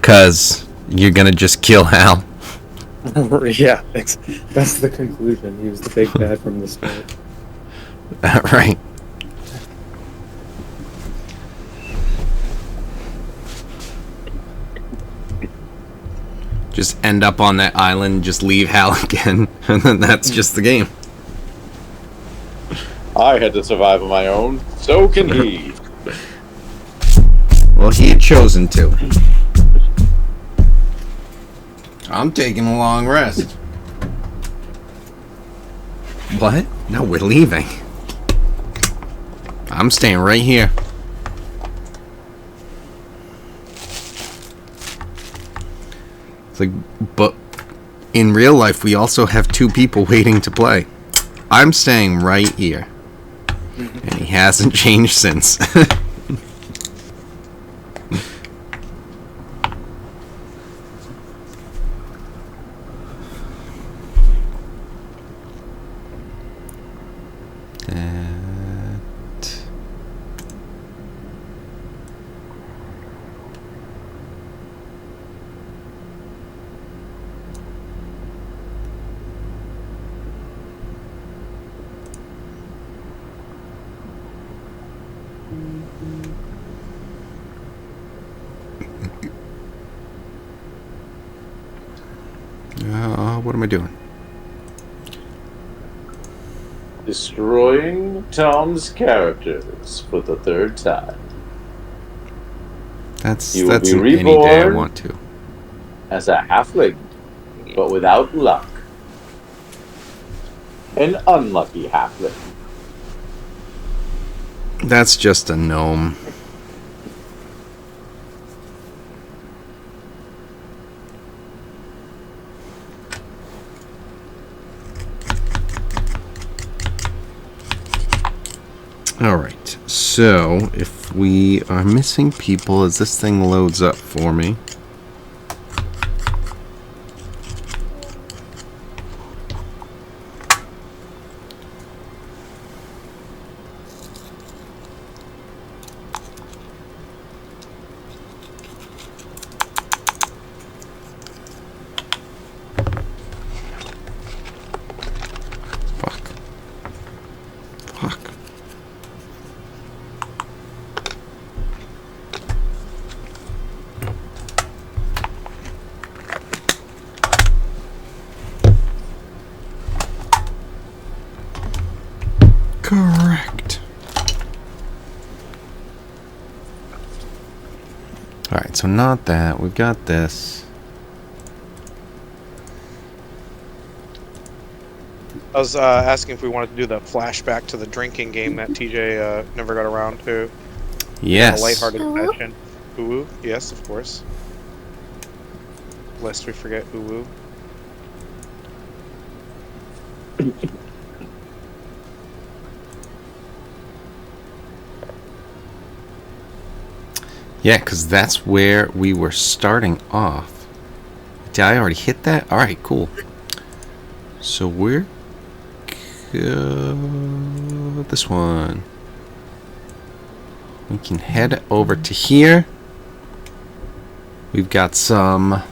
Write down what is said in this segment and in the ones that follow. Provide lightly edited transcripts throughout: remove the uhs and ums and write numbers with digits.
because you're gonna just kill Hal. Yeah, that's the conclusion. He was the big bad from the start. Right. Just end up on that island, just leave Hal again, and then that's just the game. I had to survive on my own, so can he. Well, he had chosen to. I'm taking a long rest. What? No, we're leaving. I'm staying right here. It's like, but in real life, we also have 2 people waiting to play. I'm staying right here. And he hasn't changed since. What am I doing? Destroying Tom's characters for the 3rd time. That's You will be any day I reborn want to. as a halfling, but without luck. An unlucky halfling. That's just a gnome. Alright, so if we are missing people as this thing loads up for me. Correct. Alright, so not that. We've got this. I was asking if we wanted to do the flashback to the drinking game that TJ never got around to. Yes. A lighthearted session. Ooh, yes, of course. Lest we forget ooh. Yeah, because that's where we were starting off. Did I already hit that? Alright, cool. So we're... this one. We can head over to here. We've got some... I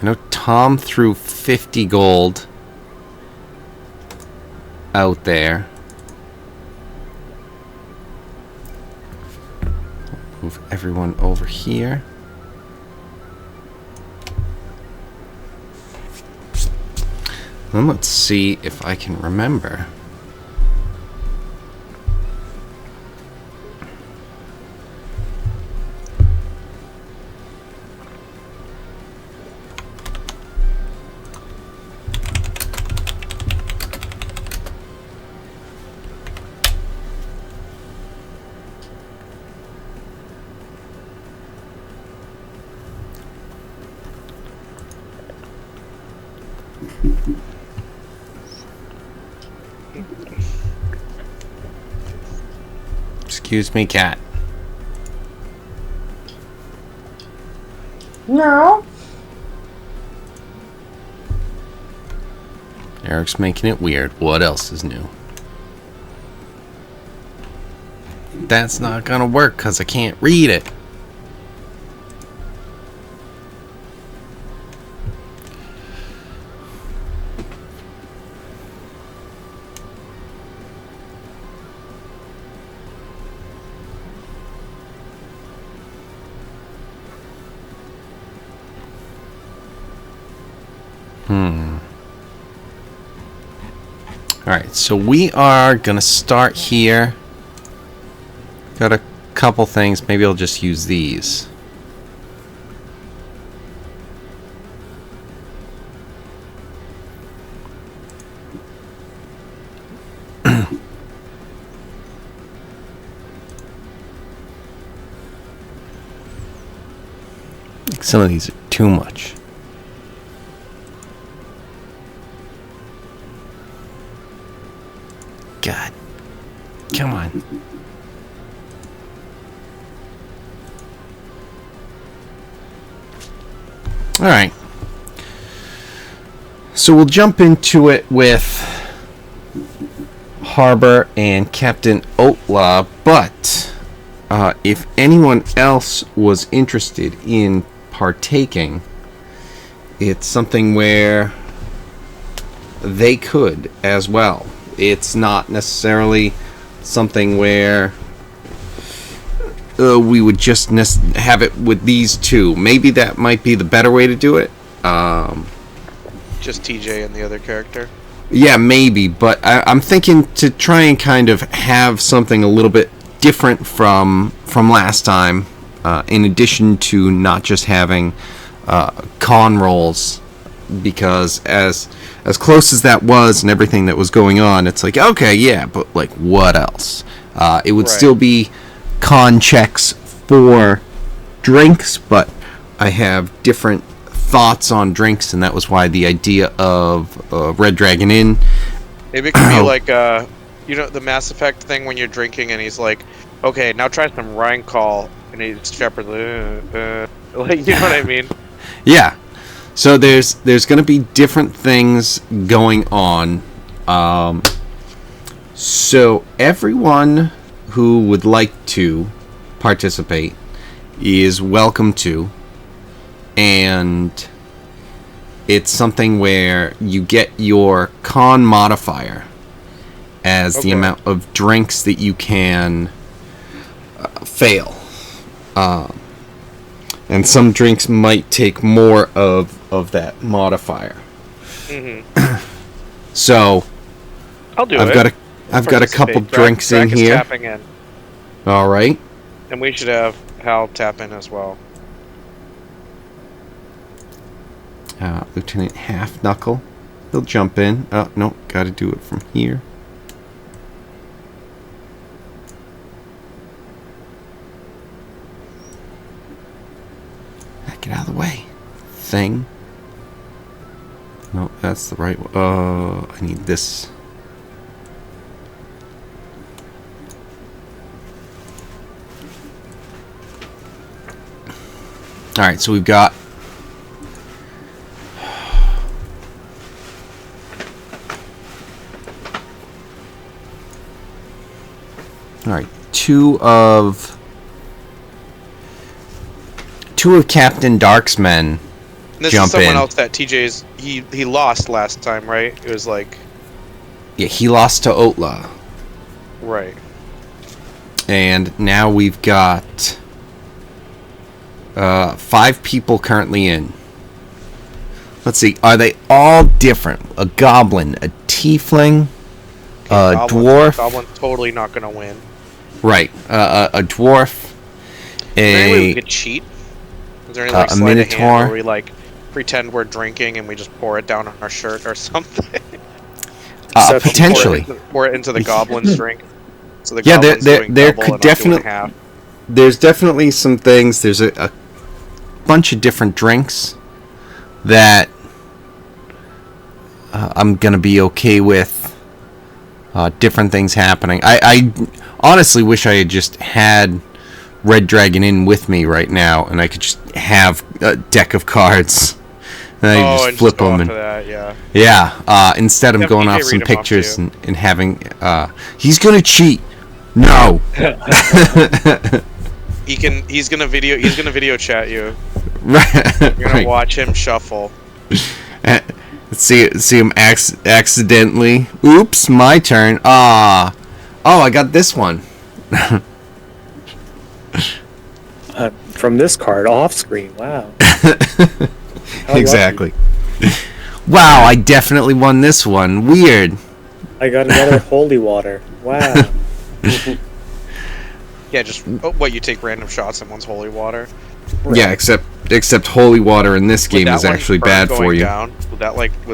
know Tom threw 50 gold out there. Move everyone over here. Then let's see if I can remember. Excuse me, cat. No. Eric's making it weird. What else is new? That's not gonna work because I can't read it. Alright, so we are gonna start here. Got a couple things. Maybe I'll just use these. Some of these are too much. God. Come on. Alright. So we'll jump into it with Harbor and Captain Otla, but if anyone else was interested in partaking, it's something where they could as well. It's not necessarily something where we would just have it with these two. Maybe that might be the better way to do it. Just TJ and the other character. Yeah, maybe, but I'm thinking to try and kind of have something a little bit different from last time. In addition to not just having con rolls, because as close as that was and everything that was going on, it's like, okay, yeah, but like what else? It would still be con checks for drinks, but I have different thoughts on drinks, and that was why the idea of Red Dragon Inn. Maybe it could be like the Mass Effect thing when you're drinking and he's like, okay, now try some Rhine Call. And he's Shepard, like, you know what I mean? Yeah. So there's going to be different things going on. So everyone who would like to participate is welcome to. And it's something where you get your con modifier as the amount of drinks that you can fail. And some drinks might take more of that modifier. So I'll do I've got a couple drinks in here. Tapping in. All right. And we should have Hal tap in as well. Lieutenant Half Knuckle. He'll jump in. Oh, no, got to do it from here. Get out of the way. Thing. No, that's the right one. I need this. Alright, so we've got alright, two of Captain Dark's men this jump is someone in. else that TJ's he lost last time, right? It was like, yeah, he lost to Otla. Right. And now we've got 5 people currently in. Let's see, are they all different? A goblin, a tiefling, a dwarf. Goblin's totally not gonna win. Right, a dwarf, Is there any way we could cheat? Is there any like a sleight of hand minotaur. where we like pretend we're drinking and we just pour it down on our shirt or something? Potentially. Pour it into the goblin's drink. So the Yeah, goblin's doing there double could and I'm doing definitely. half. There's definitely some things. There's a bunch of different drinks that I'm gonna be okay with. Different things happening. I honestly wish I had just had Red Dragon Inn with me right now, and I could just have a deck of cards. And I just flip them, and instead of going off some pictures and having, he's gonna cheat. No. He's gonna video chat you. Right. You're gonna watch him shuffle. See him accidentally. Oops, my turn. Oh, I got this one. From this card, off screen. Wow. Exactly. Wow, I definitely won this one. Weird. I got another holy water. Wow. Yeah, just what you take random shots in one's holy water. Yeah, except holy water in this game Would is that one actually burn bad going for you. Down? Would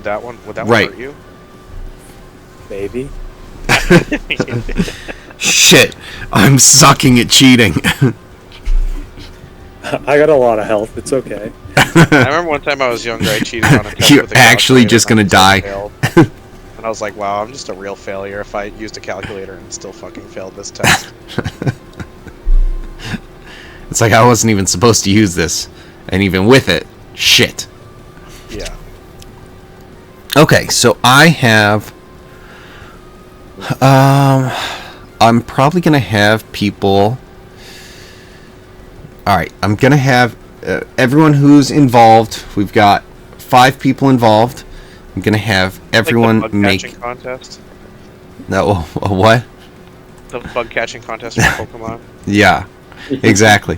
that one Right. hurt you? Maybe. Shit, I'm sucking at cheating. I got a lot of health. It's okay. I remember one time I was younger, I cheated on a test You're with a actually calculator just and I gonna still die. failed. And I was like, wow, I'm just a real failure if I used a calculator and still fucking failed this test. It's like I wasn't even supposed to use this, and even with it, shit. Yeah. Okay, so I have. I'm probably gonna have people. All right, I'm gonna have everyone who's involved. We've got 5 people involved. I'm gonna have everyone like the bug make. catching contest. No, what? The bug catching contest for Pokemon. Yeah, exactly.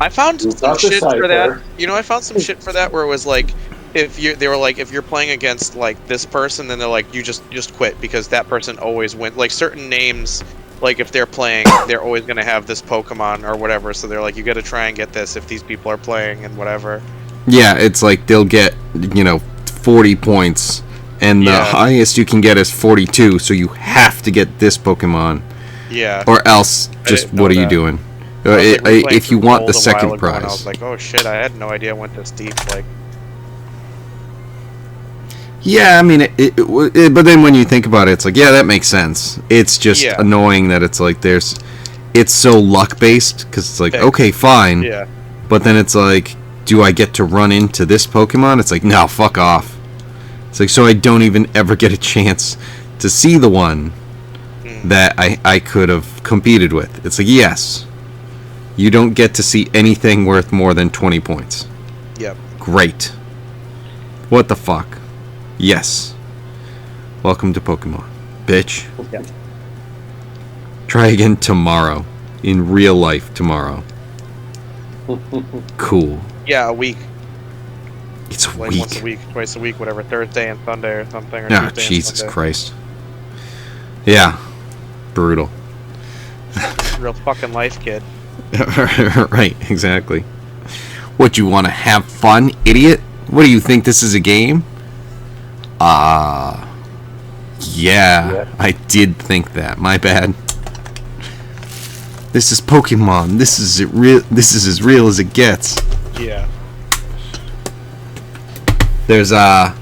I found some got the shit for cipher. that. You know, I found some shit for that where it was like, if you're playing against like this person, then they're like, you just quit because that person always wins. Like certain names, like if they're playing, they're always gonna have this Pokemon or whatever. So they're like, you got to try and get this if these people are playing and whatever. Yeah, it's like they'll get 40 points, and the Yeah. highest you can get is 42. So you have to get this Pokemon, Yeah. or else just didn't know what are you that. doing? I was, like, replaying If you through want the Gold a while second ago, and I prize. was like, oh shit, I had no idea I went this deep. Like, Yeah, I mean, but then when you think about it, it's like, yeah, that makes sense. It's just Yeah. annoying that it's like it's so luck based because it's like, Thanks. okay, fine, yeah. but then it's like, do I get to run into this Pokemon? It's like, no, fuck off. It's like, so I don't even ever get a chance to see the one that I could have competed with. It's like, yes, you don't get to see anything worth more than 20 points. Yep. Great. What the fuck? Yes. Welcome to Pokemon, bitch. Yeah. Try again tomorrow. In real life tomorrow. Cool. Yeah, a week. It's a Like week. once a week, twice a week, whatever, Thursday and Sunday or something. Or Ah, Tuesday and Jesus Sunday. Christ. Yeah. Brutal. Real fucking life, kid. Right, exactly. What, you want to have fun, idiot? What do you think, this is a game? Yeah, I did think that. My bad. This is Pokemon. This is as real as it gets. Yeah. There's I'm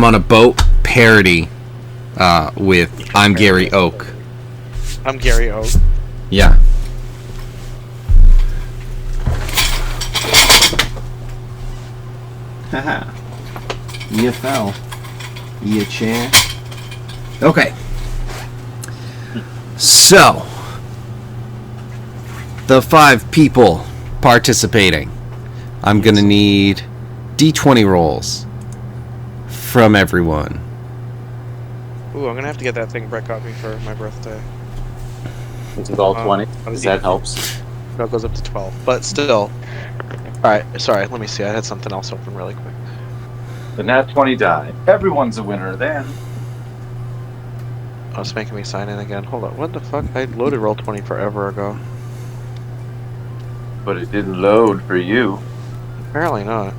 on a boat parody with I'm Gary Oak. I'm Gary Oak. Yeah. Haha. You fell. You chair. Okay. So, the 5 people participating. I'm gonna need D20 rolls from everyone. Ooh, I'm gonna have to get that thing Brett got me for my birthday. This is all 20. I'm Because that helps. No, it goes up to 12, but still. Alright, sorry, let me see. I had something else open really quick. The nat 20 die. Everyone's a winner then. Oh, it's making me sign in again. Hold on, what the fuck? I loaded Roll20 forever ago. But it didn't load for you. Apparently not.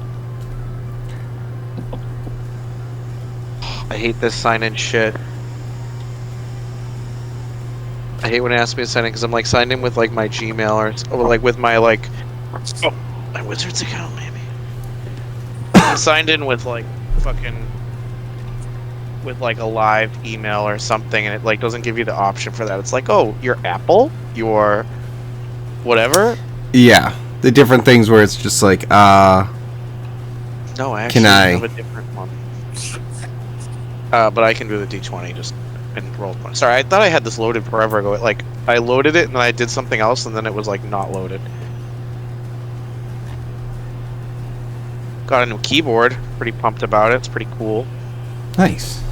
I hate this sign-in shit. I hate when it asks me to sign in because I'm like signed in with like my Gmail or like with my like my Wizards account maybe. I'm signed in with like fucking with like a live email or something, and it like doesn't give you the option for that. It's like, oh, your Apple, your whatever. Yeah, the different things where it's just like, No, I actually I- have a different one. But I can do the D20 just and roll one. Sorry, I thought I had this loaded forever ago. Like I loaded it and then I did something else and then it was like not loaded. Got a new keyboard. Pretty pumped about it. It's pretty cool. nice.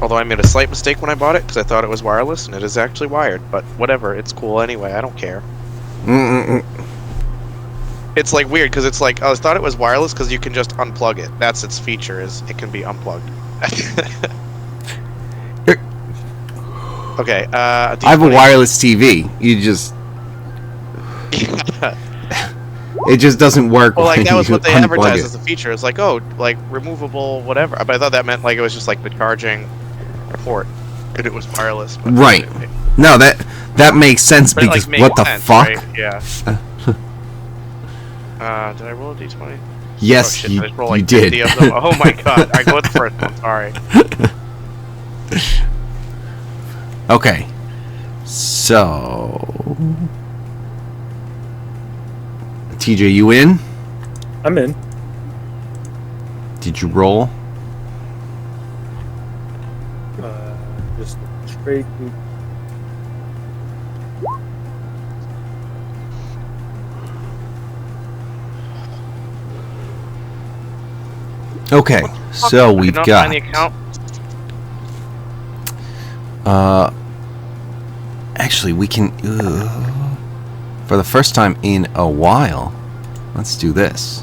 Although I made a slight mistake when I bought it because I thought it was wireless and it is actually wired. But whatever, it's cool anyway. I don't care. Mm-mm-mm. It's like weird because it's like I thought it was wireless because you can just unplug it. That's its feature, is it can be unplugged. Okay. I have a wireless TV. You just it just doesn't work. Well, like when that was you what they unplug advertised it. as a feature. It's like, oh, like removable, whatever. But I thought that meant like it was just like the charging port, and it was wireless. But Right. No, that makes sense but it, because like, made what the sense, fuck? right? Yeah. Did I roll a d20? Yes, Oh, shit, you, did I just roll, you like, did. 50 of them? Oh my god! Alright, go with the first one. Sorry. Okay. So, TJ, you in? I'm in. Did you roll? Just straight. Okay. So I we've cannot got. find the account. Actually, we can. For the first time in a while, let's do this.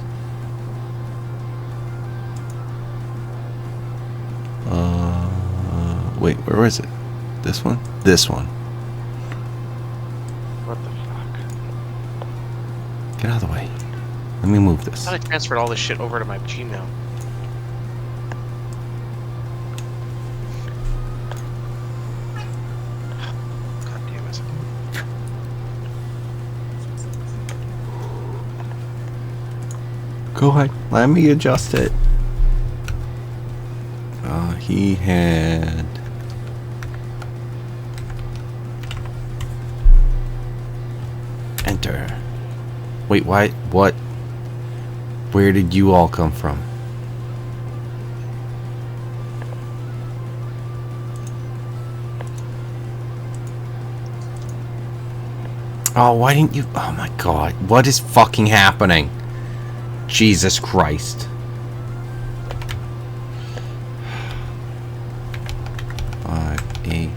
Wait, where is it? This one? This one. What the fuck? Get out of the way. Let me move I this. thought I transferred all this shit over to my Gmail. God damn it. Go ahead. Let me adjust it. He had. Enter. Wait, why? What? Where did you all come from? Oh, why didn't you? Oh my god. What is fucking happening? Jesus Christ. 5, 8,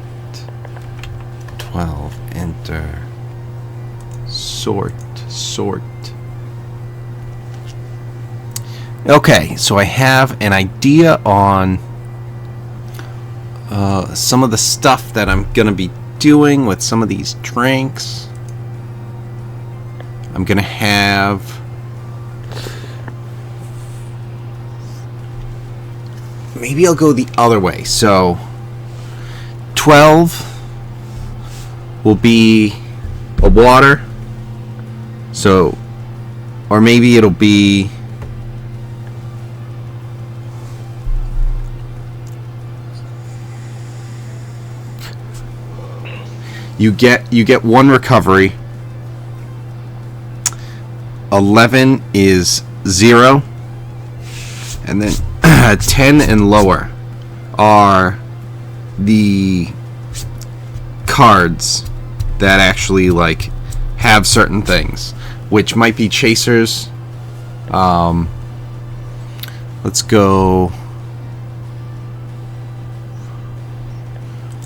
12, enter. Sort. Okay, so I have an idea on some of the stuff that I'm gonna be doing with some of these drinks. I'm gonna have maybe I'll go the other way. So 12 will be a water. So, or maybe it'll be you get one recovery. 11 is 0, and then 10 and lower are the cards that actually like have certain things, which might be chasers. Let's go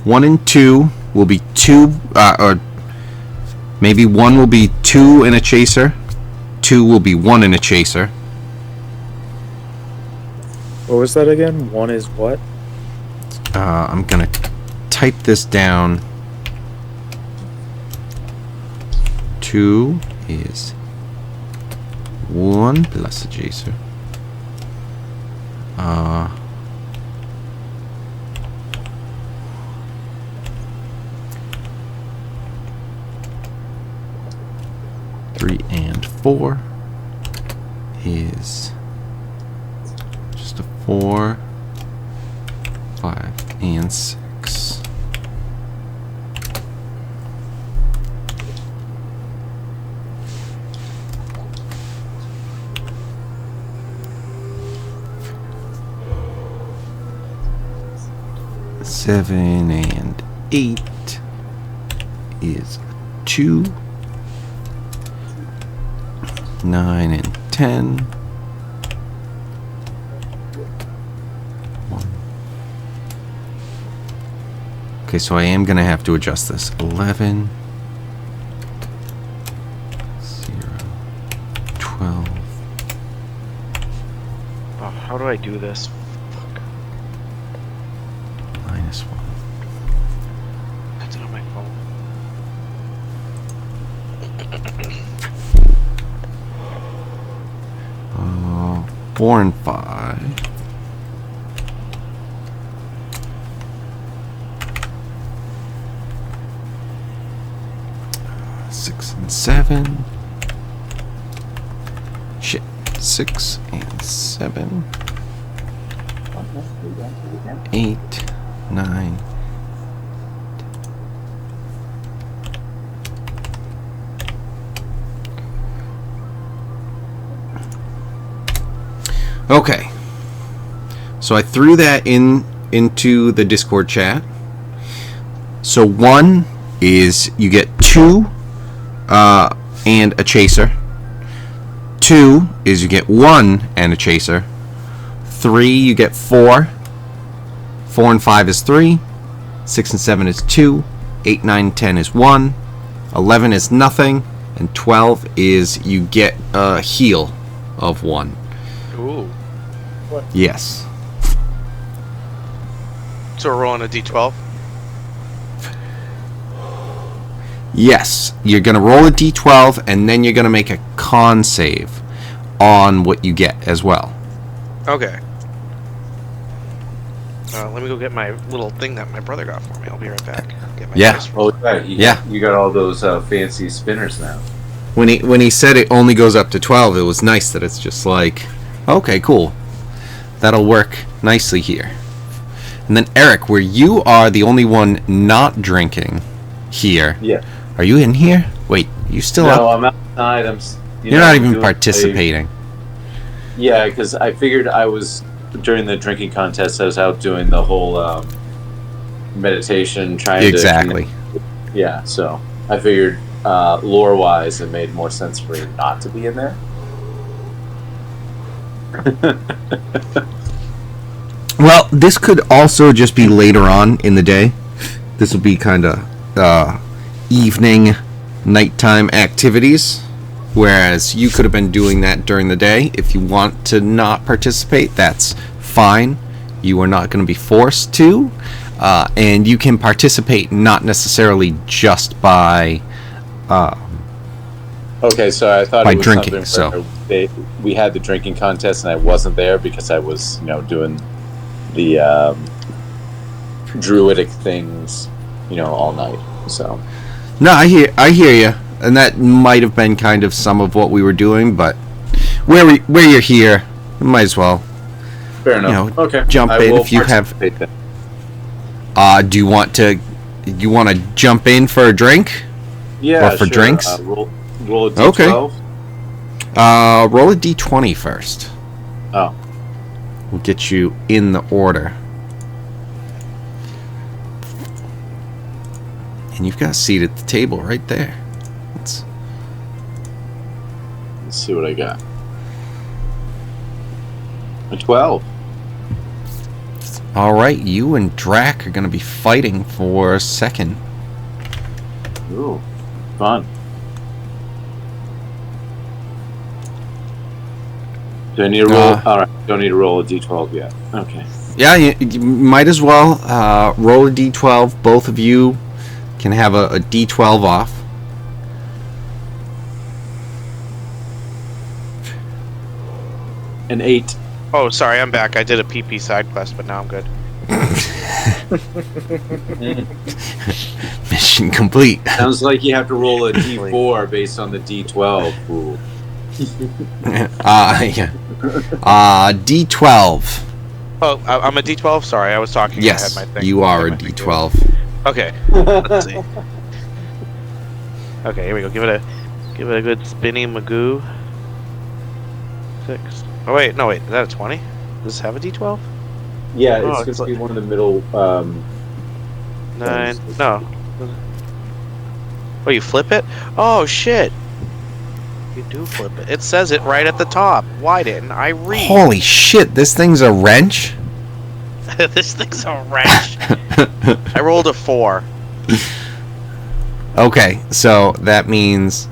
1 and 2 will be 2, or maybe 1 will be 2 in a chaser, 2 will be 1 in a chaser. What was that again? One is what? I'm gonna type this down. 2 is 1 plus a chaser. 3 and 4 is just a 4, 5 and 6. Seven and 8 is 2. 9 and 10. 1. Okay, so I am gonna have to adjust this. 11, 0, 12. How do I do this? Fuck. -1. That's it on my phone. 4 and 5. 6 and 7. Shit. 6 and 7. 8, 9. Okay. So I threw that into the Discord chat. So 1 is you get 2 and a chaser. 2 is you get 1 and a chaser. 3 you get 4. 4 and 5 is 3. 6 and 7 is 2. 8, 9, 10 is 1. 11 is nothing. And 12 is you get a heal of 1. Ooh. Yes. So we're rolling a d12? Yes. You're going to roll a d12 and then you're going to make a con save on what you get as well. Okay. Let me go get my little thing that my brother got for me. I'll be right back. Get my Yeah. dice. Oh, right. Yeah. You got all those fancy spinners now. When he said it only goes up to 12, it was nice that it's just like, okay, cool. That'll work nicely here. And then Eric, where you are the only one not drinking here. Yeah. Are you in here? Wait, you still No, up? I'm outside. You're not even doing participating. Yeah, because I figured I was during the drinking contest. I was out doing the whole meditation, trying Exactly. to. Yeah, so I figured lore-wise, it made more sense for you not to be in there. Well, this could also just be later on in the day. This will be kind of evening, nighttime activities. Whereas you could have been doing that during the day. If you want to not participate, that's fine. You are not going to be forced to. And you can participate not necessarily just by... Okay, so I thought By it was drinking, something where we had the drinking contest, and I wasn't there because I was, doing the druidic things, all night. So No, I hear you. And that might have been kind of some of what we were doing, but where you're here, you might as well fair enough. Okay, jump I in will if you have. participate then. Do you want to jump in for a drink? Yeah, or for sure. drinks? Roll a d12. Okay. Roll a d20 first. Oh, We'll get you in the order. And you've got a seat at the table right there. let's see what I got. A 12. All right, you and Drac are going to be fighting for second. Ooh, fun. Do I need to roll? All right, don't need to roll a d12 yet. Okay. Yeah, you might as well roll a d12. Both of you can have a d12 off. An 8. Oh, sorry, I'm back. I did a PP side quest, but now I'm good. Mission complete. Sounds like you have to roll a d4 based on the d12 rule. Yeah. D12. Oh, I'm a D12. Sorry, I was talking. Yes, I had my thing. you are a I had my thing D12. Okay. Let's see. Okay, here we go. Give it a good spinny magoo. 6. Oh wait, no wait. Is that a 20? Does this have a D12? Yeah, Oh, it's it's going to be one of the middle. 9. No. Oh, you flip it? Oh shit! You do flip it. It says it right at the top. Why didn't I read? Holy shit, this thing's a wrench? This thing's a wrench. I rolled a 4. Okay, so that means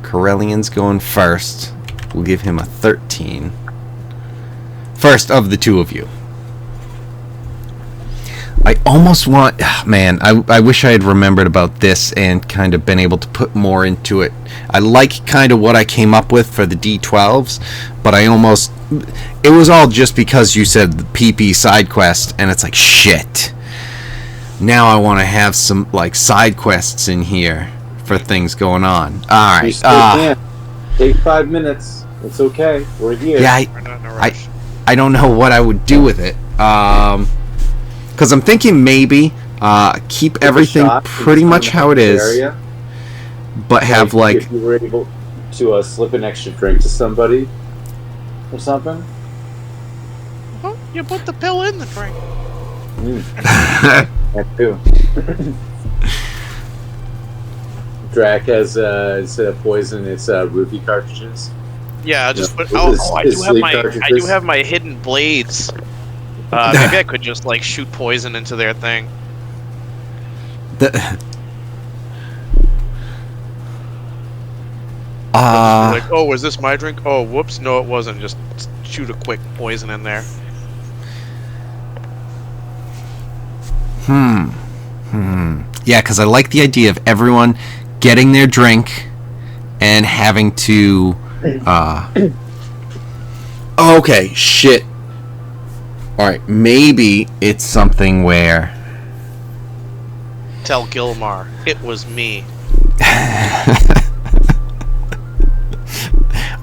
Corellian's going first. We'll give him a 13. First of the two of you. I almost want... Man, I wish I had remembered about this and kind of been able to put more into it. I like kind of what I came up with for the D12s, but I almost... It was all just because you said the PP side quest, and it's like, shit. Now I want to have some, like, side quests in here for things going on. Alright. You still can. Take 5 minutes. It's okay. We're here. Yeah, We're not in a rush. I don't know what I would do with it. Because I'm thinking maybe keep everything pretty much how it is, area. but have like... If you were able to slip an extra drink to somebody or something. Oh, you put the pill in the drink. That too. Drac has instead of poison, it's roofie cartridges. Yeah, just put. His I do have sleep my. I do cartridges. have my hidden blades. Maybe I could just like shoot poison into their thing. Like, oh, is this my drink? Oh, whoops, no, it wasn't. Just shoot a quick poison in there. Yeah, because I like the idea of everyone getting their drink and having to... okay, shit. Alright, maybe it's something where... Tell Gilmar it was me.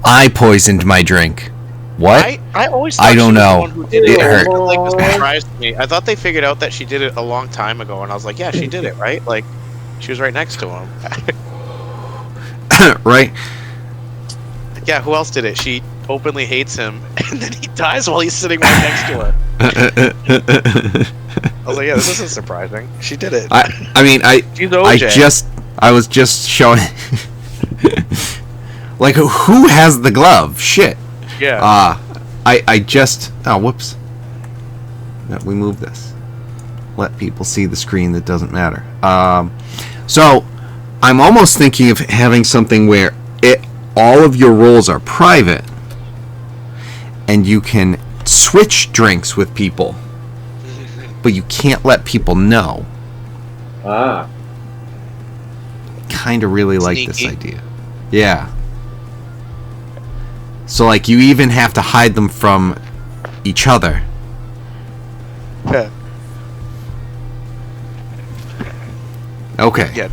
I poisoned my drink. What? I always thought I don't she was know. the one who did It it. hurt. Like, this surprised me. I thought they figured out that she did it a long time ago, and I was like, yeah, she did it, right? Like, she was right next to him. Right? Yeah, who else did it? She openly hates him, and then he dies while he's sitting right next to her. I was like, yeah, this isn't surprising. She did it. I She's OJ. I was just showing... like, who has the glove? Shit. Yeah. I just... Oh, whoops. No, we move this. Let people see the screen that doesn't matter. So, I'm almost thinking of having something where all of your roles are private, and you can switch drinks with people, but you can't let people know. Ah. Kind of really like Sneaky. this idea. Yeah. So, like, you even have to hide them from each other. Yeah. Okay. Yeah,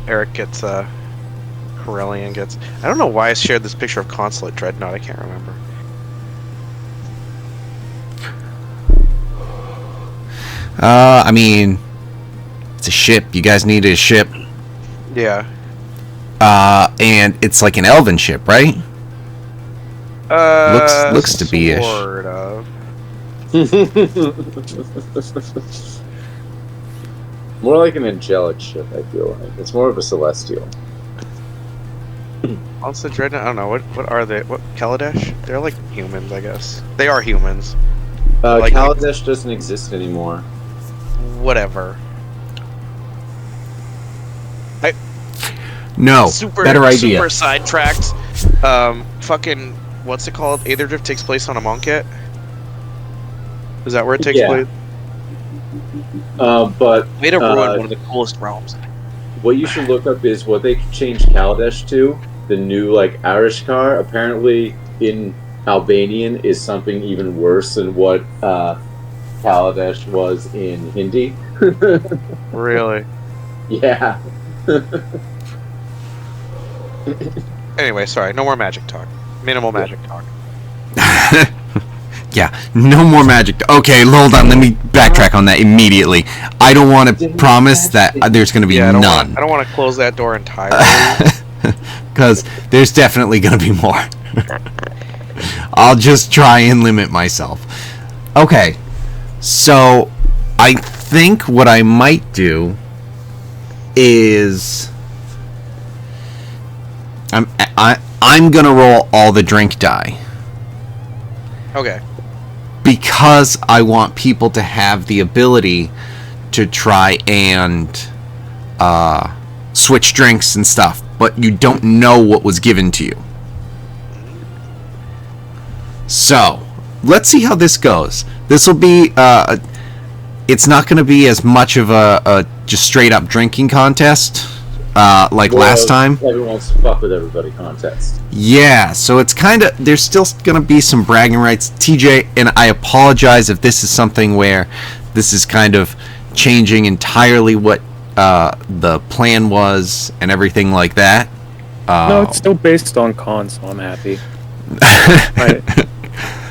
Eric gets, Corellian gets... I don't know why I shared this picture of Consulate Dreadnought, I can't remember. I mean, it's a ship. You guys need a ship. Yeah. And it's like an elven ship, right? Looks to be-ish. Sort of. More like an angelic ship, I feel like. It's more of a celestial. Also, Dreadnought, I don't know, what are they? What, Kaladesh? They're like humans, I guess. They are humans. Like- Kaladesh doesn't exist anymore. Whatever. No. Better idea. Super sidetracked. Fucking, what's it called? Aetherdrift takes place on a Monket? Is that where it takes Yeah. place? But Way to ruin one of the coolest realms. what you should look up is what they changed Kaladesh to. The new, like, Arishkar, apparently in Albanian is something even worse than what Kaladesh was in Hindi. Really? Yeah. Anyway, sorry, no more magic talk. Minimal magic talk. Yeah, no more magic. Okay, hold on. Let me backtrack on that immediately. I don't want to promise that there's going to be I none. don't want to close that door entirely. Because there's definitely going to be more. I'll just try and limit myself. Okay, so I think what I might do is I'm going to roll all the drink die. Okay. Because I want people to have the ability to try and switch drinks and stuff, but you don't know what was given to you. So, let's see how this goes. This will be it's not going to be as much of a just straight up drinking contest like last time. Everyone wants to fuck with everybody contest. Yeah, so it's kind of, there's still going to be some bragging rights. TJ, and I apologize if this is something where this is kind of changing entirely what the plan was and everything like that. No, it's still based on cons, so I'm happy.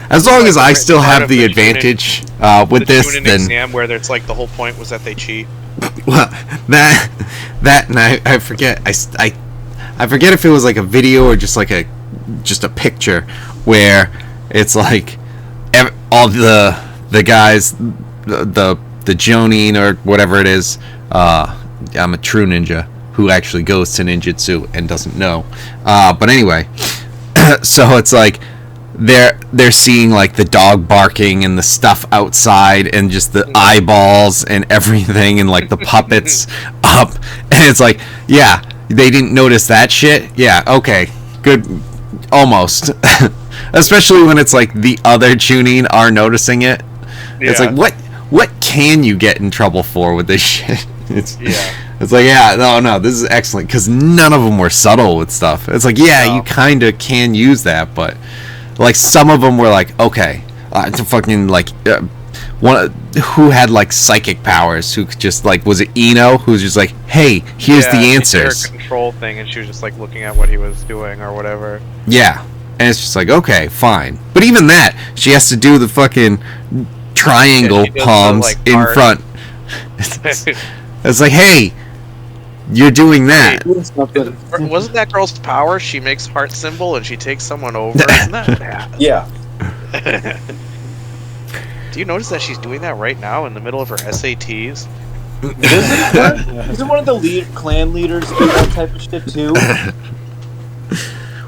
As long as I Like, still part have of the the advantage with the this, tune-in then exam where it's like the whole point was that they cheat. well, that and I forget I forget if it was like a video or just a picture where it's like all the guys, the Jonin or whatever it is. I'm a true ninja who actually goes to ninjutsu and doesn't know. But anyway, so it's like they're seeing like the dog barking and the stuff outside and just the eyeballs and everything and like the puppets up, and it's like, yeah, they didn't notice that shit. Yeah, okay, good, almost. Especially when it's like the other tuning are noticing it. Yeah. It's like, what can you get in trouble for with this shit? It's like, yeah, no, this is excellent, because none of them were subtle with stuff. It's like, yeah, you kind of can use that, but like some of them were like, okay, to fucking like one who had like psychic powers, who just like, was it Eno, who's just like, hey, here's the answers. Her control thing, and she was just like looking at what he was doing or whatever. Yeah, and it's just like, okay, fine, but even that, she has to do the fucking triangle palms like, in front. It's like, hey, you're doing that. Wasn't that girl's power? She makes heart symbol and she takes someone over. Isn't that bad? Yeah. Do you notice that she's doing that right now in the middle of her SATs? Isn't one of the clan leaders do that type of shit too?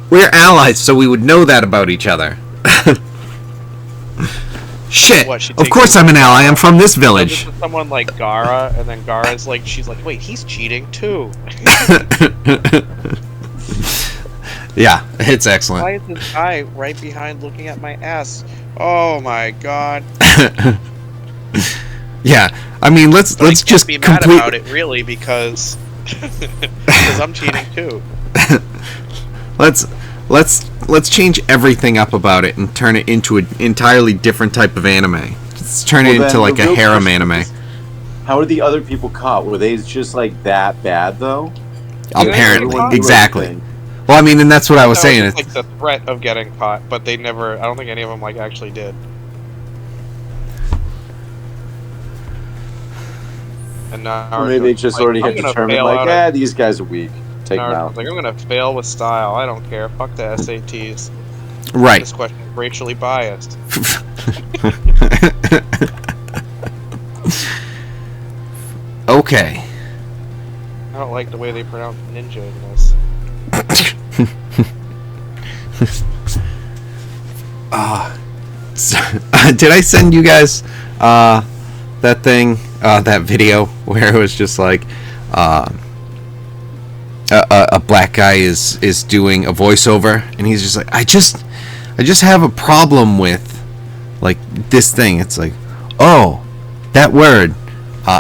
We're allies, so we would know that about each other. Shit! Of course I'm an ally. I'm from this village. Someone like Gara, and then Gara's like, she's like, wait, he's cheating too. Yeah, it's excellent. Why is this guy right behind looking at my ass? Oh my god. Yeah, I mean, let's just be mad about it, really, because I'm cheating too. Let's change everything up about it and turn it into an entirely different type of anime. Let's turn it into like a harem anime. How are the other people caught? Were they just like that bad though? Apparently, exactly. Well, I mean, and that's what I was saying. It's like the threat of getting caught, but they never. I don't think any of them like actually did. And now, or maybe they just already had determined, like, these guys are weak. Take them out. Like, I'm gonna fail with style. I don't care. Fuck the SATs. Right. This question is racially biased. Okay. I don't like the way they pronounce ninja in this. Did I send you guys that thing, that video where it was just like a black guy is doing a voiceover, and he's just like, I just have a problem with like this thing. It's like, oh, that word,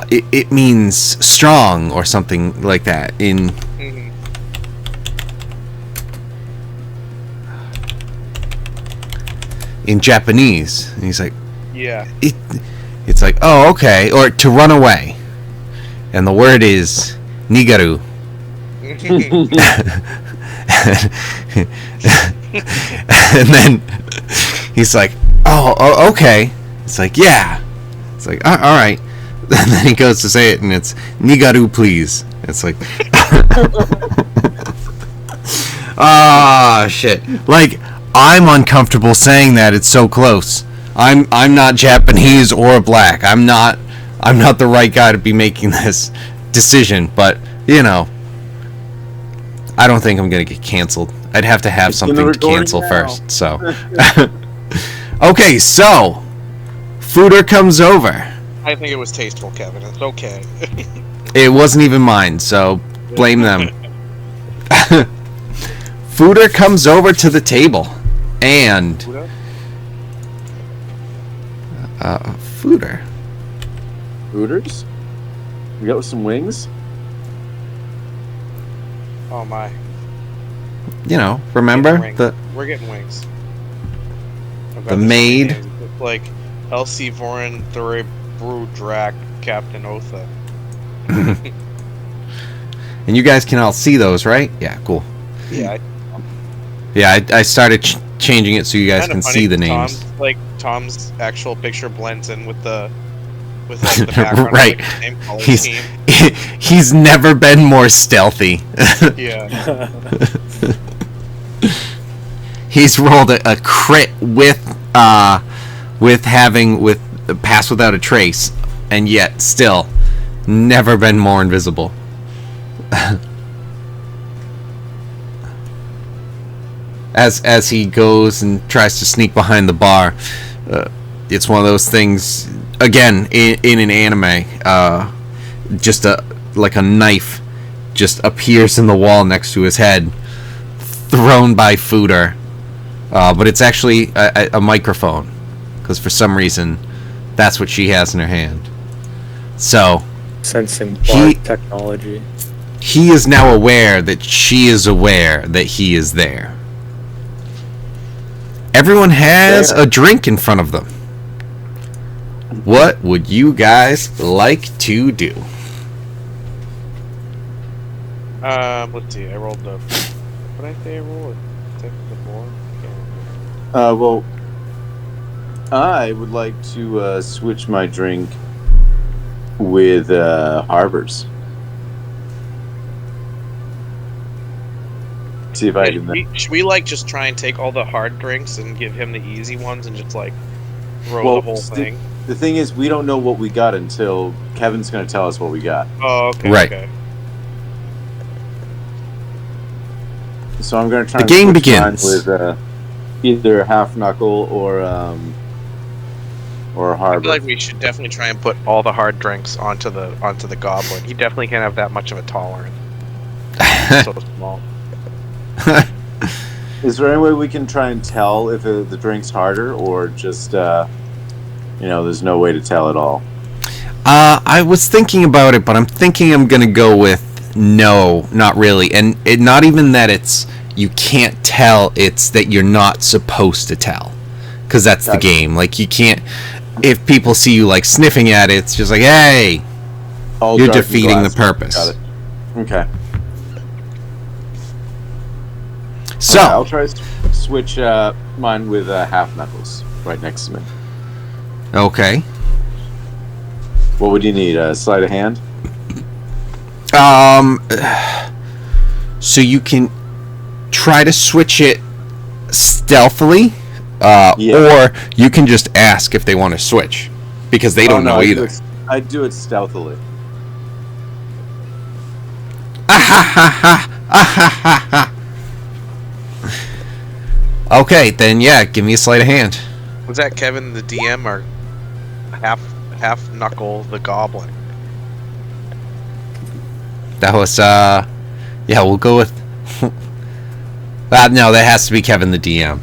it means strong or something like that in. In Japanese, and he's like, yeah, it's like, oh, okay, or to run away, and the word is nigaru. And then he's like, oh, okay. It's like, yeah. It's like, all right. And then he goes to say it, and it's nigaru, please. It's like, ah, shit. Like, I'm uncomfortable saying that. It's so close. I'm not Japanese or black. I'm not the right guy to be making this decision, but you know, I don't think I'm gonna get canceled. I'd have to have something to cancel first. So okay, so Fooder comes over. I think it was tasteful, Kevin. It's okay. It wasn't even mine, so blame them. Fooder comes over to the table, and Fooder. Hooters? We got some wings? Oh my. You know, remember We're getting wings. I've got the this maid. name. It's like Elsie Voren Thuri Brew Drac Captain Otha. And you guys can all see those, right? Yeah, cool. Yeah. Yeah, I started changing it so you guys Kinda can funny, see the names. Tom's actual picture blends in with the the background. Right. Of, like, the same color He's scheme. he's never been more stealthy. Yeah. He's rolled a crit with pass without a trace, and yet still never been more invisible. As he goes and tries to sneak behind the bar, it's one of those things. Again, in an anime, just like a knife just appears in the wall next to his head, thrown by Fooder. But it's actually a microphone, because for some reason, that's what she has in her hand. So, Sensing bar technology. he is now aware that she is aware that he is there. Everyone has a drink in front of them. What would you guys like to do? Let's see. I rolled the. What did I say I rolled? The 4. Well, I would like to switch my drink with Harbor's. See if I can. Should we like just try and take all the hard drinks and give him the easy ones and just like throw Well, the whole thing? The thing is, we don't know what we got until Kevin's going to tell us what we got. Oh, okay. Right. Okay. So I'm going to try. The game switch mine begins. with either half knuckle or I Harbor. feel like we should definitely try and put all the hard drinks onto the goblin. He definitely can't have that much of a tolerance. So small. Is there any way we can try and tell if the drink's harder, or just there's no way to tell at all? I was thinking about it, but I'm thinking I'm gonna go with no, not really, and not even that it's you can't tell. It's that you're not supposed to tell, because that's the game. Like you can't. If people see you like sniffing at it, it's just like, hey, All you're dark and defeating the glass. purpose. Got it. Okay. So Okay, I'll try to switch mine with half knuckles right next to me. okay. What would you need? A sleight of hand? So you can try to switch it stealthily, or you can just ask if they want to switch, because they don't know either. I'd do it stealthily. Okay, then yeah, give me a sleight of hand. Was that Kevin the DM or half knuckle the goblin? That was yeah, we'll go with no, that has to be Kevin the DM.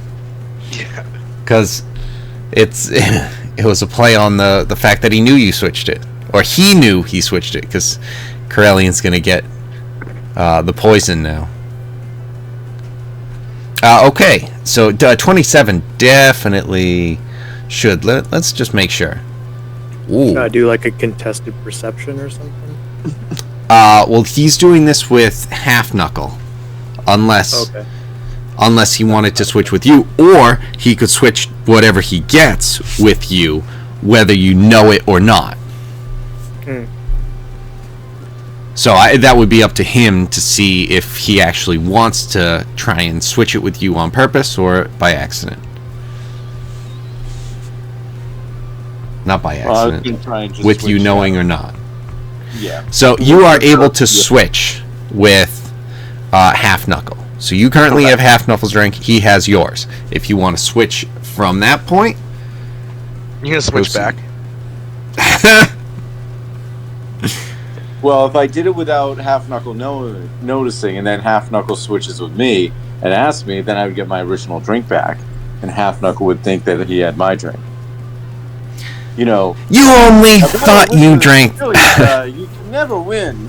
Yeah. Because it was a play on the fact that he knew you switched it, or he knew he switched it, because Corellian's gonna get the poison now. Okay, so 27 definitely should. Let's just make sure. Ooh. Should I do like a contested perception or something? Well, he's doing this with half knuckle, unless he wanted to switch with you, or he could switch whatever he gets with you, whether you know it or not. So that would be up to him to see if he actually wants to try and switch it with you on purpose or by accident. Not by accident. With you knowing or not. Yeah. So you are able to switch with half knuckle. So you currently have half knuckle's drink. He has yours. If you want to switch from that point, You gonna switch back? Well, if I did it without half knuckle noticing, and then half knuckle switches with me and asks me, then I would get my original drink back, and half knuckle would think that he had my drink. You know, You only A better thought you winner drank. really, you can never win.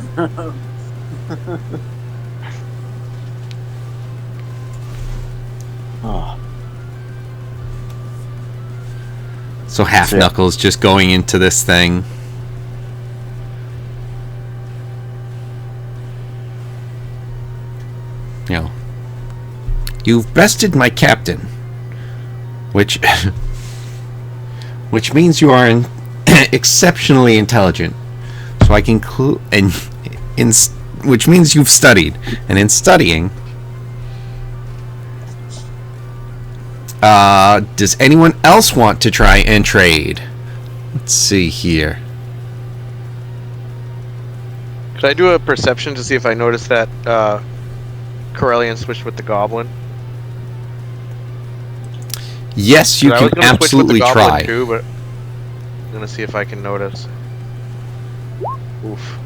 oh, So Half Yeah. Knuckles just going into this thing. You know, you've bested my captain, which means you are exceptionally intelligent. So I can which means you've studied, and in studying, does anyone else want to try and trade? Let's see here. Could I do a perception to see if I notice that Corellian switched with the goblin? Yes, you 'Cause I was can gonna switch with the absolutely goblin try. too, but I'm gonna see if I can notice. Oof.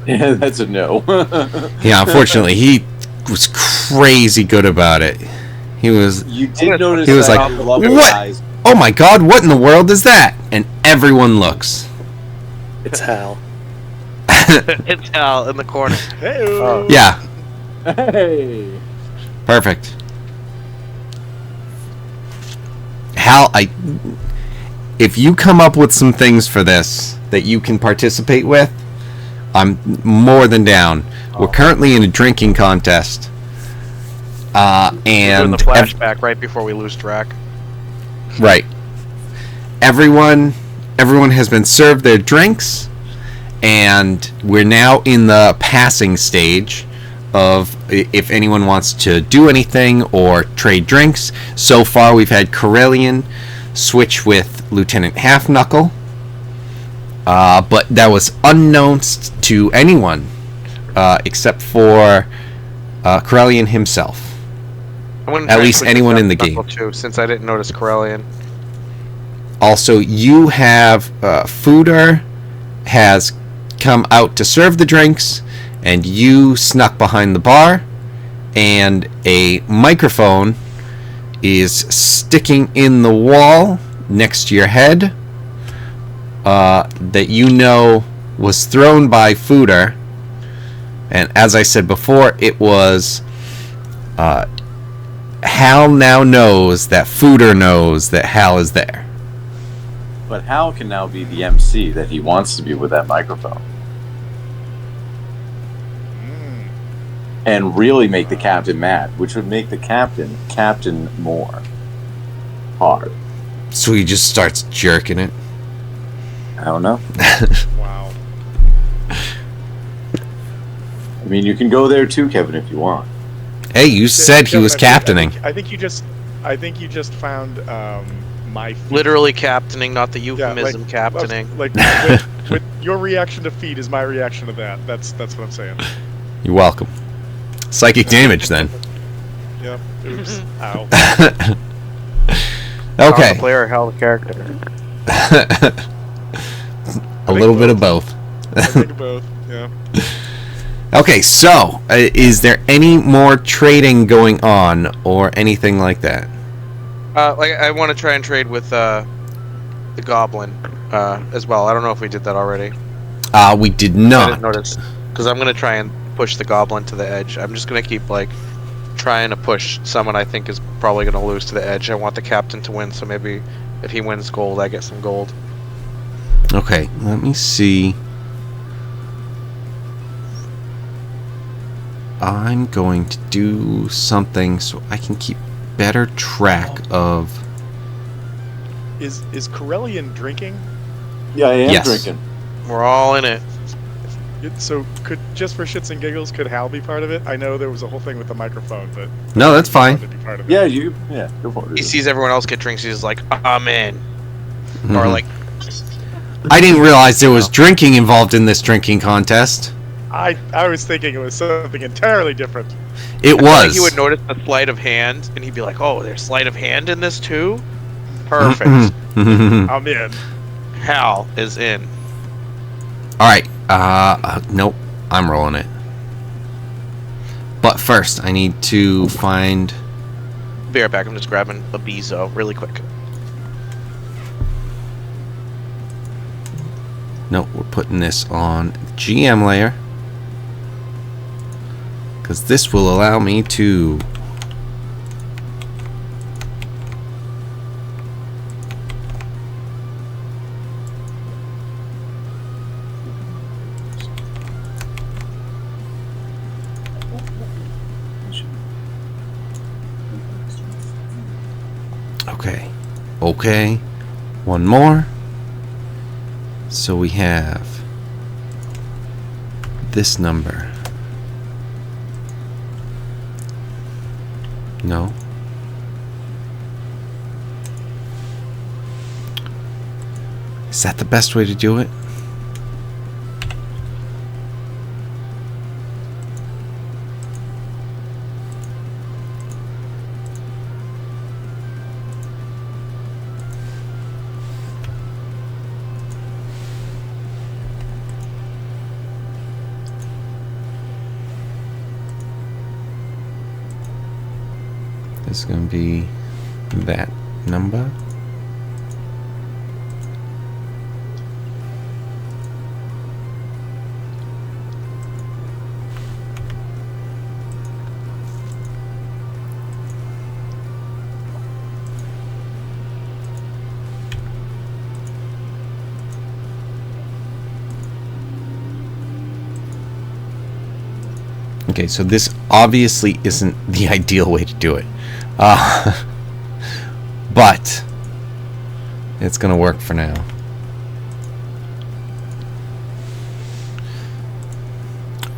yeah, that's a no. Yeah, unfortunately, he was crazy good about it. He was, You did notice He was that like, your level "What?" guys. oh my god, what in the world is that? And everyone looks. It's Hal. It's Hal in the corner. Hey. Yeah, Hey. perfect. Hal, if you come up with some things for this that you can participate with, I'm more than down. We're currently in a drinking contest. We're doing And the flashback right before we lose track. right. Everyone has been served their drinks, and we're now in the passing stage of if anyone wants to do anything or trade drinks. So far, we've had Corellian switch with Lieutenant Half Knuckle, but that was unknownst to anyone except for Corellian himself. I'm gonna At try least and switch anyone with in the Knuckle game. too, since I didn't notice Corellian. Also, you have Fooder has come out to serve the drinks, and you snuck behind the bar, and a microphone is sticking in the wall next to your head that you know was thrown by Fooder. And as I said before, it was Hal now knows that Fooder knows that Hal is there. But Hal can now be the MC that he wants to be with that microphone. And really make the captain mad, which would make the captain more hard. So he just starts jerking it. I don't know. Wow. I mean, you can go there too, Kevin, if you want. Hey, you said he was captaining. I think you just found my feat. Literally captaining, not the euphemism captaining. Like with your reaction to feat is my reaction to that. That's what I'm saying. You're welcome. Psychic damage, then. Yep. Oops. Ow. Not Okay. the player, Hal the character. A little bit of both. I think both. Yeah. Okay, so is there any more trading going on or anything like that? Like I want to try and trade with the goblin as well. I don't know if we did that already. We did I not. didn't notice because I'm gonna try and push the goblin to the edge. I'm just gonna keep like trying to push someone I think is probably gonna lose to the edge. I want the captain to win, so maybe if he wins gold, I get some gold. Okay, let me see. I'm going to do something so I can keep better track of... Is Corellian drinking? Yeah, I am Yes. drinking. We're all in it. So could just for shits and giggles, could Hal be part of it? I know there was a whole thing with the microphone, but No, that's fine. to be part of it. Yeah, go for it. He sees everyone else get drinks. He's like, I'm in. Or Mhm. like, I didn't realize there was drinking involved in this drinking contest. I was thinking it was something entirely different. It I feel like was. he would notice the sleight of hand, and he'd be like, "Oh, there's sleight of hand in this too." Perfect. I'm in. Hal is in. All right. Nope. I'm rolling it. But first, I need to find. Be right back. I'm just grabbing a Bezo really quick. No, we're putting this on the GM layer. Because this will allow me to... Okay. Okay. One more. So we have this number. No. Is that the best way to do it? This is going to be that number. Okay, so this obviously isn't the ideal way to do it. But it's gonna work for now.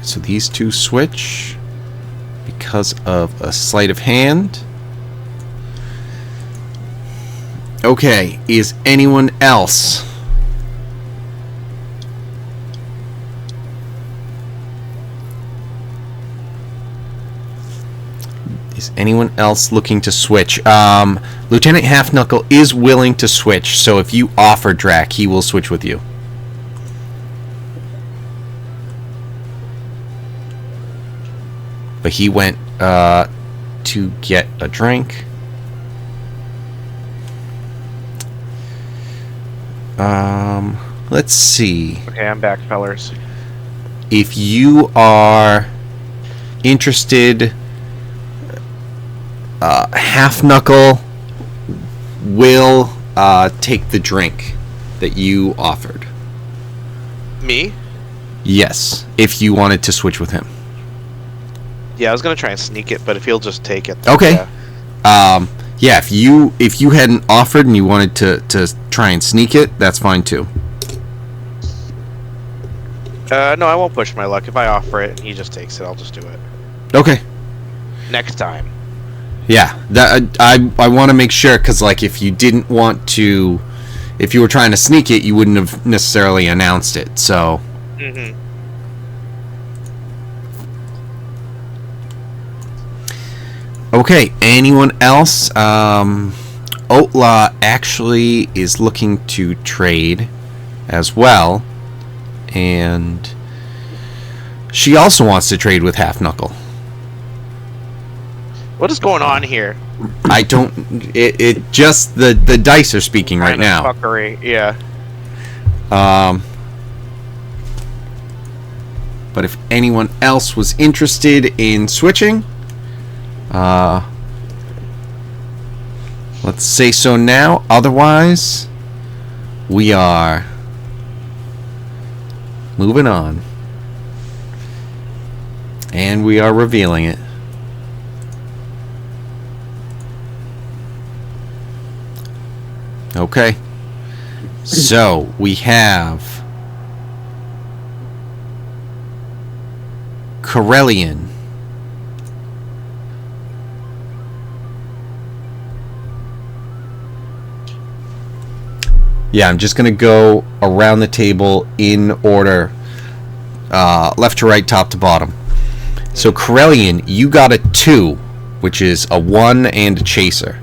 So these two switch because of a sleight of hand. Okay, is anyone else? Is anyone else looking to switch? Lieutenant Half Knuckle is willing to switch, so if you offer Drac, he will switch with you. But he went to get a drink. Let's see. Okay, I'm back, fellers. If you are interested, Half Knuckle will take the drink that you offered. Me? Yes, if you wanted to switch with him. Yeah, I was gonna try and sneak it, but if he'll just take it. Okay. Yeah. Yeah, if you hadn't offered and you wanted to try and sneak it, that's fine too. No, I won't push my luck. If I offer it and he just takes it, I'll just do it. Okay. Next time. Yeah, that I want to make sure, because like if you didn't want to, if you were trying to sneak it, you wouldn't have necessarily announced it. So. Mm-hmm. Okay, anyone else? Outlaw actually is looking to trade as well, and she also wants to trade with Half Knuckle. What is going on here? I don't. It just the dice are speaking right now. Fuckery, yeah. But if anyone else was interested in switching, let's say so now. Otherwise, we are moving on, and we are revealing it. Okay, so we have Corellian. Yeah, I'm just going to go around the table in order, left to right, top to bottom. So Corellian, you got a 2, which is a 1 and a chaser.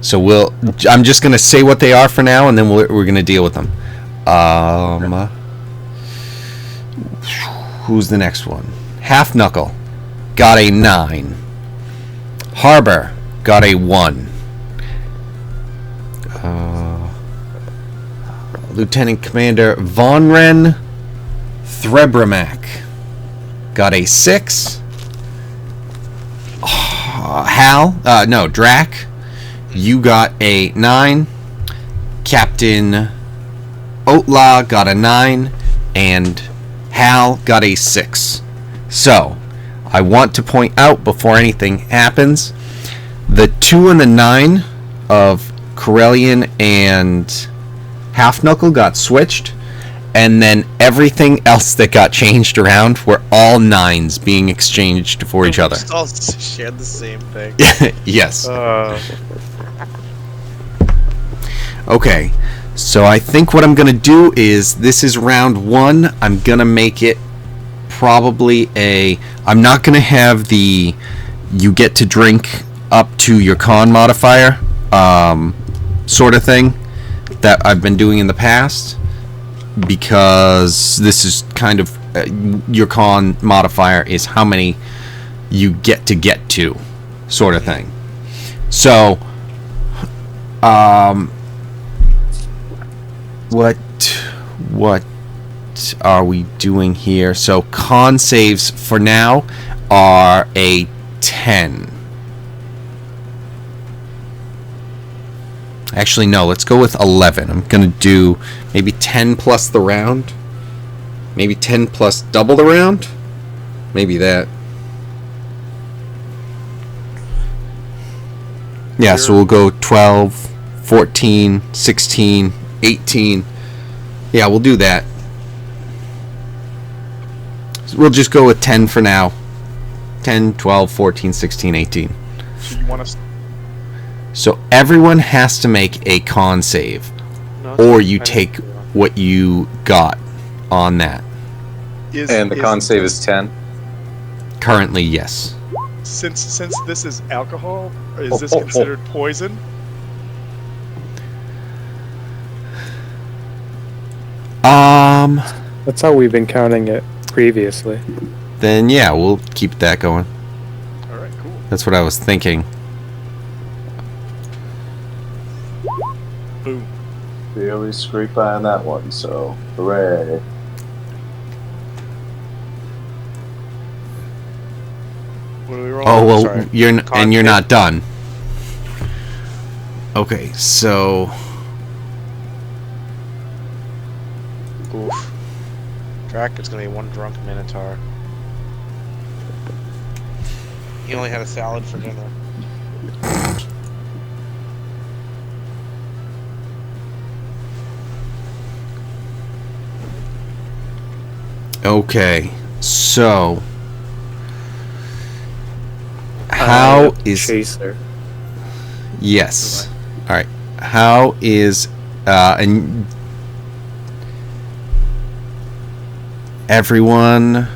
So I'm just going to say what they are for now, and then we're going to deal with them. Who's the next one? Half Knuckle got a 9. Harbor got a 1. Lieutenant Commander Vonren Threbramak got a 6. Drac, you got a 9. Captain Otla got a 9. And Hal got a 6. So, I want to point out before anything happens, the 2 and the 9 of Corellian and Half Knuckle got switched, and then everything else that got changed around were all 9s being exchanged for each other. We all shared the same thing. Yes. Okay. So I think what I'm going to do is, this is round 1. I'm going to make it probably I'm not going to have the you get to drink up to your con modifier sort of thing that I've been doing in the past, because this is kind of your con modifier is how many you get to sort of thing. So what are we doing here? So con saves for now are a 10. Actually, no, let's go with 11. I'm going to do maybe 10 plus the round. Maybe 10 plus double the round. Maybe that. Yeah, so we'll go 12, 14, 16, 18. Yeah, we'll do that. So we'll just go with 10 for now. 10, 12, 14, 16, 18. So you want us? So everyone has to make a con save, or you take what you got on that. And the con save is 10. Currently, yes. Since this is alcohol, is this considered poison? That's how we've been counting it previously. Then yeah, we'll keep that going. All right, cool. That's what I was thinking. Boom. We always scrape by on that one, so hooray. What are we rolling? Oh well, Sorry. you're not done. Okay, so Oof. Track, it's gonna be one drunk Minotaur. He only had a salad for dinner. okay, so how is Chaser? yes? All right, how is and everyone?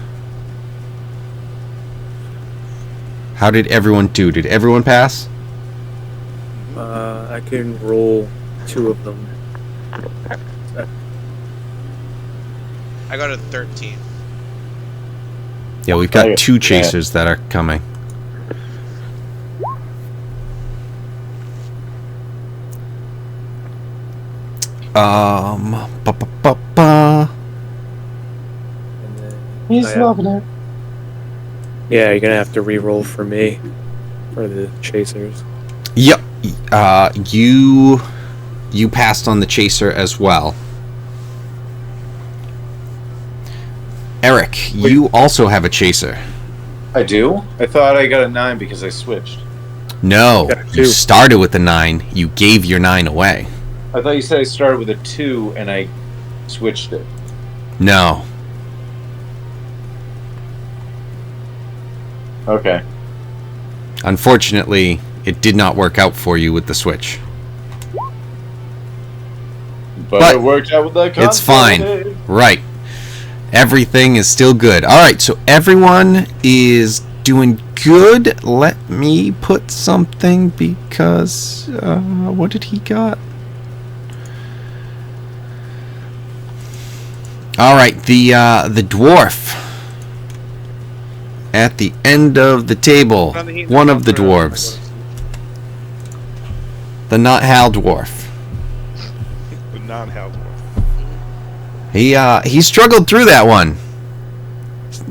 How did everyone do? Did everyone pass? I can roll 2 of them. I got a 13. Yeah, we've got 2 chasers that are coming. Ba ba ba ba. And then He's loving it. Yeah, you're gonna have to re-roll for me for the chasers. Yep. You passed on the chaser as well. Eric, you also have a chaser. I do? I thought I got a 9 because I switched. No, Got a you 2. started with a 9. You gave your 9 away. I thought you said I started with a 2 and I switched it. No. Okay. Unfortunately, it did not work out for you with the switch. But it worked out with that console. It's fine. Right. Everything is still good. Alright, so everyone is doing good. Let me put something because... what did he got? Alright, the dwarf. At the end of the table. One of the dwarves. The not Hal dwarf. The non-Hal dwarf. He struggled through that one.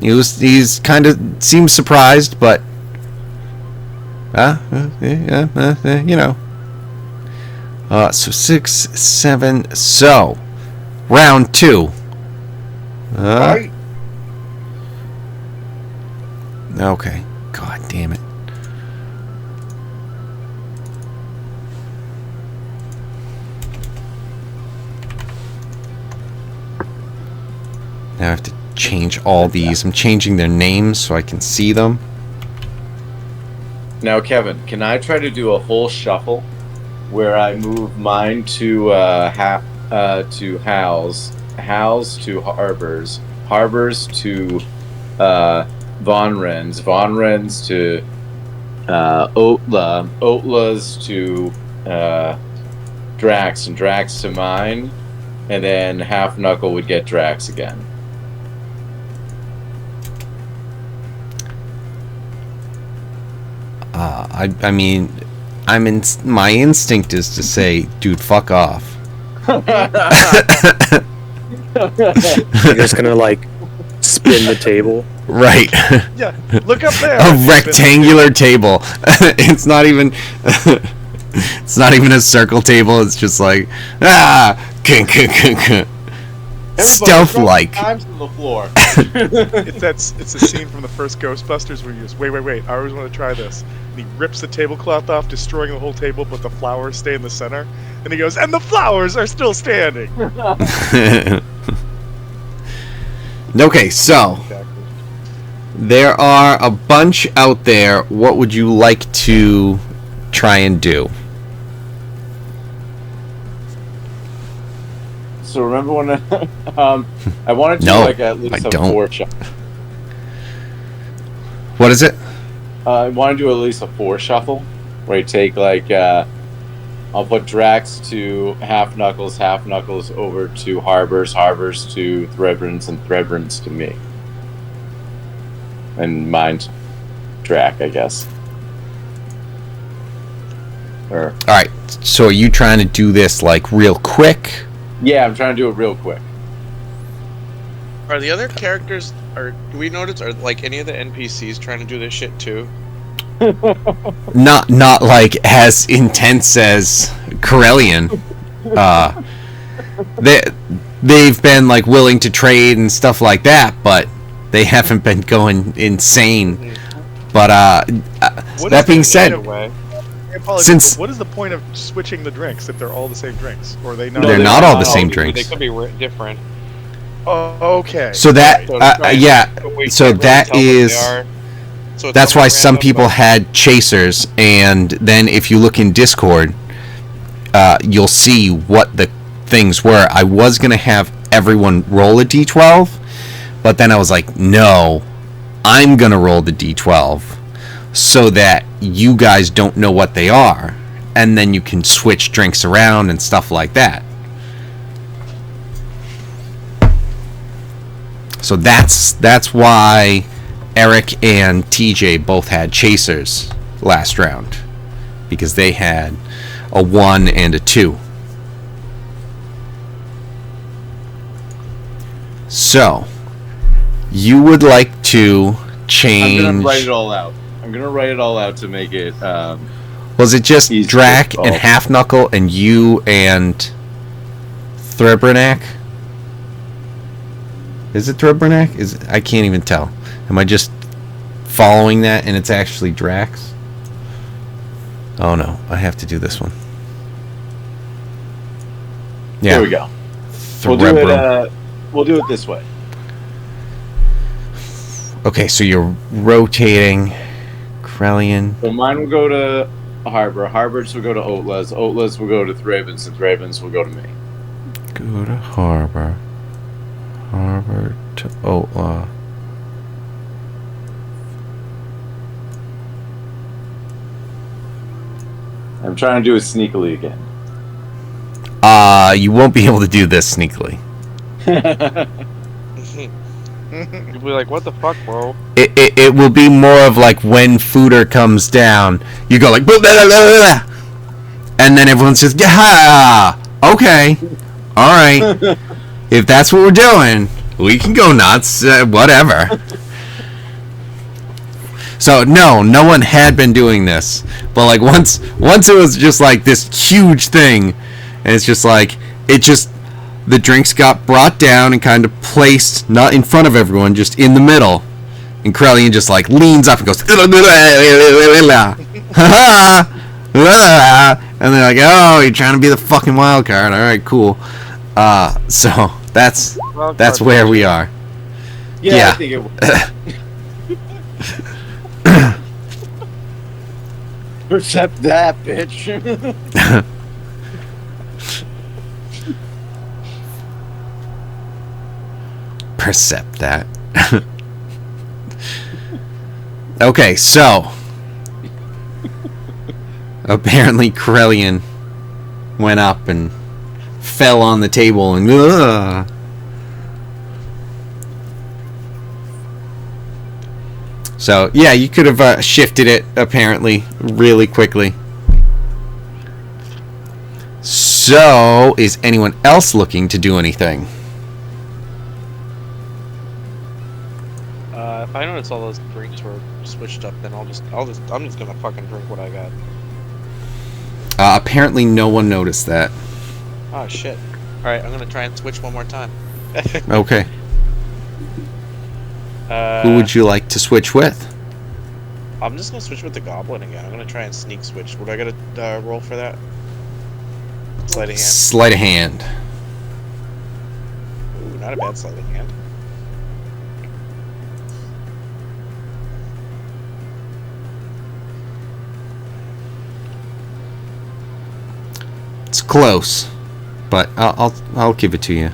He's kind of seems surprised, but you know. So 6, 7. So round 2. Right. Okay. God damn it. Now I have to change all these. I'm changing their names so I can see them. Now, Kevin, can I try to do a whole shuffle where I move mine to Hal's, Hal's to Harbor's, Harbor's to Von Ren's, Von Ren's to Otla, Otla's to Drax, and Drax to mine, and then Half Knuckle would get Drax again. I mean, my instinct is to say, dude, fuck off. You're just gonna like spin the table. Right. Yeah, look up there. A rectangular table. It's not even. It's not even a circle table. It's just like stealth-like. Times on the floor. It's a scene from the first Ghostbusters where you just wait. I always want to try this. And he rips the tablecloth off, destroying the whole table, but the flowers stay in the center. And he goes, and the flowers are still standing. Okay, so there are a bunch out there. What would you like to try and do? So remember when I wanted to No, do like at least I a don't. 4 shuffle. What is it? I want to do at least a 4 shuffle where you take like I'll put Drax to Half Knuckles over to Harbor's to Threadrins, and Threadrins to me. And mine's Drac, I guess. Or Alright, so are you trying to do this like real quick? yeah, I'm trying to do it real quick. Are the other characters, do we notice, are like any of the NPCs trying to do this shit too? Not like as intense as Corellian. They've been like willing to trade and stuff like that, but they haven't been going insane. But that being said, since what is the point of switching the drinks if they're all the same drinks, or are they not? they're not all the same They drinks. could be different. Oh, okay. So that so that is that's why some people had chasers, and then if you look in Discord, you'll see what the things were. I was gonna have everyone roll a d12, but then I was like, no, I'm gonna roll the d12 so that you guys don't know what they are, and then you can switch drinks around and stuff like that. So that's why Eric and TJ both had chasers last round, because they had a 1 and a 2. So you would like to change. I'm gonna write it all out. I'm gonna write it all out to make it. Was it just Easy Drac to and solve. Half Knuckle and you and Threbrinac? Is it Threbrinac? I can't even tell. Am I just following that and it's actually Drax? Oh no, I have to do this one. Yeah. Here we go. We'll do it this way. Okay, so you're rotating Krellian. So mine will go to Harbor. Harbor's will go to Otla's. Otla's will go to Thravens, and Thravens will go to me. Go to Harbor. Harbor to Otla. I'm trying to do it sneakily again. You won't be able to do this sneakily. You'll be like, what the fuck, bro? It will be more of like when Fooder comes down, you go like blah, blah, blah, blah, blah, and then everyone says, yeah, okay, all right. if that's what we're doing, we can go nuts. Whatever. So no one had been doing this, but like once it was just like this huge thing, and it's just like the drinks got brought down and kind of placed not in front of everyone, just in the middle, and Krellian just like leans up and goes, and they're like, oh, you're trying to be the fucking wild card. All right, cool. So that's where we are. Yeah. I think it was. Percept that, bitch. Percept that. Okay, so apparently Krellian went up and fell on the table and So yeah, you could have shifted it apparently really quickly. So is anyone else looking to do anything? If I notice all those drinks were switched up, then I'm just gonna fucking drink what I got. Apparently no one noticed that. Oh shit! All right, I'm gonna try and switch one more time. Okay. Who would you like to switch with? I'm just gonna switch with the goblin again. I'm gonna try and sneak switch. Would I gotta roll for that? Sleight of hand. Sleight of hand. Ooh, not a bad sleight of hand. It's close, but I'll give it to you.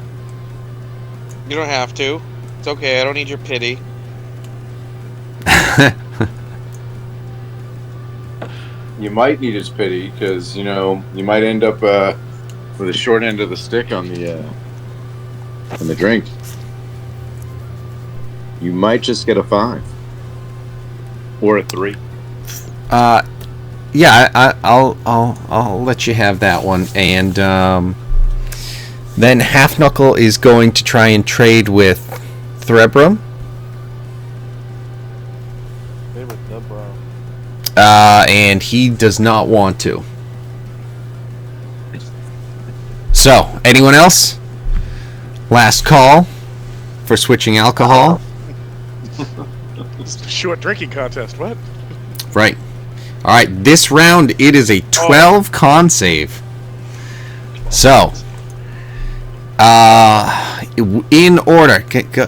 You don't have to. It's okay. I don't need your pity. You might need his pity because you might end up with the short end of the stick on the drink. You might just get a 5 or a 3. Yeah, I'll let you have that one, and then Half Knuckle is going to try and trade with Threbrum. And he does not want to. So, anyone else? Last call for switching alcohol. It's a short drinking contest. What? Right. All right. This round, it is a 12 con save. So, in order, get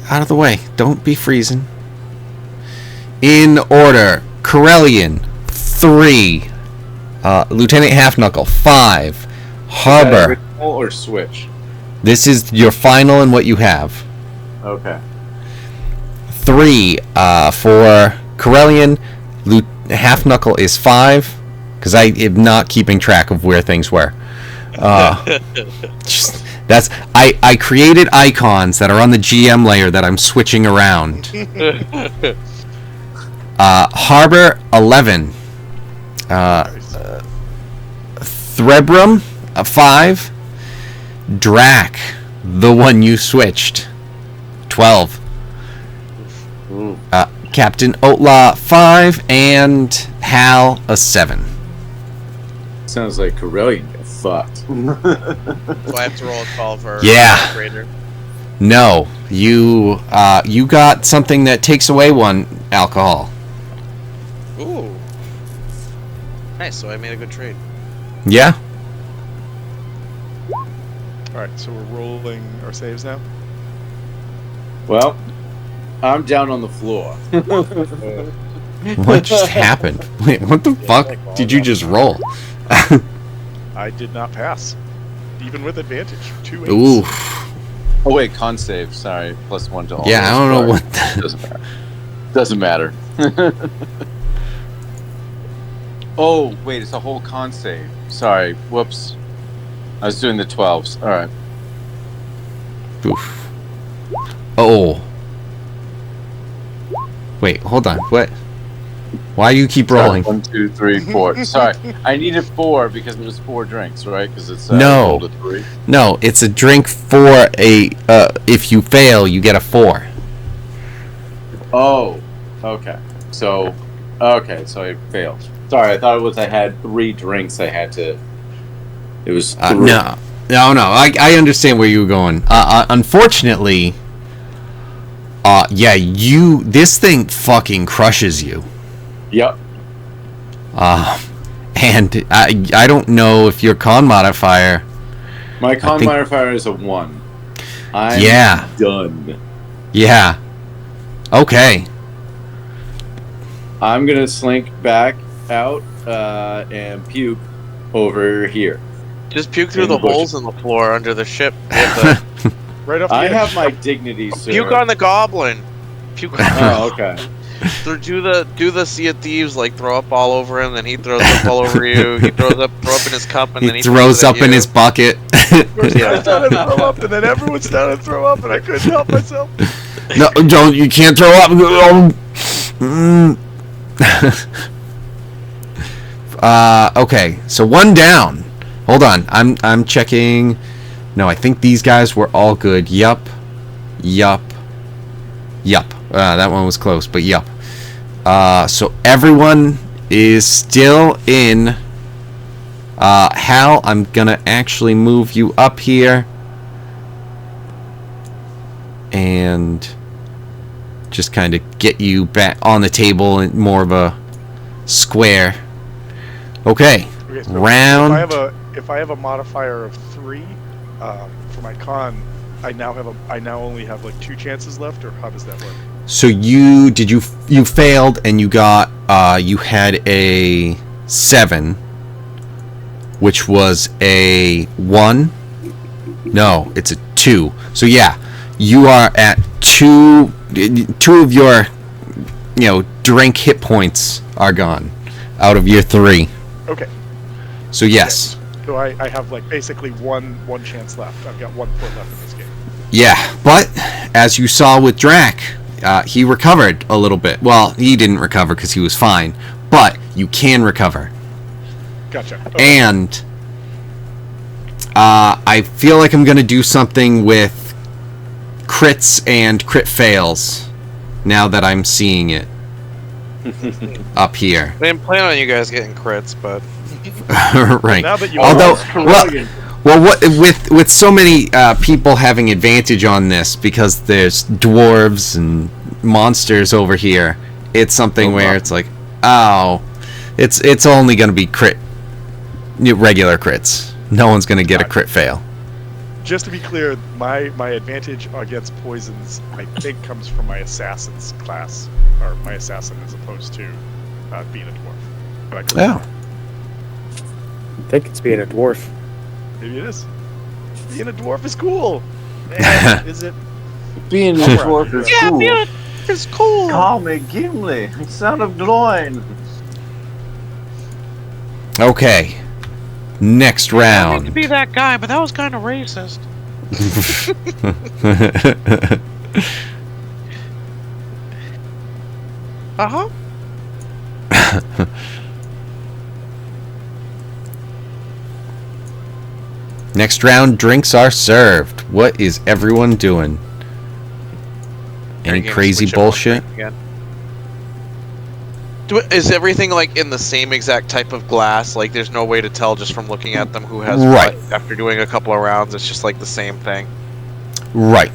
out of the way. Don't be freezing. In order. Corellian, 3. Lieutenant Half Knuckle, 5. Harbor. Original or switch? This is your final and what you have. Okay. 3 for Corellian. Half Knuckle is 5, because I am not keeping track of where things were. I created icons that are on the GM layer that I'm switching around. Harbor, 11. Threbrum, 5. Drac, the one you switched, 12. Captain Outlaw, 5. And Hal, a 7. Sounds like Corellian got fucked. So I have to roll a call for Yeah. Raider. No, you got something that takes away 1 alcohol. Ooh. Nice, so I made a good trade. Yeah. Alright, so we're rolling our saves now? Well, I'm down on the floor. What just happened? Wait, what the fuck did you just roll? I did not pass. Even with advantage. 2 8s. Ooh. Oh wait, con save. Sorry, +1 to all. Yeah, I don't know what. Doesn't matter. Oh wait, it's a whole con save. Sorry, whoops. I was doing the 12s. All right. Oof. Oh. Wait, hold on. What? Why do you keep Sorry, rolling? 1, 2, 3, 4. Sorry, I needed 4 because it was 4 drinks, right? Because it's No. rolled a 3. No, it's a drink for a. If you fail, you get a 4. Oh, okay. So I failed. Sorry, I thought it was I had 3 drinks. I had to. It was 3. No. I understand where you were going. Unfortunately, yeah, this thing fucking crushes you. Yep. And I don't know if your con modifier. My con think- modifier is a 1. I'm Yeah. done. Yeah. Okay. I'm gonna slink back out and puke over here. Just puke through In the the bushes. holes in the floor under the ship. With the, Right off the I edge. have my dignity, sir. puke on the goblin. Puke on Oh, okay. do the Sea of Thieves, like throw up all over him, then he throws up all over you. He throw up in his cup, and then He throws up in his bucket. First Yeah. I started to throw up, and then everyone started to throw up, and I couldn't help myself. No, don't. You can't throw up. Okay, so 1 down. Hold on, I'm checking. No, I think these guys were all good. Yup. That one was close, but yup. So everyone is still in. Hal, I'm gonna actually move you up here. And just kind of get you back on the table in more of a square. Okay, Okay, so round. If I have a modifier of 3 for my con, I now only have like 2 chances left, or how does that work? So you failed and you got you had a 7, which was a 1. No, it's a 2. So yeah, you are at 2 of your drink hit points are gone out of your 3. Okay. So yes. So I have like basically one chance left. I've got 1 foot left in this game. Yeah, but as you saw with Drac, he recovered a little bit. Well, he didn't recover because he was fine, but you can recover. Gotcha. Okay. And I feel like I'm going to do something with crits and crit fails now that I'm seeing it up here. I didn't plan on you guys getting crits, but Right. Now that you Although, are, well, what with so many people having advantage on this because there's dwarves and monsters over here, it's something where it's like, oh, it's only going to be regular crits. No one's going to get a crit fail. just to be clear, my advantage against poisons, I think, comes from my assassin's class, or my assassin as opposed to being a dwarf. But I could be Oh. wrong. I think it's being a dwarf. Maybe it is. Being a dwarf is cool. Man, is it? Being a dwarf is cool. it's cool. Call me Gimli, son of Gloin. Okay. Next I hate to round. be that guy, but that was kind of racist. Uh huh. Next round, drinks are served. What is everyone doing? Any You're gonna crazy switch it on bullshit? again. Is everything like in the same exact type of glass? Like, there's no way to tell just from looking at them who has Right. what after doing a couple of rounds. It's just like the same thing. Right.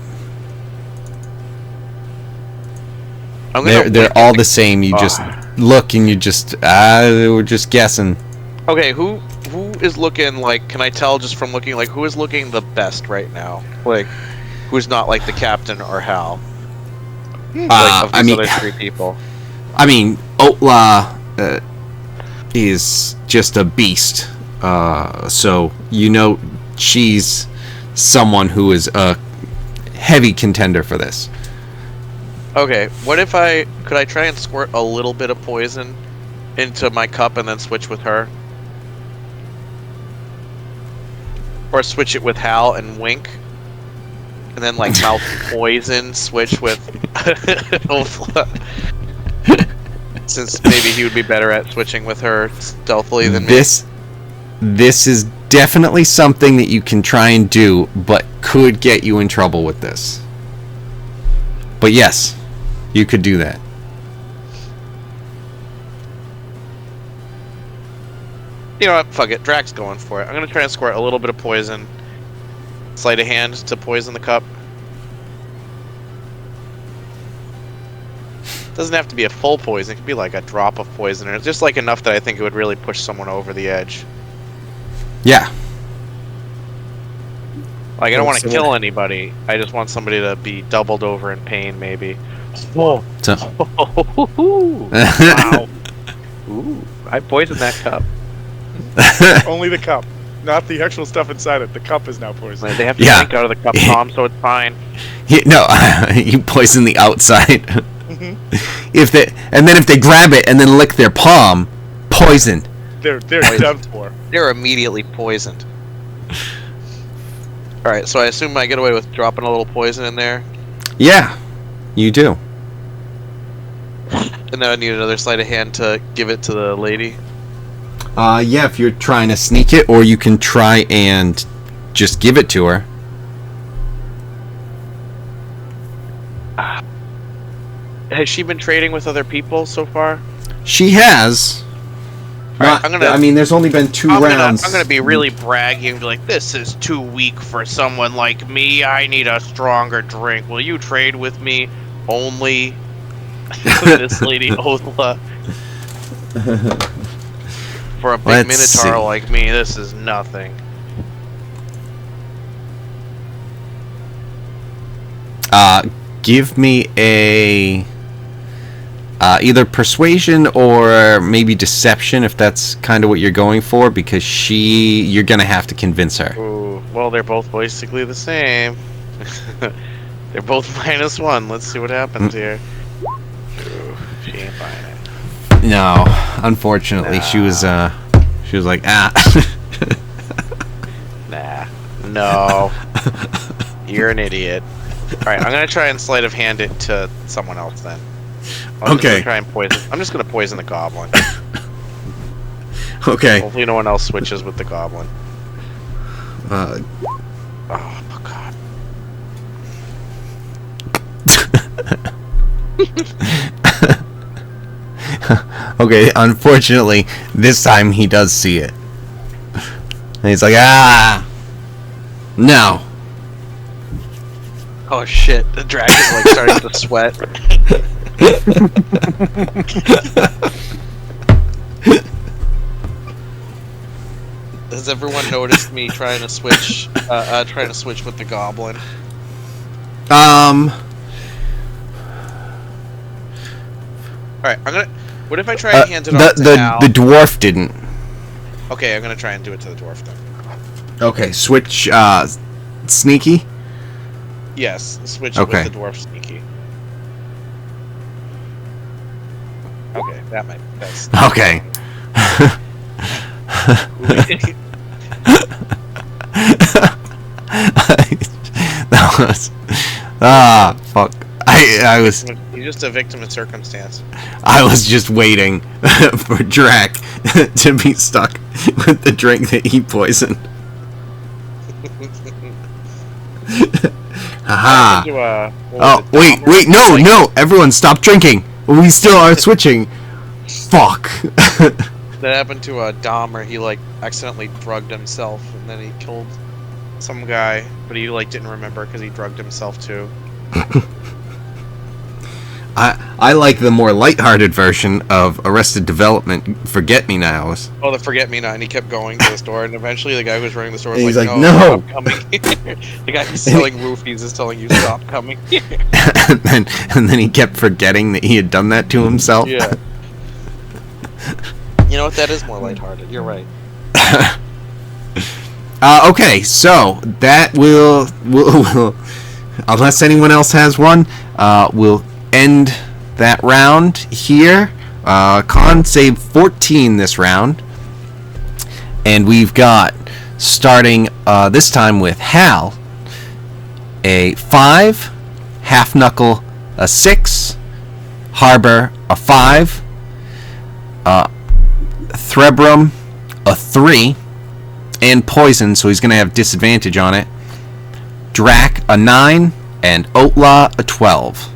I'm gonna They're wait all and- the same. You just look and you just we're just guessing. Okay, who is looking like? Can I tell just from looking like who is looking the best right now? Like, who's not like the captain or Hal? Like, of these other 3 people. I mean, Otla is just a beast. So she's someone who is a heavy contender for this. Okay, what if could I try and squirt a little bit of poison into my cup and then switch with her? Or switch it with Hal and wink? And then like mouth poison switch with since maybe he would be better at switching with her stealthily than me. This is definitely something that you can try and do, but could get you in trouble with this. But yes, you could do that. You know what? Fuck it. Drax going for it. I'm gonna try and squirt a little bit of poison. Sleight of hand to poison the cup. Doesn't have to be a full poison. It could be like a drop of poison, or just like enough that I think it would really push someone over the edge. Yeah. Like, I don't want to kill anybody. I just want somebody to be doubled over in pain, maybe. So. Wow. Ooh, I poisoned that cup. Only the cup, not the actual stuff inside it. The cup is now poisoned. They have to drink out of the cup, Tom, so it's fine. No, you poison the outside. Mhm. If they grab it and then lick their palm, poisoned. They're done for. They're immediately poisoned. Alright, so I assume I get away with dropping a little poison in there. Yeah, you do. And then I need another sleight of hand to give it to the lady. Yeah, if you're trying to sneak it, or you can try and just give it to her. Has she been trading with other people so far? She has. Alright, I mean, there's only been 2 rounds. I'm gonna be really braggy and be like, this is too weak for someone like me. I need a stronger drink. Will you trade with me? Only this lady Othla. For a big minotaur like me, this is nothing. Give me a either persuasion or maybe deception, if that's kind of what you're going for, because you're gonna have to convince her. Ooh, well, they're both basically the same. They're both -1. Let's see what happens here. Ooh, she ain't buying it. No, unfortunately, she was like, ah. Nah, no, you're an idiot. All right, I'm gonna try and sleight of hand it to someone else then. I'm just gonna poison the goblin. Okay. Hopefully, no one else switches with the goblin. Uh, Oh god. Okay, unfortunately, this time he does see it. And he's like, ah! No. Oh shit, the dragon's like starting to sweat. Has everyone noticed me trying to switch with the goblin? Alright, what if I try and hand it off to Al? The dwarf didn't. Okay, I'm gonna try and do it to the dwarf then. Okay, switch, sneaky? Yes, switch it with the dwarf sneaky. Okay, that's... Okay. That was... fuck. I was... You're just a victim of circumstance. I was just waiting for Drac to be stuck with the drink that he poisoned. Haha. Oh, wait, no! Everyone stop drinking! We still are switching! Fuck. That happened to Dahmer. He, like, accidentally drugged himself, and then he killed some guy, but he, like, didn't remember because he drugged himself, too. I like the more lighthearted version of Arrested Development, Forget-Me-Nows. Oh, the Forget-Me-Not, and he kept going to the store, and eventually the guy who was running the store was he's like, like, no, stop coming here. The guy who's selling roofies is telling you, stop coming here. and then he kept forgetting that he had done that to himself. Yeah. You know what, that is more lighthearted, you're right. Okay, so that will unless anyone else has one, we'll end that round here. Con saved 14 this round. And we've got, starting this time with Hal, a 5, Half Knuckle a 6, Harbor a 5, Threbrum, a 3, and poison, so he's going to have disadvantage on it. Drac, a 9, and Outlaw, a 12.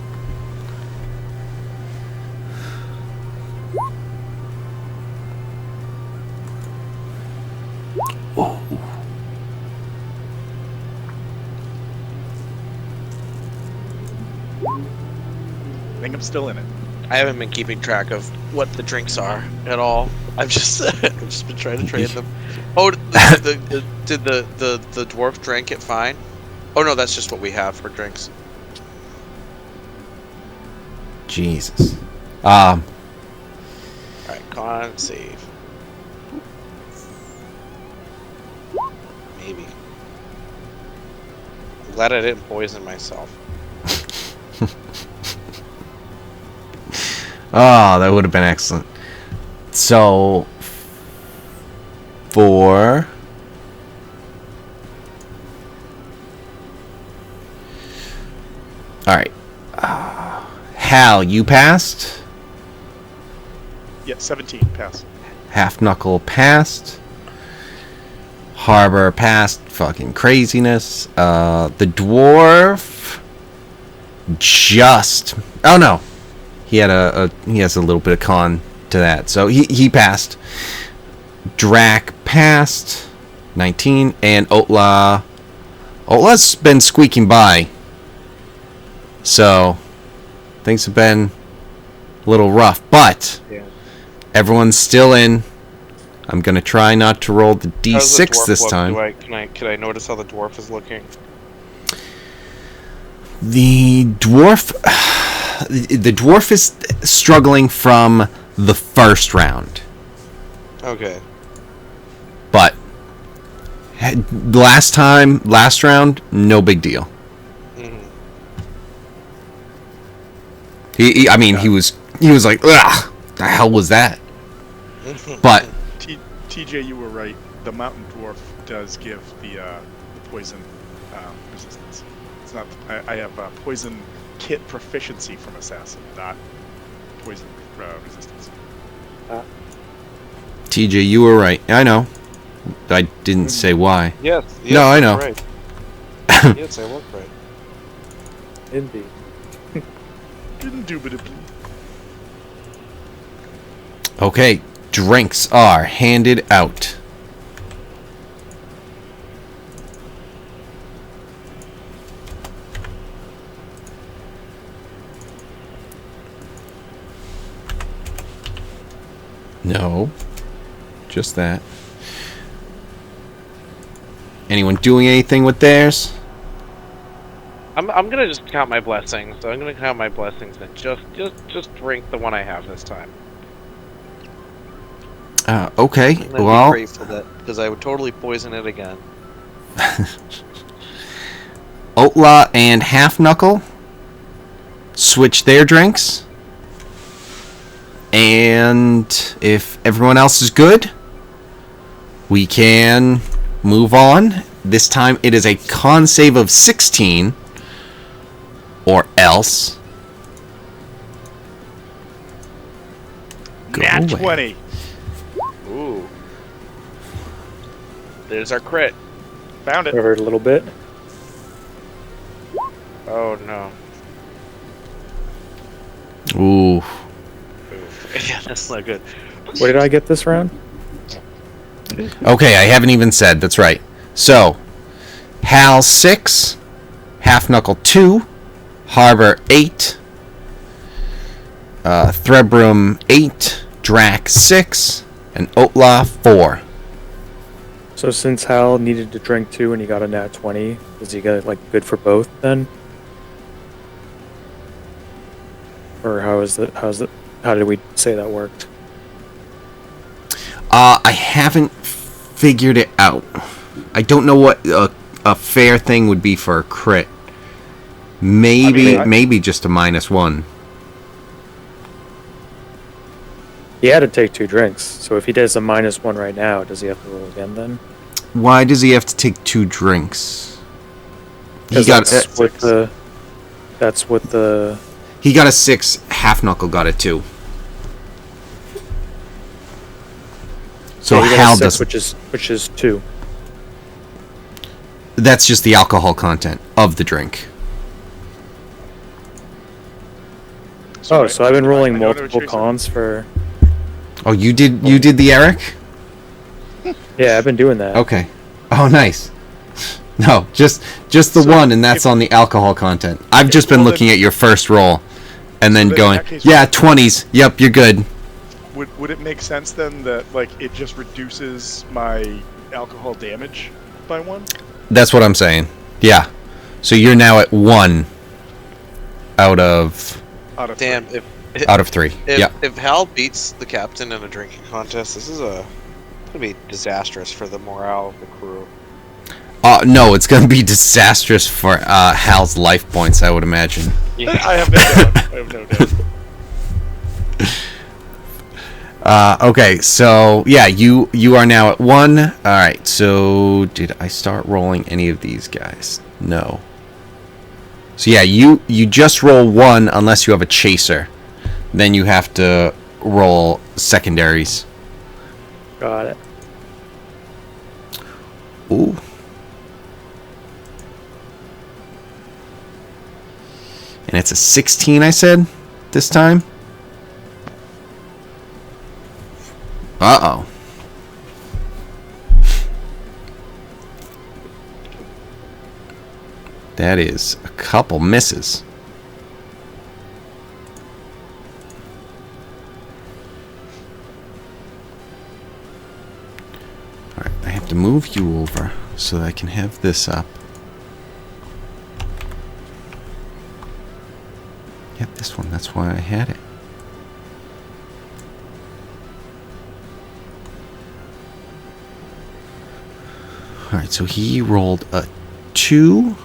I think I'm still in it. I haven't been keeping track of what the drinks are at all. I've just I've just been trying to trade them. Oh, did the dwarf drink it fine? Oh no, that's just what we have for drinks. Jesus. Alright, con save. Maybe. I'm glad I didn't poison myself. Oh, that would have been excellent. So, 4. Alright. Hal, you passed. Yeah, 17 pass. Half Knuckle passed. Harbor passed. Fucking craziness. The dwarf just. Oh no. He had he has a little bit of con to that, so he passed. Drac passed, 19, and Outlaw's been squeaking by, so things have been a little rough, but Yeah. everyone's still in. I'm gonna try not to roll the How does the d6 dwarf this look? time. Can I notice how the dwarf is looking? The dwarf is struggling from the first round, Okay. but last round, no big deal. Mhm. He was like, ugh, the hell was that? But TJ, you were right. The mountain dwarf does give the poison resistance. It's not. I have poison kit proficiency from assassin, not poison resistance. TJ, you were right. I know. I didn't say why. Yes. No, I know. Right. Yes, I look right. Indeed. Indubitably. Okay, drinks are handed out. No, just that. Anyone doing anything with theirs? I'm gonna just count my blessings. So I'm gonna count my blessings and just drink the one I have this time. Okay, I'm gonna well, be grateful that because I would totally poison it again. Outlaw and Half Knuckle switch their drinks. And if everyone else is good, we can move on. This time it is a con save of 16, or else. Go Nat away. 20. Ooh. There's our crit. Found it. Covered a little bit. Oh no. Ooh. Oof. Yeah, that's not good. What did I get this round? Okay, I haven't even said. That's right. So, Hal 6, Half Knuckle 2, Harbor 8, Threbrum 8, Drac 6, and Outlaw 4. So since Hal needed to drink 2 and he got a nat 20, is he got like good for both then? Or how did we say that worked? I haven't figured it out. I don't know what a fair thing would be for a crit. Maybe just a -1. He had to take 2 drinks, so if he does a -1 right now, does he have to roll again then? Why does he have to take 2 drinks? He 'Cause got that's what the he got a 6. Half Knuckle got a 2. So Yeah, you got a Hal 6, doesn't. which is 2. That's just the alcohol content of the drink. Oh, so I've been rolling I know what multiple you're saying. cons for. Oh, you did the Eric? Yeah, I've been doing that. Okay. Oh, nice. No, just the So one, and that's if- on the alcohol content. I've just been well, looking then- at your first roll, and then then in going, that case, yeah, what- 20s. Yep, you're good. Would it make sense then that like it just reduces my alcohol damage by 1? That's what I'm saying. Yeah. So you're now at 1 out of Out of Damn, 3? out of 3. Yeah. if Hal beats the captain in a drinking contest, this is gonna be disastrous for the morale of the crew. No, it's gonna be disastrous for Hal's life points, I would imagine. I have no doubt. I have no doubt. Okay, so yeah, you are now at 1. All right. So did I start rolling any of these guys? No. So yeah, you just roll 1 unless you have a chaser. Then you have to roll secondaries. Got it. Ooh. And it's a 16, I said, this time. Uh-oh. That is a couple misses. Alright, I have to move you over so that I can have this up. Yep, this one, that's why I had it. Alright, so he rolled a 2.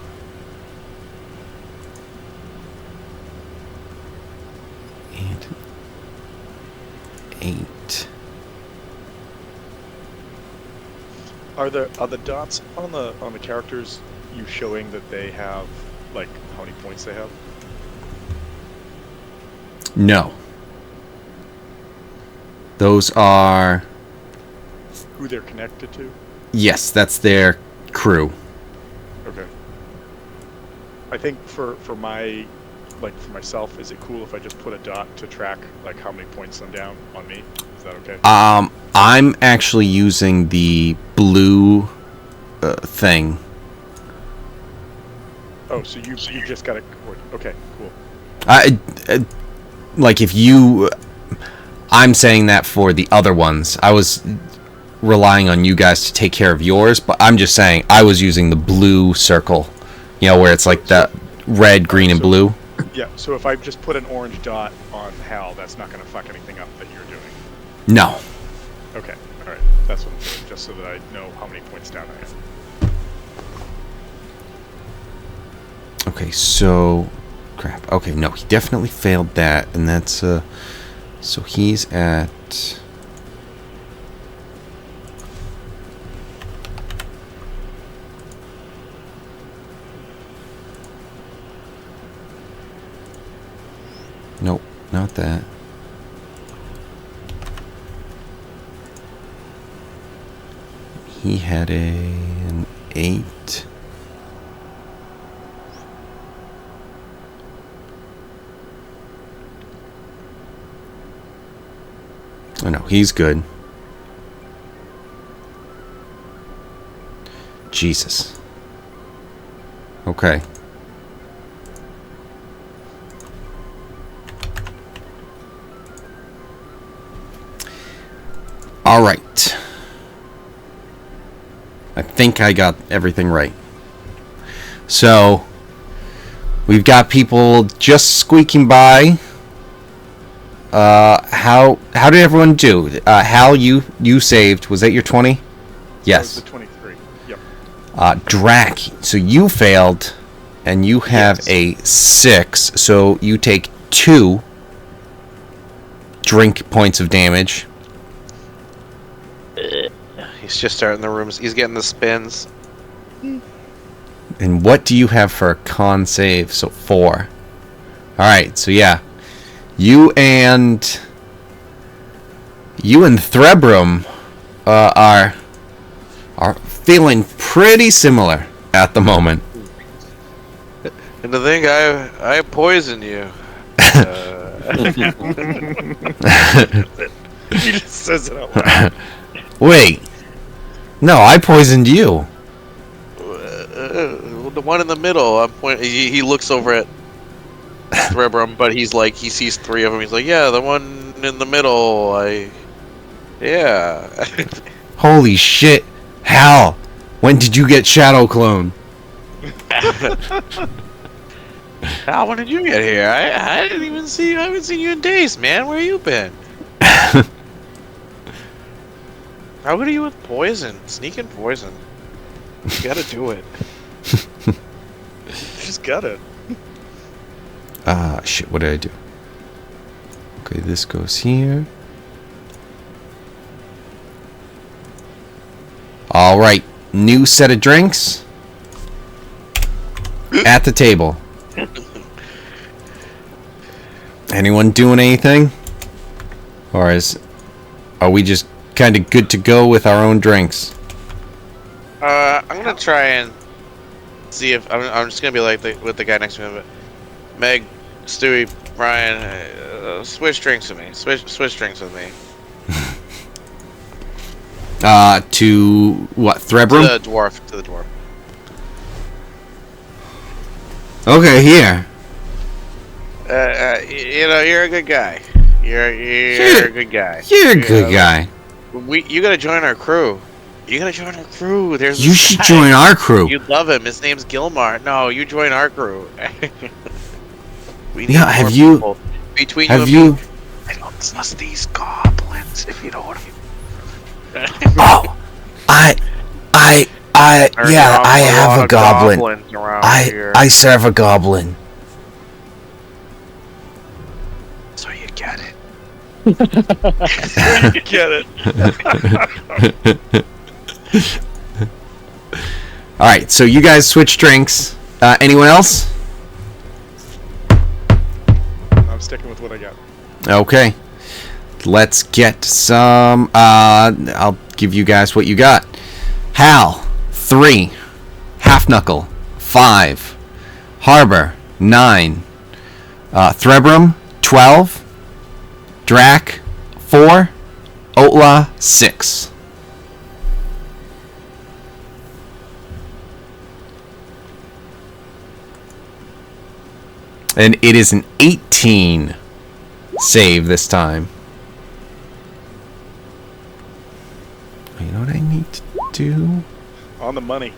And 8. Are the dots on the characters you showing that they have like how many points they have? No. Those are... Who they're connected to? Yes, that's their crew. Okay. I think for my like for myself, is it cool if I just put a dot to track like how many points I'm down on me? Is that okay? I'm actually using the blue thing. Oh, so you just got it. Okay, cool. Like if you... I'm saying that for the other ones. I was relying on you guys to take care of yours, but I'm just saying I was using the blue circle. You know, where it's like the red, green, and blue. Yeah. So if I just put an orange dot on Hal, that's not going to fuck anything up that you're doing. No. Okay. All right. That's what I'm doing, just so that I know how many points down I am. Okay, so... Crap. Okay, no, he definitely failed that, and that's... So he's at... Nope, not that. He had an 8. Oh no, he's good. Jesus. Okay. All right. I think I got everything right. So, we've got people just squeaking by. How did everyone do? Hal, you saved. Was that your 20? Yes. That was the 23. Yep. Drac, so you failed, and you have Yes. a 6, so you take 2 drink points of damage. He's just starting the rooms. He's getting the spins. And what do you have for a con save? So 4. Alright, so yeah. You and Threbrum are feeling pretty similar at the moment. And to think I poisoned you. He just says it out loud. Wait. No, I poisoned you. The one in the middle. He looks over at Threbrum, but he sees 3 of them. He's like, yeah, the one in the middle. Yeah. Holy shit. Hal, when did you get Shadow Clone? Al, when did you get here? I didn't even see you. I haven't seen you in days, man. Where you been? How good are you with poison? Sneaking poison. You gotta do it. Just got it. Shit, what did I do? Okay, this goes here. Alright, new set of drinks. At the table. Anyone doing anything? Or are we just kind of good to go with our own drinks? I'm gonna try and see if I'm just gonna be like with the guy next to me. But Meg, Stewie, Brian, switch drinks with me. Switch drinks with me. To what? Threbrum? To the dwarf. Okay, here. You're a good guy. You're a good guy. You're a good guy. You gotta join our crew. There's You this should guy. join our crew. You'd love him. His name's Gilmar. No, you join our crew. We need Yeah, more have you- people. Between Have you you? and me, I don't trust these goblins, if you know what I mean. Oh, I have a goblin. I serve a goblin. So you get it. You get it. All right, so you guys switch drinks. Anyone else? I'm sticking with what I got. Okay. Let's get some. I'll give you guys what you got. Hal, 3. Half Knuckle, 5. Harbor, 9. Threbrum, 12. Drac, 4. Otla, 6. And it is an 18 save this time. You know what I need to do? On the money.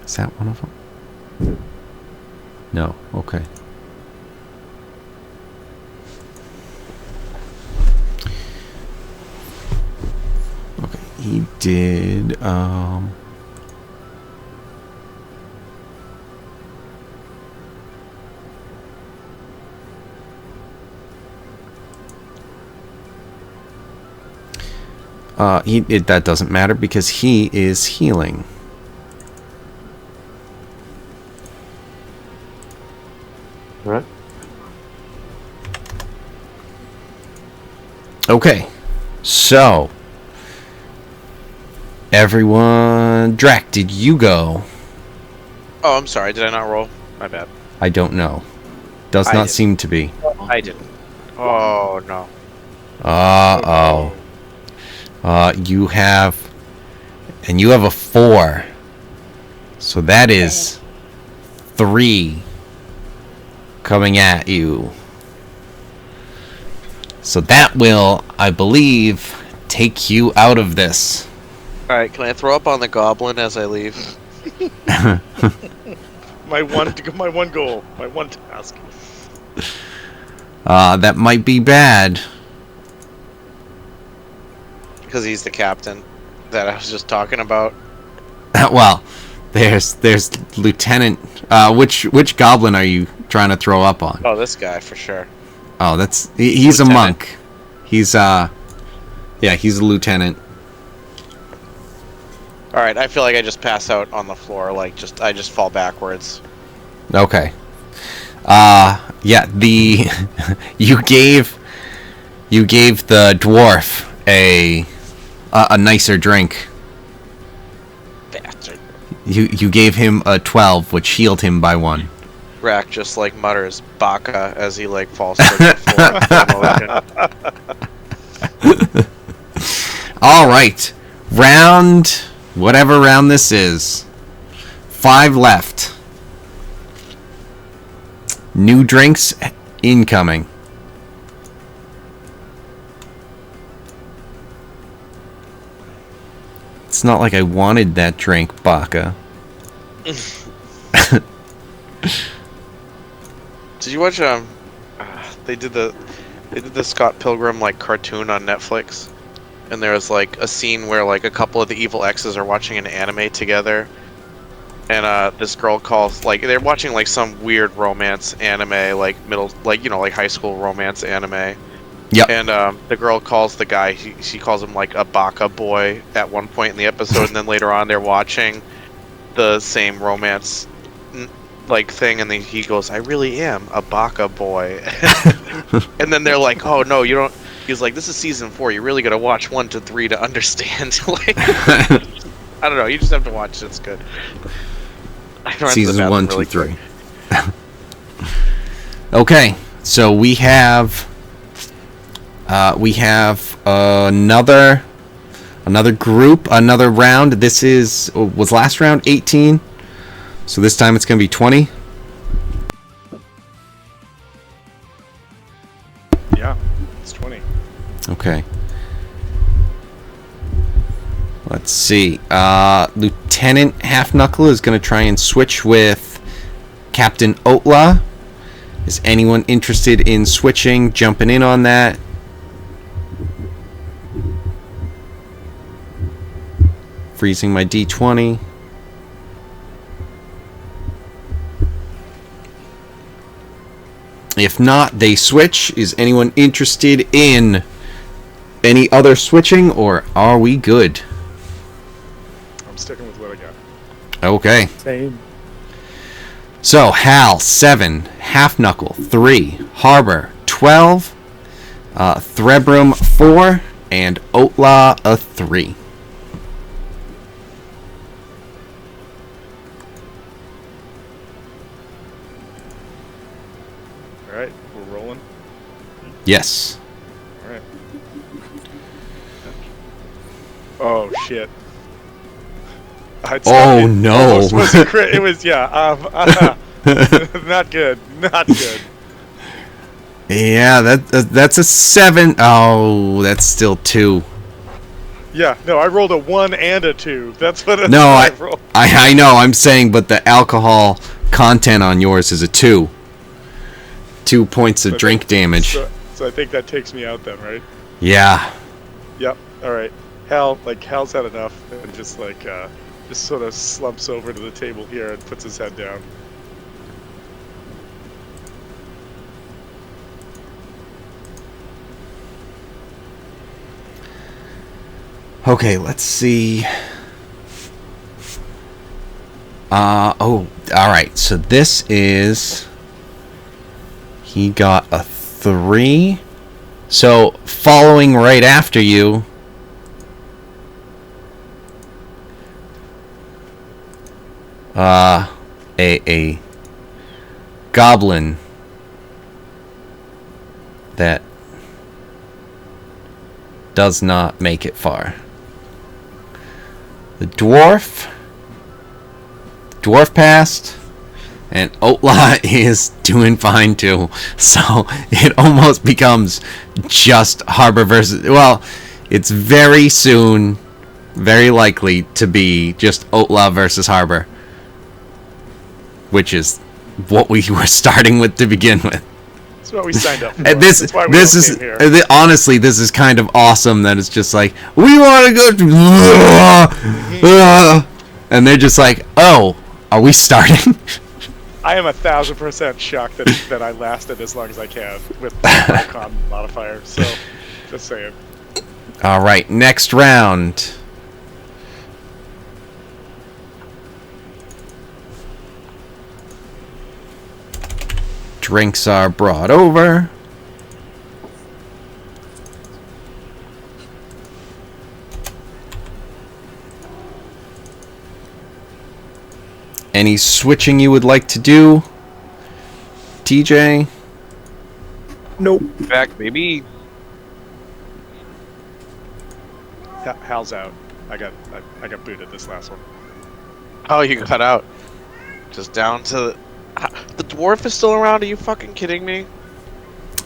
Is that one of them? No. Okay. Okay. He did. That doesn't matter because he is healing. Alright. Okay, so everyone, Drac, did you go? Oh, I'm sorry. Did I not roll? My bad. I don't know. Does I not did. seem to be. I didn't. Oh no. Uh-oh. You have a 4. So that is 3 coming at you. So that will, I believe, take you out of this. All right. Can I throw up on the goblin as I leave? My one goal. My one task. That might be bad. Because he's the captain that I was just talking about. Well, there's Lieutenant. Which goblin are you trying to throw up on? Oh, this guy for sure. Oh, he's a Lieutenant. monk. He's a lieutenant. All right, I feel like I just pass out on the floor, like I just fall backwards. Okay. Yeah, the you gave the dwarf a nicer drink. Bastard. You gave him a 12, which healed him by 1. Rack just like mutters "baka" as he like falls to the floor. All right, whatever round this is, 5 left. New drinks incoming. It's not like I wanted that drink, Baka. Did you watch they did the Scott Pilgrim like cartoon on Netflix, and there was like a scene where like a couple of the evil exes are watching an anime together, and this girl calls, like, they're watching like some weird romance anime, like like high school romance anime. Yep. And the girl calls the guy, she calls him like a baka boy at one point in the episode, and then later on they're watching the same romance like thing, and then he goes, "I really am a baka boy." And then they're like, "Oh no, you don't." He's like, "This is season 4. You really gotta watch 1 to 3 to understand." Like, I don't know. You just have to watch it. It's good. Season 1 to 3. Okay, so we have another group, another round. This was last round 18. So this time it's going to be 20. Yeah, it's 20. Okay. Let's see. Lieutenant Half Knuckle is going to try and switch with Captain Otla. Is anyone interested in switching, jumping in on that? Freezing my D20. If not, they switch. Is anyone interested in any other switching, or are we good? I'm sticking with what I got. Okay. Same. So, Hal, 7. Half Knuckle, 3. Harbor, 12. Threbrum, 4. And Otla, a 3. All right, we're rolling. Yes. All right. Oh shit. Oh, no. Almost was a crit. It was, yeah. Not good. Not good. Yeah, that's a 7. Oh, that's still 2. Yeah, no, I rolled a 1 and a 2. That's what No, I rolled. I know. I'm saying, but the alcohol content on yours is a 2. 2 points of drink damage. So I think that takes me out then, right? Yeah. Yep. All right. Hal's had enough, and just sort of slumps over to the table here and puts his head down. Okay, let's see. Oh, alright, so this is... He got a 3. So, following right after you... A goblin that does not make it far. The dwarf passed, and Otla is doing fine too. So it almost becomes just Harbor versus... Well, it's very soon, very likely to be just Otla versus Harbor, which is what we were starting with to begin with. That's what we signed up for. And That's why we all came here. honestly, this is kind of awesome that it's just like, we want to go to... and they're just like, oh, are we starting? I am 1,000% shocked that I lasted as long as I can with the con modifier. So, just saying. All right, next round. drinks are brought over. Any switching you would like to do, TJ? Nope. Back, baby. Hal's out. I got booted this last one. Oh, you got out. Just down to the dwarf is still around. Are you fucking kidding me?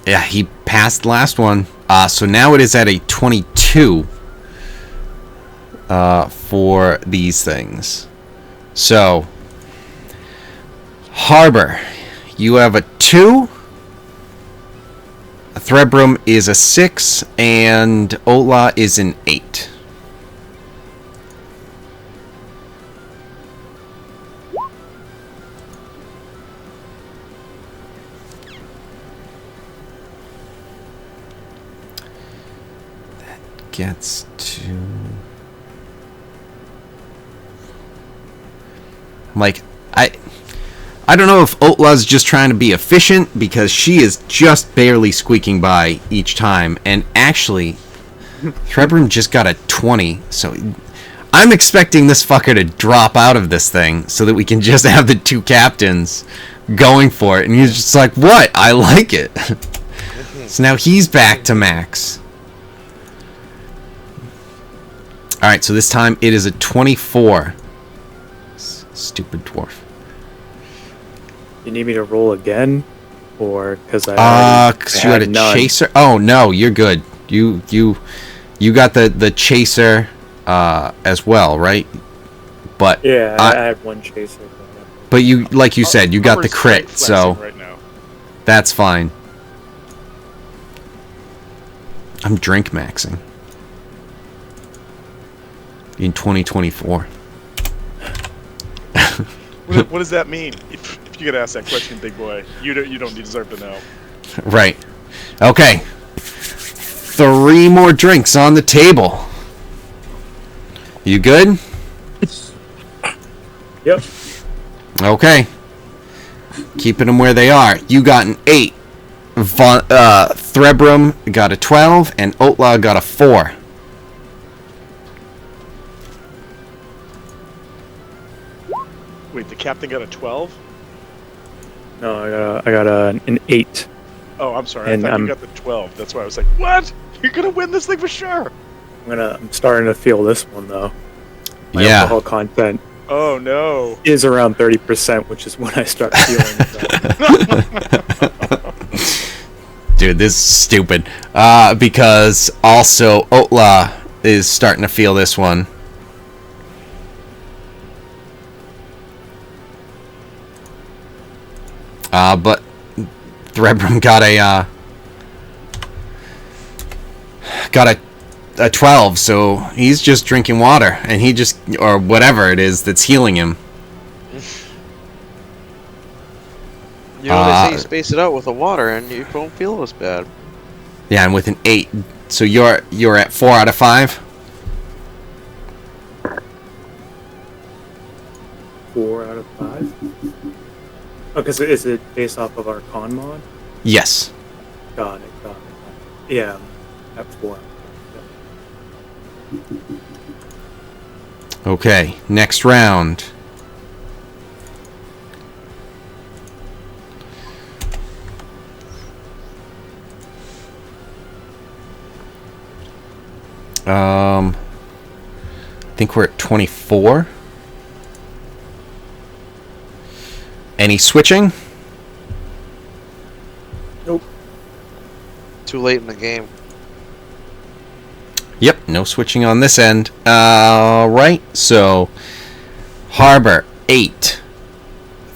Yeah, he passed the last one. So now it is at a 22 for these things. So, Harbor, you have a 2. Threbrum is a 6, and Otla is an 8. That gets to... Like, I don't know if Otla's just trying to be efficient, because she is just barely squeaking by each time. And actually, Threbrum just got a 20, so I'm expecting this fucker to drop out of this thing so that we can just have the 2 captains going for it. And he's just like, what? I like it. So now he's back to max. Alright, so this time it is a 24. Stupid dwarf. You need me to roll again, or because I because you had a chaser. Oh no, you're good. You got the chaser as well, right? But yeah, I had one chaser. But you, like you said, you got the crit, so right now. that's fine. I'm drink maxing in 2024. What does that mean? If you get asked that question, big boy, you don't deserve to know. Right. Okay. 3 more drinks on the table. You good? Yep. Okay. Keeping them where they are. You got an 8. Threbrum got a 12, and Otla got a 4. Wait, the captain got a 12? No, I got an 8. Oh, I'm sorry. And I thought you got the 12. That's why I was like, what? You're gonna win this thing for sure. I'm starting to feel this one though. My Yeah. alcohol content Oh no. is around 30%, which is when I start feeling that. Dude, this is stupid. Because also Otla is starting to feel this one. But Threbrum got a 12, so he's just drinking water, and he just, or whatever it is that's healing him. You know, they say you space it out with the water, and you don't feel as bad. Yeah, and with an 8, so you're at 4 out of 5. 4 out of 5. Oh, because is it based off of our con mod? Yes. Got it. Yeah, at 4. Okay, next round. I think we're at 24. Any switching? Nope. Too late in the game. Yep, no switching on this end. Right, so Harbor 8,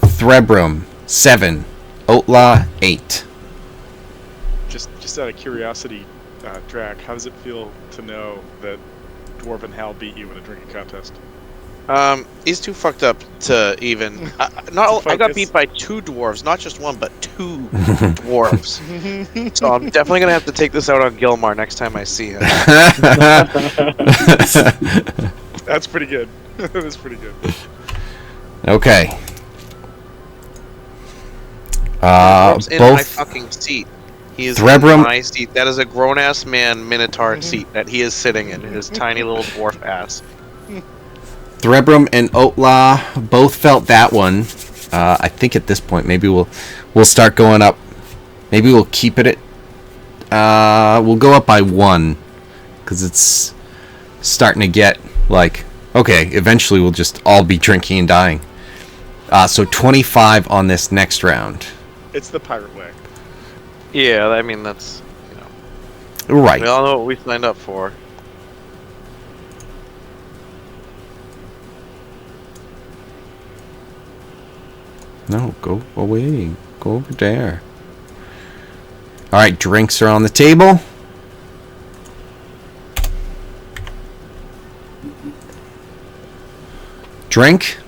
Threbrum 7, Otla 8. Just out of curiosity, Drac, how does it feel to know that Dwarf and Hal beat you in a drinking contest? He's too fucked up to even. I got beat by 2 dwarves, not just 1, but 2 dwarves. So I'm definitely gonna have to take this out on Gilmar next time I see him. That's pretty good. That is pretty good. Okay. Threbram's in my Both fucking seat. He is Threbram- in my seat. That is a grown-ass man Minotaur seat that he is sitting in. His tiny little dwarf ass. Threbram and Otla both felt that one. I think at this point maybe we'll start going up. Maybe we'll keep it at. We'll go up by 1 because it's starting to get like okay. Eventually we'll just all be drinking and dying. So 25 on this next round. It's the pirate way. Yeah, I mean that's Right. we all know what we signed up for. No, go away. Go over there. Alright, drinks are on the table. Drink.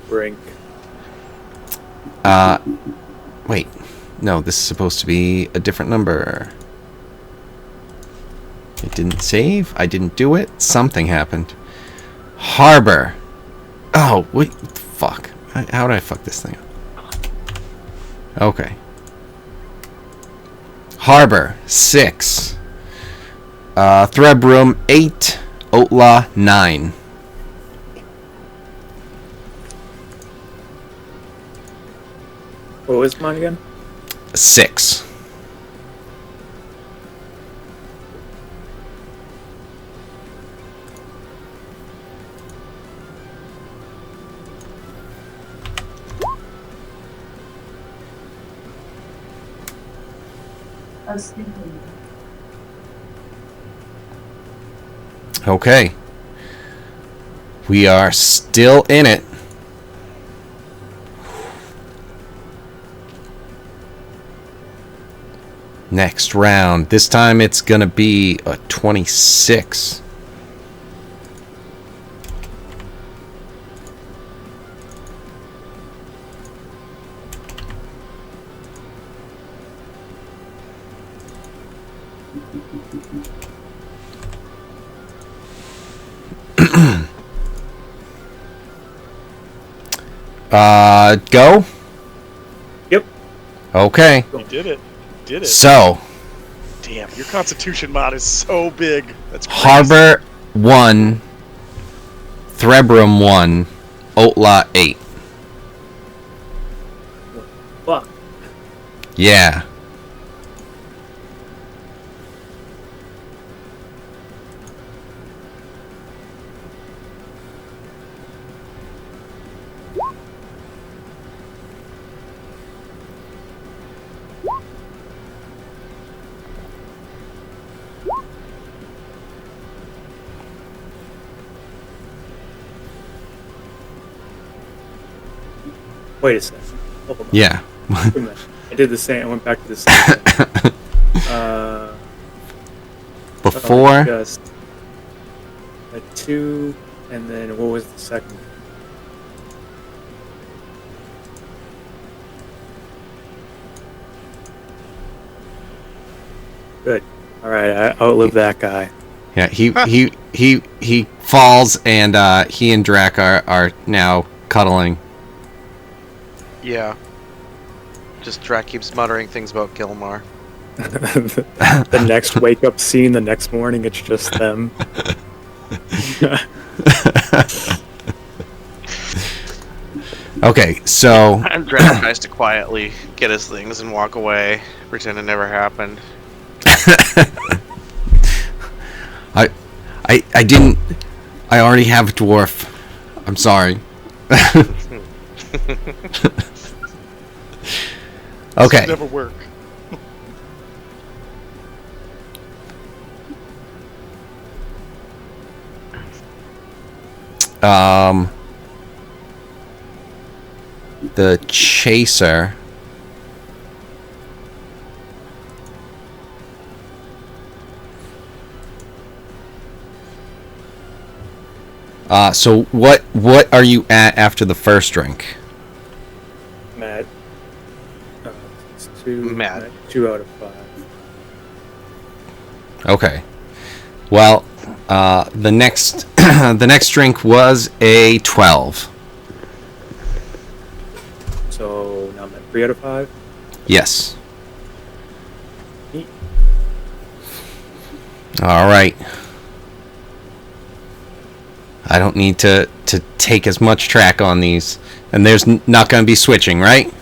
Drink. Wait. No, this is supposed to be a different number. It didn't save. I didn't do it. Something happened. Harbor. Oh, wait. Fuck. How did I fuck this thing up? Okay. Harbor, 6. Threbram, 8. Otla, 9. What was mine again? 6. Okay. We are still in it. Next round. This time it's gonna be a 26. Go? Yep. Okay. You did it. Did it. So, Damn, your Constitution mod is so big. That's crazy. Harbor 1, Threbram 1, Otla 8. Fuck. Yeah. Wait a second. Hold on. Yeah. Wait a minute. I did the same. I went back to the same thing. Before. Just a 2, and then what was the second? Good. All right, I outlived that guy. Yeah, he falls, and he and Drac are now cuddling. Yeah. Just Drac keeps muttering things about Gilmar. The next wake up scene, the next morning, it's just them. Okay, so And Drac tries to quietly get his things and walk away, pretend it never happened. I didn't. I already have a dwarf. I'm sorry. Okay. This never work. The chaser. So what are you at after the first drink? Matt. It's 2. Matt. 2 out of 5. Okay. Well, the next the next drink was a 12. So now I'm at 3 out of 5. Yes. All right. I don't need to take as much track on these. And there's not going to be switching, right?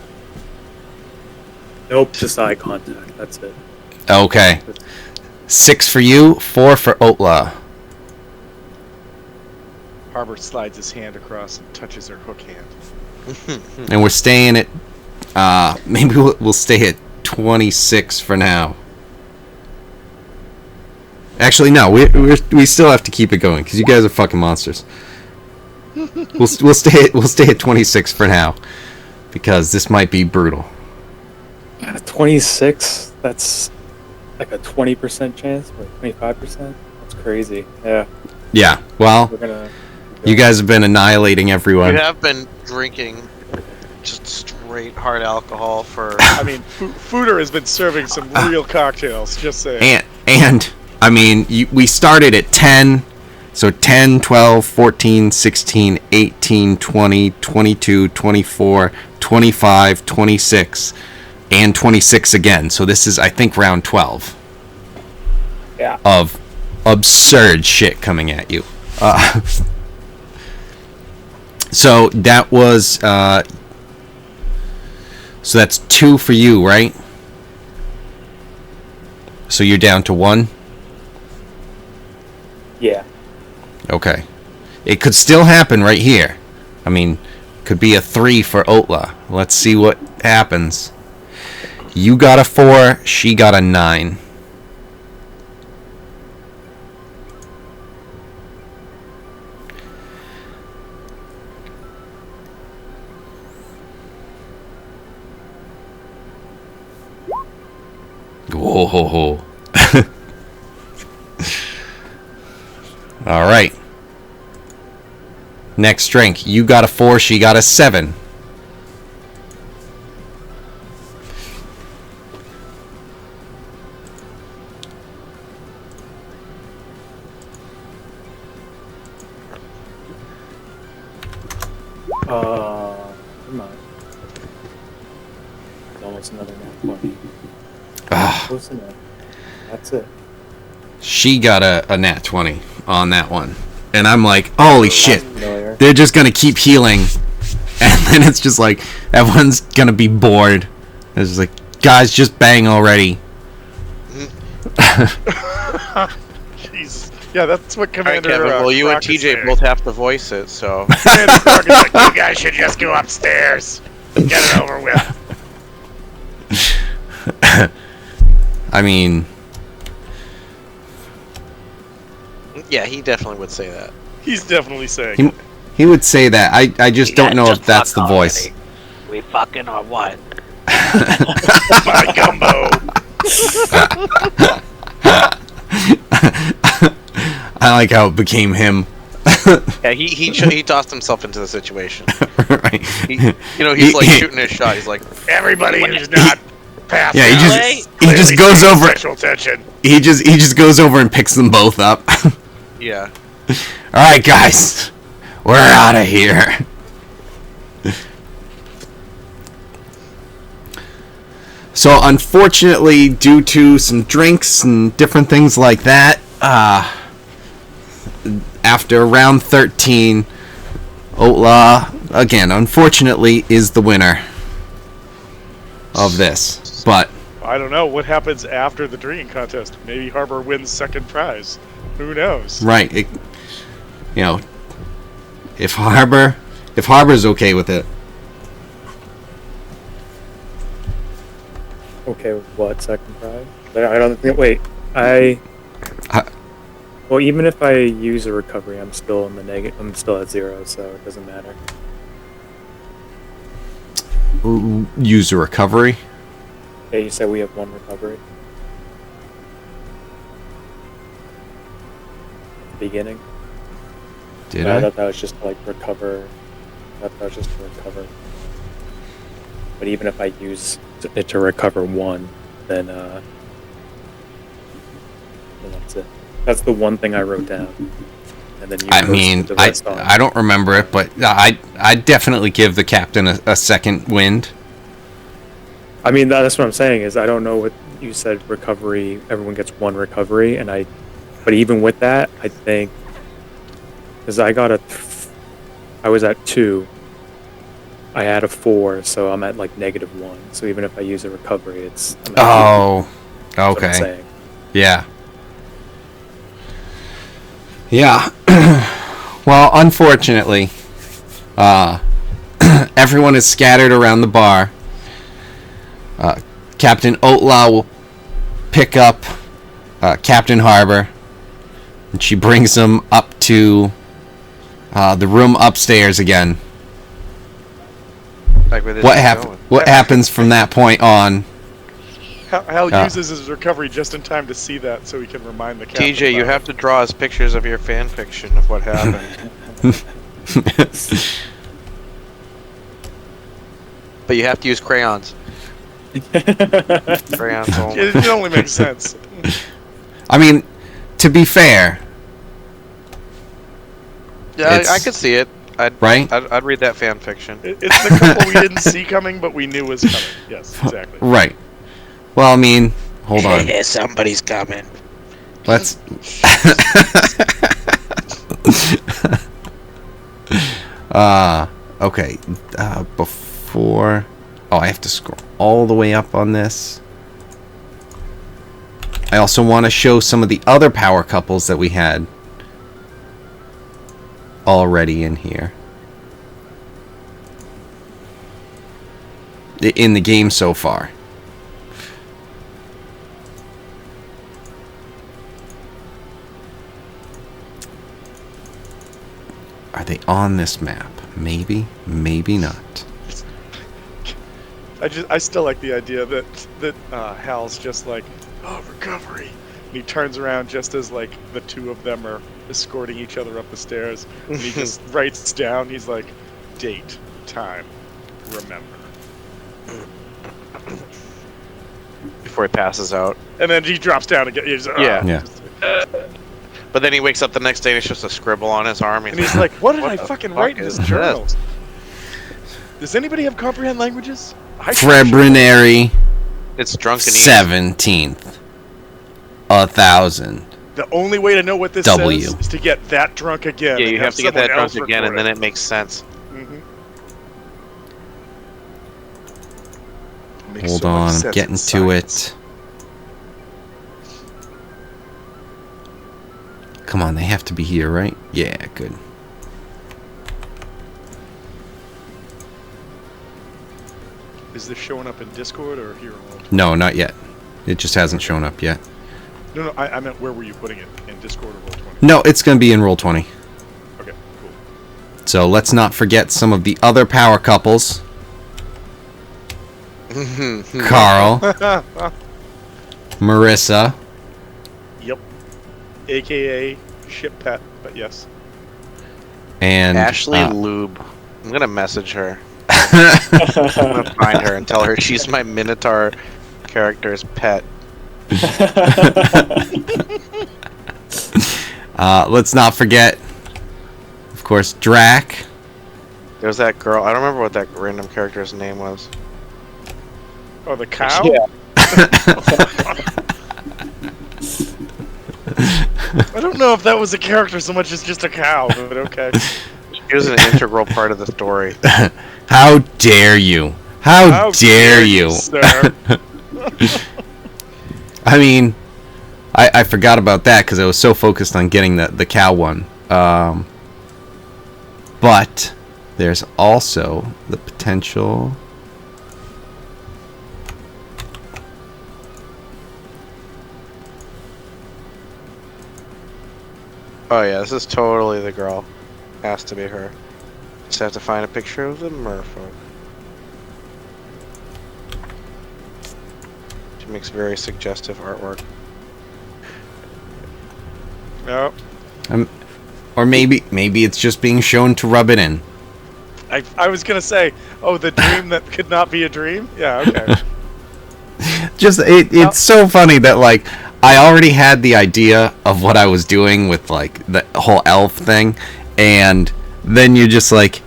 Nope, just eye contact. That's it. Okay. 6 for you, 4 for Otla. Harbor slides his hand across and touches her hook hand. And we're staying at... maybe we'll stay at 26 for now. Actually, no. We still have to keep it going, because you guys are fucking monsters. We'll stay at 26 for now, because this might be brutal. 26? That's like a 20% chance, or 25%? That's crazy. Yeah. Yeah, well, We're gonna... you guys have been annihilating everyone. You have been drinking just straight hard alcohol for. I mean, Fooder has been serving some real cocktails, just saying. And I mean, we started at 10, so 10, 12, 14, 16, 18, 20, 22, 24, 25, 26, and 26 again. So this is, I think, round 12. Yeah. Of absurd shit coming at you. So that was, so that's 2 for you, right? So you're down to 1? Yeah. Okay. It could still happen right here. I mean, could be a 3 for Otla. Let's see what happens. You got a 4, she got a 9. Whoa, ho, ho. All right. Next drink. You got a 4, she got a 7. Come on. It's almost another nat 20. Close enough. That's it. She got a nat 20 on that one. And I'm like, holy shit. Familiar. They're just going to keep healing. And then it's just like, everyone's going to be bored. It's just like, guys, just bang already. Jesus. Yeah, that's what All right, Commander. Kevin. Well, you and Croc is TJ saying. both have to voice it, so. Commander Croc is like, you guys should just go upstairs. Get it over with. I mean, Yeah, he definitely would say that. He's definitely saying. he would say that. I just don't know if that's the voice. We fucking or what? My gumbo. I like how it became him. Yeah, he tossed himself into the situation. Right. He's like shooting his shot. He's like, Everybody who's not passed Yeah, out he just clearly goes seeks over. sexual tension. He just goes over and picks them both up. yeah. All right, guys, we're out of here. So, unfortunately, due to some drinks and different things like that, after round 13, Otla, again, unfortunately, is the winner of this. But I don't know what happens after the drinking contest. Maybe Harbor wins second prize. Who knows? right, if Harbor's okay with it. Okay, with what? Second prize? I don't think. Wait, well, even if I use a recovery, I'm still in the negative. I'm still at 0, so it doesn't matter. Use a recovery. Yeah, you said we have 1 recovery. Beginning. Did I I? thought that was just to, like, recover. I thought that was just to recover. But even if I use it to recover 1, then that's it. That's the one thing I wrote down. And then you I posted mean, the rest on. I don't remember it, but I definitely give the captain a second wind. I mean, that's what I'm saying is I don't know what you said. Recovery, everyone gets one recovery, but even with that, I think because I was at 2. I had a 4, so I'm at like -1. So even if I use a recovery, I'm at Oh, That's what I'm okay. saying. Yeah. Yeah. Well, unfortunately, everyone is scattered around the bar. Captain Oatlaw will pick up Captain Harbor, and she brings him up to the room upstairs again. Like where this is going. What happens from that point on? Hal uses his recovery just in time to see that, so he can remind the captain. TJ, you about have to draw us pictures of your fan fiction of what happened. But you have to use crayons. Crayons only. It only makes sense. I mean, to be fair, Yeah, I could see it. right? I'd read that fan fiction. It's the couple we didn't see coming, but we knew was coming. Yes, exactly. Right. Well, I mean, hold on. Yeah, somebody's coming. Let's. Okay. Before. Oh, I have to scroll all the way up on this. I also want to show some of the other power couples that we had already in here. In the game so far. Are they on this map? Maybe, maybe not. I still like the idea that Hal's just like, oh, recovery. And he turns around just as like the two of them are escorting each other up the stairs, and he just writes down. He's like, date, time, remember. Before he passes out. And then he drops down again. He's, Yeah. Yeah. But then he wakes up the next day and it's just a scribble on his arm. And he's like, what did I the fucking fuck write in is this journal? Does anybody have comprehend languages? I sure should. February It's drunken 17th. 1000. The only way to know what this W. says is to get that drunk again. Yeah, and you have to get that someone drunk else again, and record then it makes sense. Mhm. Makes Hold so much on, I'm sense getting in to science. it. Come on, they have to be here, right? Yeah, good. Is this showing up in Discord or here? No, not yet. It just hasn't shown up yet. No, I meant where were you putting it? In Discord or Roll20? No, it's going to be in Roll20. Okay, cool. So let's not forget some of the other power couples. Carl, Marissa, Yep. AKA ship pet, but yes. and Ashley Lube. I'm gonna message her. I'm gonna find her and tell her she's my Minotaur character's pet. let's not forget, of course, Drac. There's that girl. I don't remember what that random character's name was. Oh, the cow? Yeah. I don't know if that was a character so much as just a cow, but okay. She was an integral part of the story. How dare you? How dare you? Sir. I mean, I forgot about that because I was so focused on getting the cow one. But there's also the potential. Oh yeah, this is totally the girl. Has to be her. Just have to find a picture of the merfolk. She makes very suggestive artwork. No. Or maybe it's just being shown to rub it in. I was gonna say, oh, the dream that could not be a dream? Yeah, okay. Just it's so funny that like I already had the idea of what I was doing with like the whole elf thing, and then you're just like,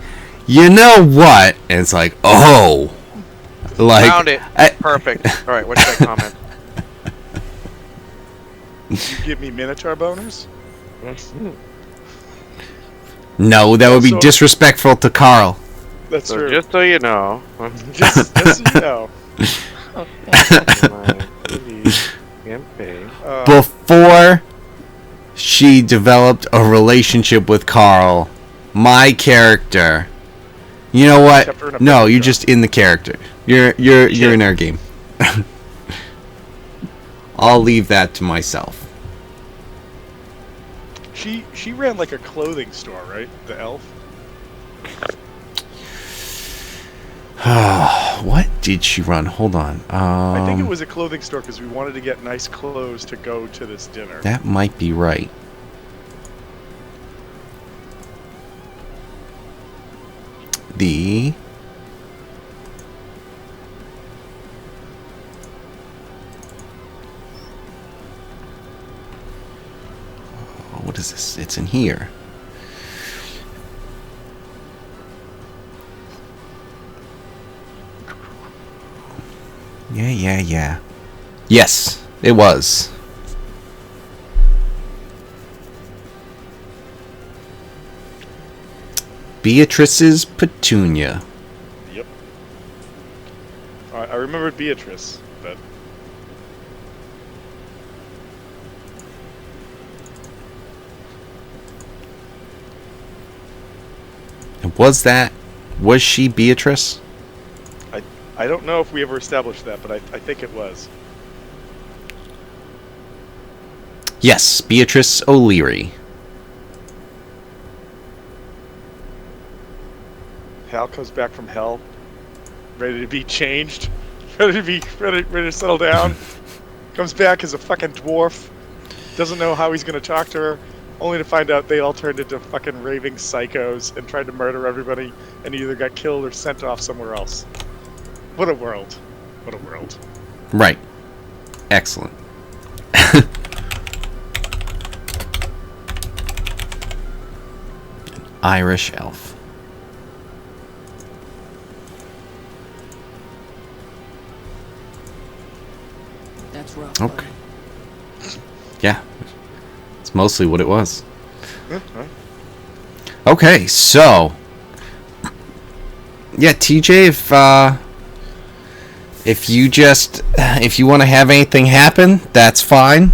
you know what? And it's like, oh, Like, Found it. Perfect. All right, what should I comment? You give me Minotaur boners? no, that would be So- disrespectful to Carl. That's So true. just so you know, Just so you know. campaign. Before she developed a relationship with Carl, my character. You know Kept her in what? a No, bad you're job. just in the character. You're in our game. I'll leave that to myself. She ran like a clothing store, right? The elf. What did she run? Hold on. I think it was a clothing store because we wanted to get nice clothes to go to this dinner. That might be right. The what is this? It's in here. Yeah. Yes, it was. Beatrice's Petunia. Yep. I remembered Beatrice, but And was she Beatrice? I don't know if we ever established that, but I think it was. Yes, Beatrice O'Leary. Hal comes back from hell, ready to be changed, ready to settle down. Comes back as a fucking dwarf, doesn't know how he's gonna talk to her, only to find out they all turned into fucking raving psychos and tried to murder everybody, and either got killed or sent off somewhere else. What a world! What a world! Right. Excellent. Irish elf. That's rough. Okay. Yeah. It's mostly what it was. Okay, so yeah, TJ, if you want to have anything happen, that's fine.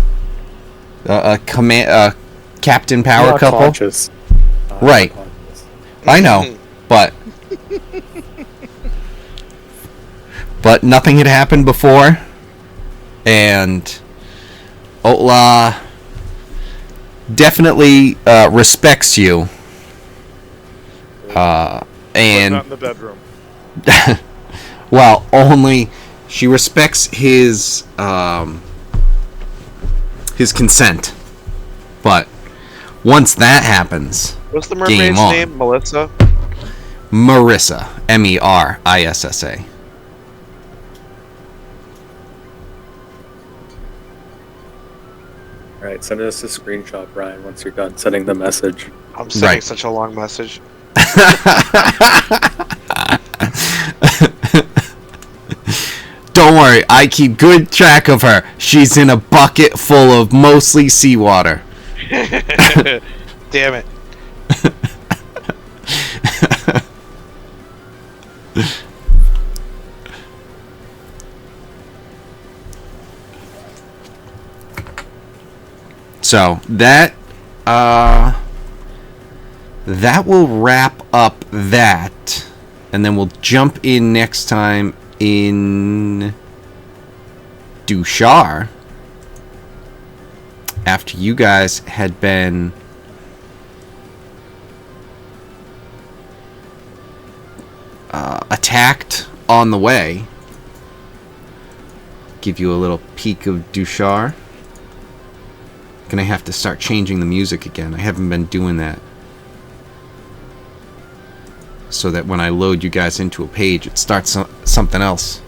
Captain Power I'm not Couple. conscious. Right. I'm conscious. I know, but nothing had happened before, and Otla definitely respects you. But And not in the bedroom. well, only she respects his consent. But once that happens, What's the Game mermaid's on. name? Melissa? Marissa, Merissa. All right, send us a screenshot, Brian, once you're done sending the message. I'm sending Right. such a long message. Don't worry, I keep good track of her. She's in a bucket full of mostly seawater. Damn it. So that will wrap up that, and then we'll jump in next time in Dushar after you guys had been attacked on the way. Give you a little peek of Dushar. Gonna have to start changing the music again. I haven't been doing that. So that when I load you guys into a page, it starts something else.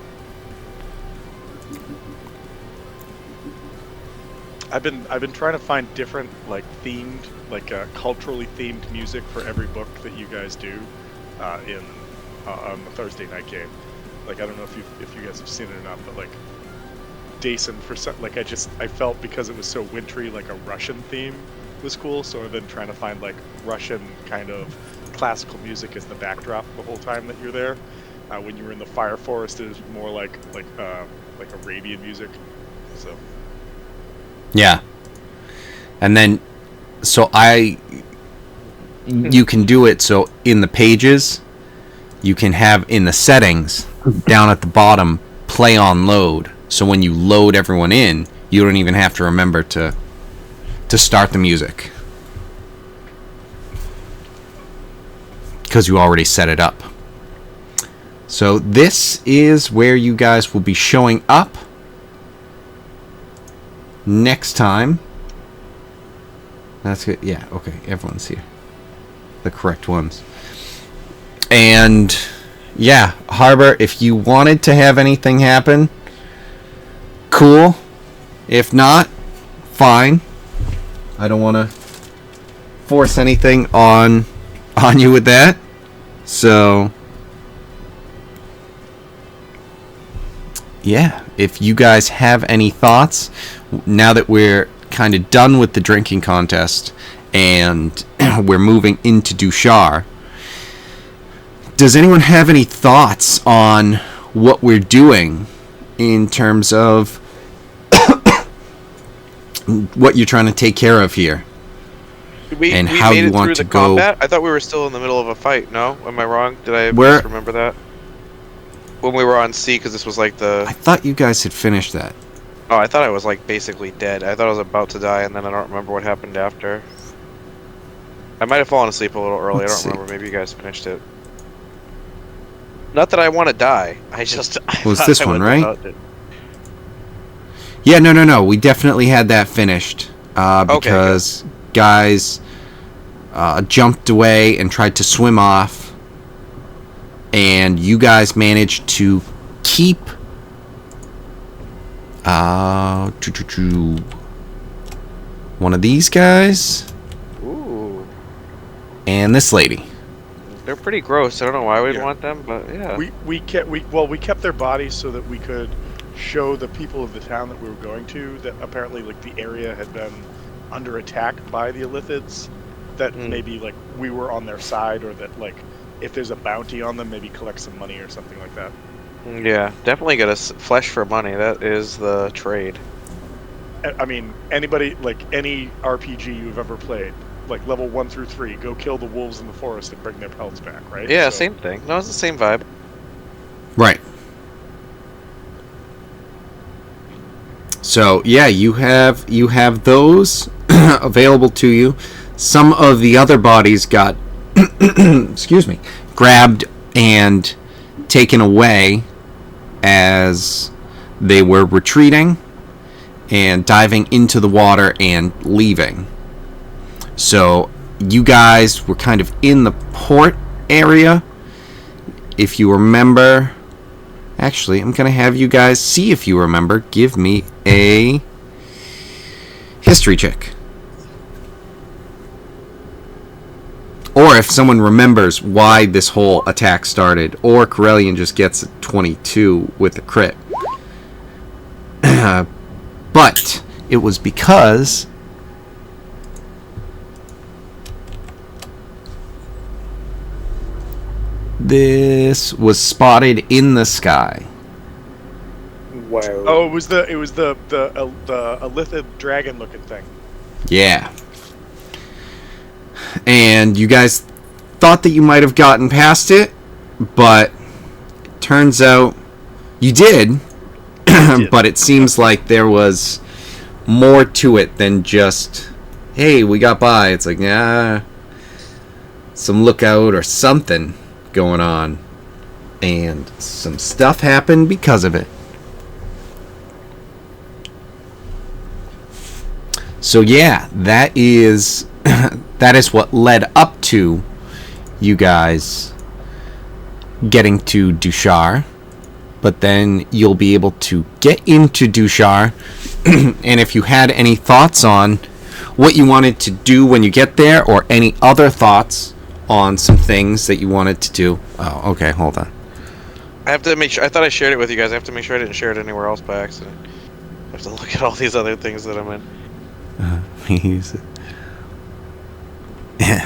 I've been trying to find different themed, culturally themed music for every book that you guys do on the Thursday night game. like I don't know if you guys have seen it or not, but like Dason for some like I felt because it was so wintry, like a Russian theme was cool. So I've been trying to find like Russian kind of classical music as the backdrop the whole time that you're there. When you were in the fire forest, it was more like Arabian music. So Yeah. And then, so you can do it so in the pages, you can have in the settings, down at the bottom, play on load. So when you load everyone in, you don't even have to remember to start the music. Because you already set it up. So this is where you guys will be showing up next time. That's good. Yeah, okay. Everyone's here. The correct ones. And yeah, Harbor, if you wanted to have anything happen, cool. If not, fine. I don't want to force anything on you with that. So yeah, if you guys have any thoughts, now that we're kind of done with the drinking contest and we're moving into Dushar, does anyone have any thoughts on what we're doing in terms of what you're trying to take care of here? We how made you it want through to the go? combat? I thought we were still in the middle of a fight. No? Am I wrong? Did I remember that? When we were on C, because this was like the... I thought you guys had finished that. Oh, I thought I was like basically dead. I thought I was about to die, and then I don't remember what happened after. I might have fallen asleep a little early. Let's I don't see. remember. Maybe you guys finished it. Not that I want to die. I just... Was thought this I one, was right? about to. Yeah, no. We definitely had that finished. Because guys jumped away and tried to swim off. And you guys managed to keep... one of these guys. Ooh. And this lady. They're pretty gross. I don't know why we'd Yeah. want them, but yeah. we kept their bodies so that we could show the people of the town that we were going to that apparently like the area had been under attack by the Illithids, that maybe like we were on their side, or that like if there's a bounty on them, maybe collect some money or something like that. Yeah, definitely get us flesh for money. That is the trade. I mean, anybody, like any RPG you've ever played, like level 1 through 3, go kill the wolves in the forest and bring their pelts back, right? Yeah, So- same thing. No, it's the same vibe. Right. So yeah, you have those available to you. Some of the other bodies got excuse me, grabbed and taken away as they were retreating and diving into the water and leaving. So you guys were kind of in the port area. If you remember, actually, I'm going to have you guys see if you remember. Give me a history check. Or if someone remembers why this whole attack started. Or Corellian just gets a 22 with a crit. But it was because this was spotted in the sky. Wow. Oh, it was the Illithid dragon looking thing. Yeah. And you guys thought that you might have gotten past it, but it turns out you did. But it seems like there was more to it than just, hey, we got by. It's like, nah, some lookout or something going on. And some stuff happened because of it. So yeah, that is that is what led up to you guys getting to Dushar. But then you'll be able to get into Dushar. And if you had any thoughts on what you wanted to do when you get there, or any other thoughts on some things that you wanted to do. Oh, okay, hold on. I have to make sure. I thought I shared it with you guys. I have to make sure I didn't share it anywhere else by accident. I have to look at all these other things that I'm in. He's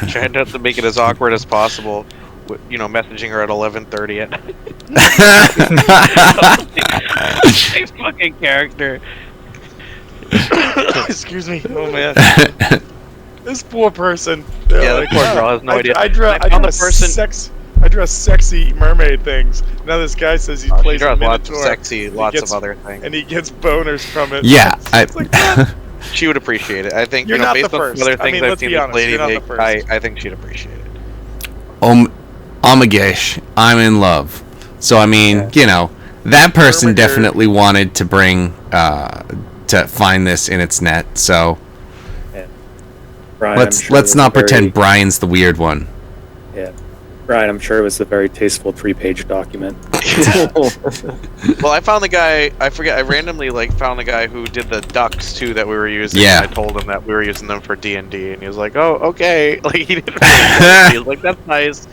Trying not to make it as awkward as possible. You know, messaging her at 11:30 at night. My fucking character. Excuse me. Oh man. This poor person. Yeah, the poor girl has no idea. I draw sexy mermaid things. Now this guy says he plays a lots of Minotaur. sexy, lots of other things. And he gets boners from it. Yeah, It's like, man, She would appreciate it. I think, You're you know, not based the on first. some other I things mean, I've let's seen be this honest, lady you're not make, the first. I think she'd appreciate it. Amagesh, I'm in love. So I mean, you know, that person Mermaid. definitely wanted to bring to find this in its net. So Brian, let's I'm sure it was not a very- pretend Brian's the weird one. Yeah, Brian, I'm sure it was a very tasteful 3-page document. Well, I found the guy. I forget. I randomly found the guy who did the ducks too that we were using. Yeah. And I told him that we were using them for D&D, and he was like, "Oh, okay." Like he didn't. He was like, "That's nice."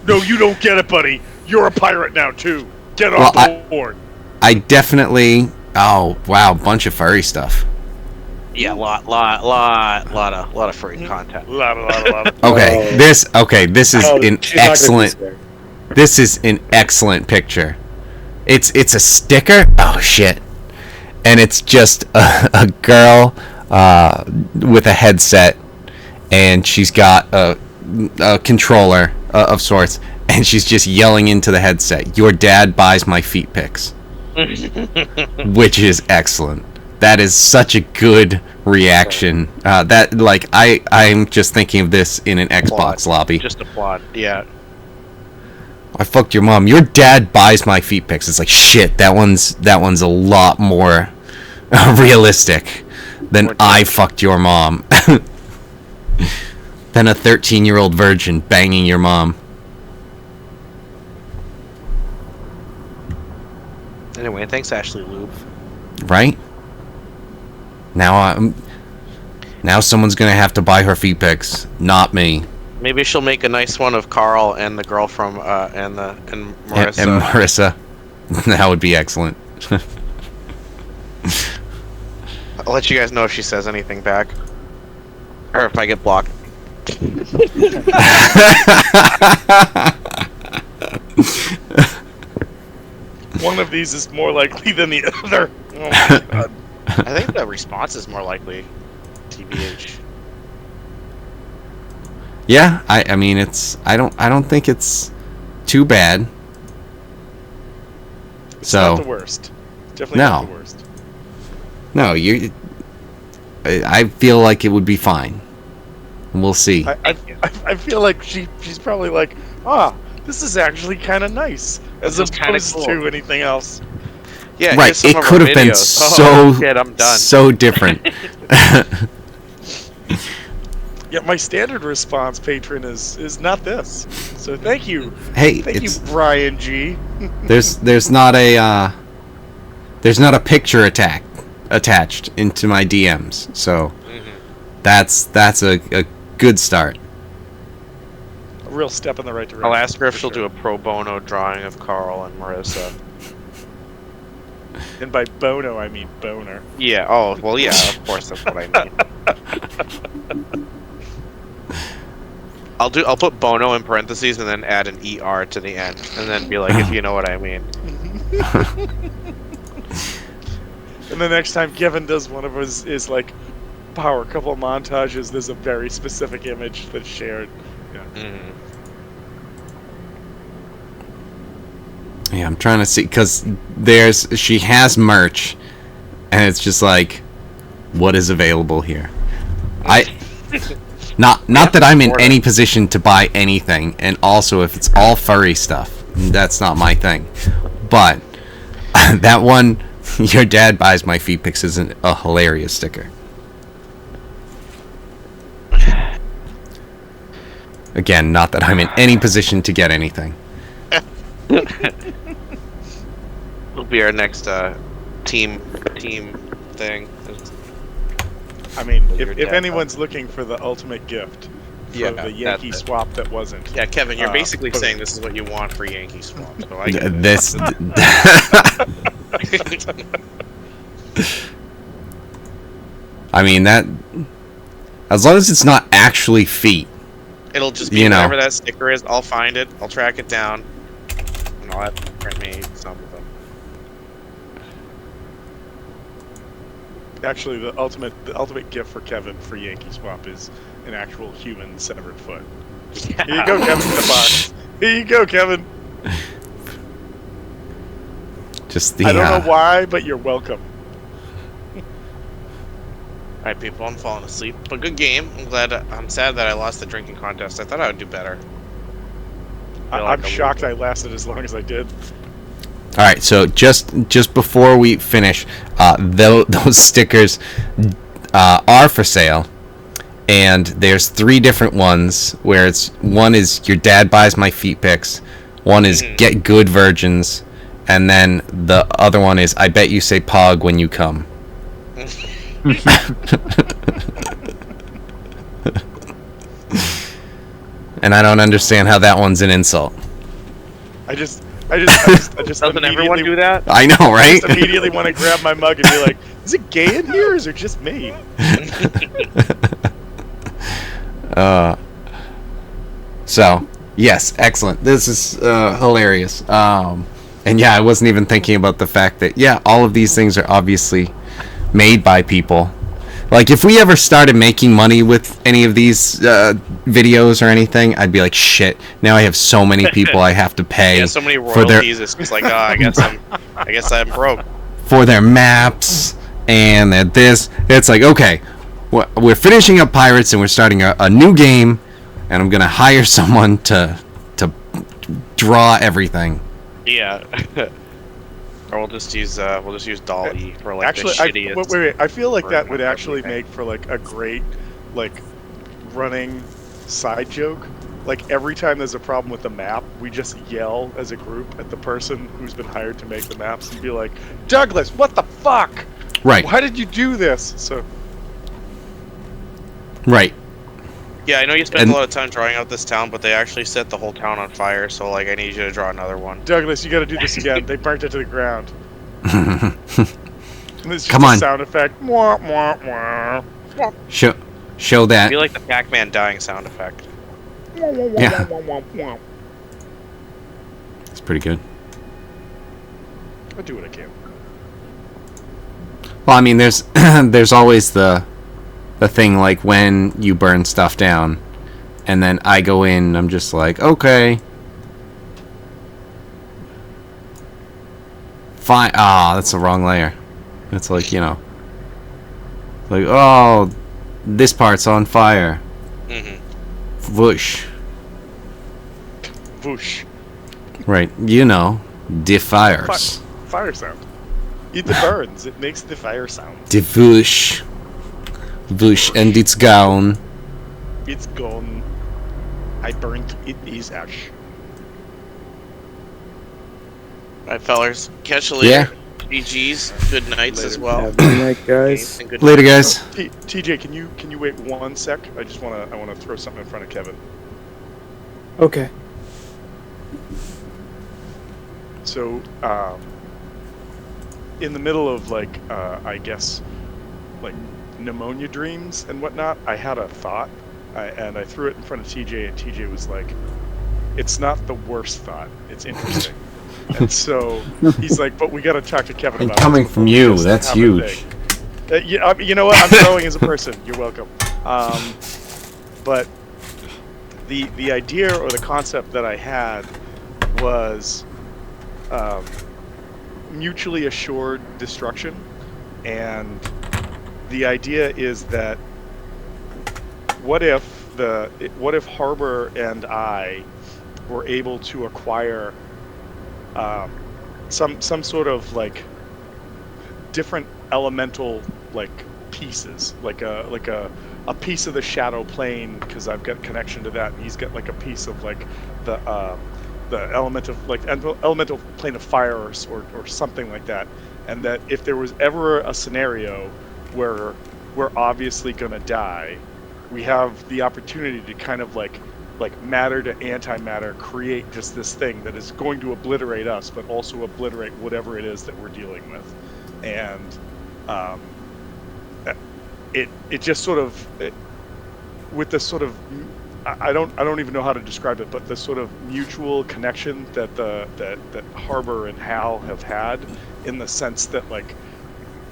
no, you don't get it, buddy. You're a pirate now too. Get Well, on board. I definitely. Oh wow, bunch of furry stuff. Yeah, lot of furry content. Lot of. Okay, Oh. this is Oh, an she's not gonna be excellent. scared. This is an excellent picture. It's a sticker. Oh shit! And it's just a girl with a headset, and she's got a controller of sorts, and she's just yelling into the headset, "Your dad buys my feet pics," which is excellent. That is such a good reaction. I'm just thinking of this in an Xbox lobby. Just applaud. Yeah. I fucked your mom. Your dad buys my feet pics. It's like shit. That one's a lot more realistic than I fucked your mom. Than a 13-year-old virgin banging your mom. Anyway, thanks, Ashley Lube. Right? Now someone's gonna have to buy her feet pics, not me. Maybe she'll make a nice one of Carl and the girl from and Marissa. And Marissa. That would be excellent. I'll let you guys know if she says anything back, or if I get blocked. One of these is more likely than the other. Oh my god. I think the response is more likely. TBH. Yeah, I mean I don't think it's too bad. It's So not the worst. Definitely No. not the worst. no, I feel like it would be fine. We'll see. I feel like she's probably like, this is actually kind of nice, as This is kinda opposed cool. to anything else. Yeah, here's Right, some it of could our have been videos. so Oh, shit, I'm done. so different. Yeah, my standard response, patron, is not this. So thank you, Hey, thank you, it's Brian G. there's not a picture attached into my DMs, so that's a good start. A real step in the right direction. I'll ask her if for she'll sure. do a pro bono drawing of Carl and Marissa. And by bono, I mean boner. Yeah. Oh, well, yeah. Of course, that's what I mean. I'll put Bono in parentheses and then add an ER to the end, and then be like, if you know what I mean. And the next time Kevin does one of us is like power couple montages, there's a very specific image that's shared. Mm. Yeah, I'm trying to see because she has merch, and it's just like, what is available here? Not that I'm in any position to buy anything, and also if it's all furry stuff, that's not my thing. But that one, your dad buys my feet pics, isn't a hilarious sticker. Again, not that I'm in any position to get anything. It'll be our next team thing. I mean, Your if dad anyone's looking for the ultimate gift Yeah, the Yankee that's it. swap that wasn't. Yeah, Kevin, you're basically but- saying this is what you want for Yankee Swap. So I get it. This. I mean that. As long as it's not actually feet. It'll just be You know. whatever that sticker is. I'll find it. I'll track it down, and I'll have to print me some of them. Actually, the ultimate gift for Kevin for Yankee Swap is an actual human severed foot. Here you go, Kevin. In the box. Here you go, Kevin. Just the. I don't know why, but you're welcome. All right, people, I'm falling asleep. But good game. I'm sad that I lost the drinking contest. I thought I would do better. I'm shocked I lasted as long as I did. All right, so just before we finish, those stickers are for sale, and there's 3 different ones. Where one is your dad buys my feet pics, one is get good virgins, and then the other one is I bet you say pog when you come. And I don't understand how that one's an insult. I just Doesn't everyone do that? I know, right? Just immediately want to grab my mug and be like, "Is it gay in here, or is it just me?" So yes, excellent. This is hilarious. And yeah, I wasn't even thinking about the fact that all of these things are obviously made by people. Like if we ever started making money with any of these videos or anything, I'd be like, shit. Now I have so many people I have to pay. Yeah, so many royalties. It's just like, I guess I'm broke. For their maps and their this. It's like, okay, we're finishing up Pirates and we're starting a new game, and I'm gonna hire someone to draw everything. Yeah. Or we'll just use Dolly for like Actually, the shittiest. wait. I feel like that version would of actually everything. make for like a great, like, running side joke. Like every time there's a problem with the map, we just yell as a group at the person who's been hired to make the maps and be like, "Douglas, what the fuck? Right. Why did you do this?" So Right. Yeah, I know you spent And- a lot of time drawing out this town, but they actually set the whole town on fire. So like, I need you to draw another one. Douglas, you got to do this again. They burnt it to the ground. And it's just Come a on. sound effect. Mwah, mwah, mwah. Show I that. feel like the Pac-Man dying sound effect. Yeah. It's pretty good. I do what I can. Well, I mean, there's there's always the thing like when you burn stuff down, and then I go in, and I'm just like, okay, fine. Ah, that's the wrong layer. It's like, like, oh, this part's on fire. Mm-hmm. Whoosh. Whoosh. Right. The fires. Fire sound. It burns. It makes the fire sound. The whoosh. Whoosh, and it's gone. It's gone. I burnt. It is ash. Alright, fellers. Catch you later. Yeah. GG's. Good nights as well. Have a good night, guys. And good Later, night. guys. TJ, can you wait 1 sec? I want to throw something in front of Kevin. Okay. So, in the middle of I guess, like pneumonia dreams and whatnot, I had a thought, and I threw it in front of TJ, and TJ was like, "It's not the worst thought. It's interesting." And so he's like, "But we got to talk to Kevin And about it." coming from you, that's huge. Yeah, you know what? I'm growing as a person. You're welcome. But the idea or the concept that I had was mutually assured destruction, and the idea is that what if Harbor and I were able to acquire some sort of like different elemental like pieces, like a piece of the shadow plane, because I've got connection to that, and he's got like a piece of like the elemental plane of fire or something like that, and that if there was ever a scenario where we're obviously gonna die, we have the opportunity to kind of like matter to antimatter create just this thing that is going to obliterate us, but also obliterate whatever it is that we're dealing with. And it just sort of with this sort of I don't even know how to describe it, but the sort of mutual connection that that Harbor and Hal have had, in the sense that like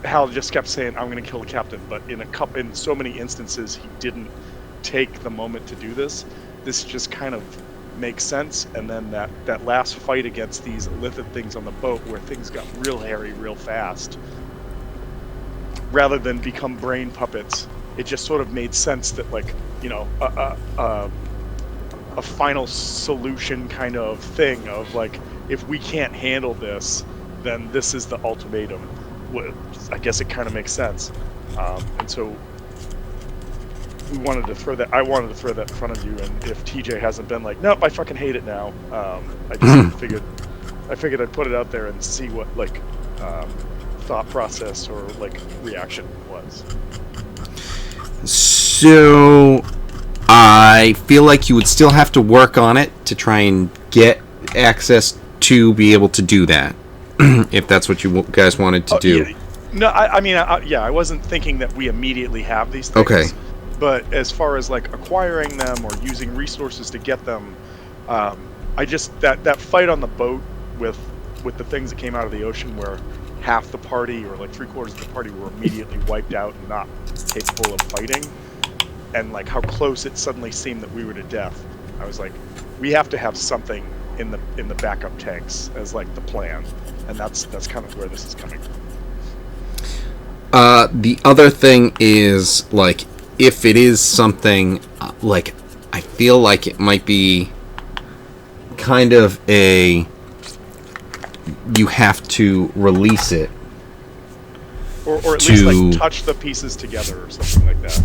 Hal just kept saying, "I'm going to kill the captain," but in so many instances he didn't take the moment to do this. This just kind of makes sense. And then that last fight against these illithid things on the boat, where things got real hairy real fast, rather than become brain puppets, it just sort of made sense that, like, you know, a final solution kind of thing of like, if we can't handle this, then this is the ultimatum. I guess it kind of makes sense. And so I wanted to throw that in front of you. And if TJ hasn't been like, nope, I fucking hate it now, I just figured I'd put it out there and see what like thought process or like reaction was. So I feel like you would still have to work on it to try and get access to be able to do that, if that's what you guys wanted to do. Yeah. No, I mean, I wasn't thinking that we immediately have these things. Okay. But as far as like acquiring them or using resources to get them, I just that fight on the boat with the things that came out of the ocean, where half the party or like 3/4 of the party were immediately wiped out and not capable of fighting, and like how close it suddenly seemed that we were to death. I was like, we have to have something in the backup tanks as like the plan, and that's kind of where this is coming from. The other thing is, like, if it is something, like, I feel like it might be kind of you have to release it. Or at least, like, touch the pieces together or something like that.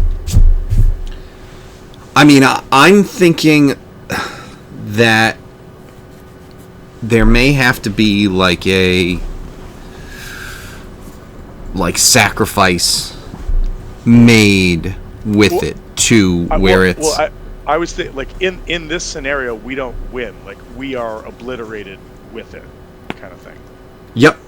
I mean, I'm thinking that there may have to be, like, sacrifice made with it to where it's... Well, I was thinking, like, in this scenario, we don't win. Like, we are obliterated with it, kind of thing. Yep.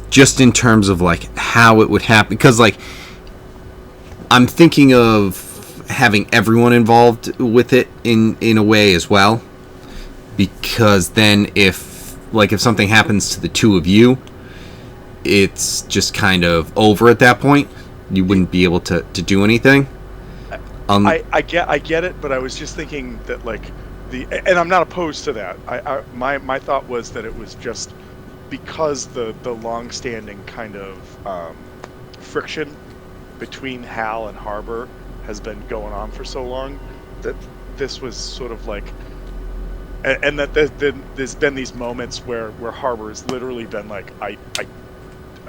Just in terms of, like, how it would happen. Because, like, I'm thinking of having everyone involved with it in a way as well. Because then if something happens to the two of you, it's just kind of over at that point. You wouldn't be able to do anything. I get it, but I was just thinking that, like, and I'm not opposed to that. My thought was that it was just because the long-standing kind of friction between Hal and Harbor has been going on for so long, that this was sort of like, and that there's been these moments where Harbor has literally been like, I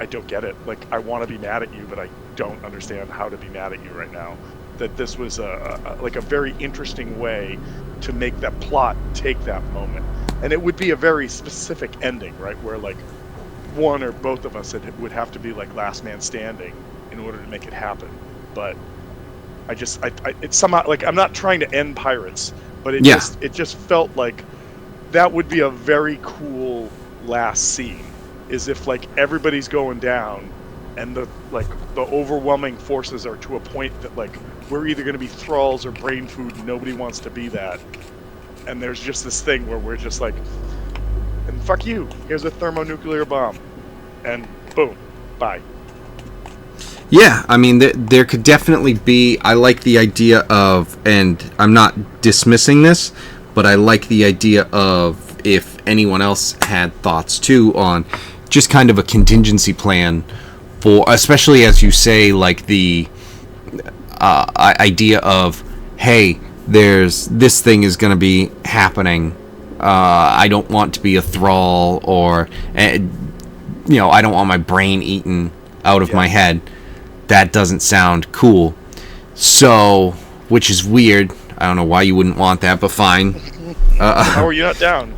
don't get it. Like, I want to be mad at you, but I don't understand how to be mad at you right now. That this was a very interesting way to make that plot take that moment. And it would be a very specific ending, right? Where, like, one or both of us would have to be, like, last man standing in order to make it happen. But it's somehow, like, I'm not trying to end Pirates, but it just felt like that would be a very cool last scene, is if, like, everybody's going down and the overwhelming forces are to a point that, like, we're either going to be thralls or brain food, and nobody wants to be that. And there's just this thing where we're just like, and fuck you, here's a thermonuclear bomb, and boom, bye. Yeah, I mean, there could definitely be... I like the idea of, and I'm not dismissing this, but I like the idea of, if anyone else had thoughts too, on just kind of a contingency plan for, especially as you say, like, the idea of, hey, this thing is going to be happening. I don't want to be a thrall, or, I don't want my brain eaten out of my head. That doesn't sound cool. So, which is weird. I don't know why you wouldn't want that, but fine. How are you not down?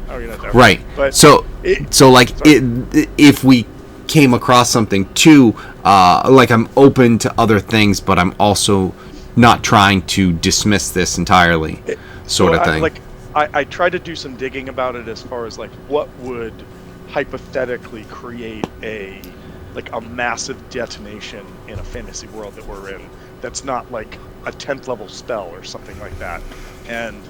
Right. But if we came across something too, like I'm open to other things, but I'm also not trying to dismiss this entirely, sort of thing. I tried to do some digging about it as far as like what would hypothetically create a massive detonation in a fantasy world that we're in that's not like a 10th level spell or something like that. And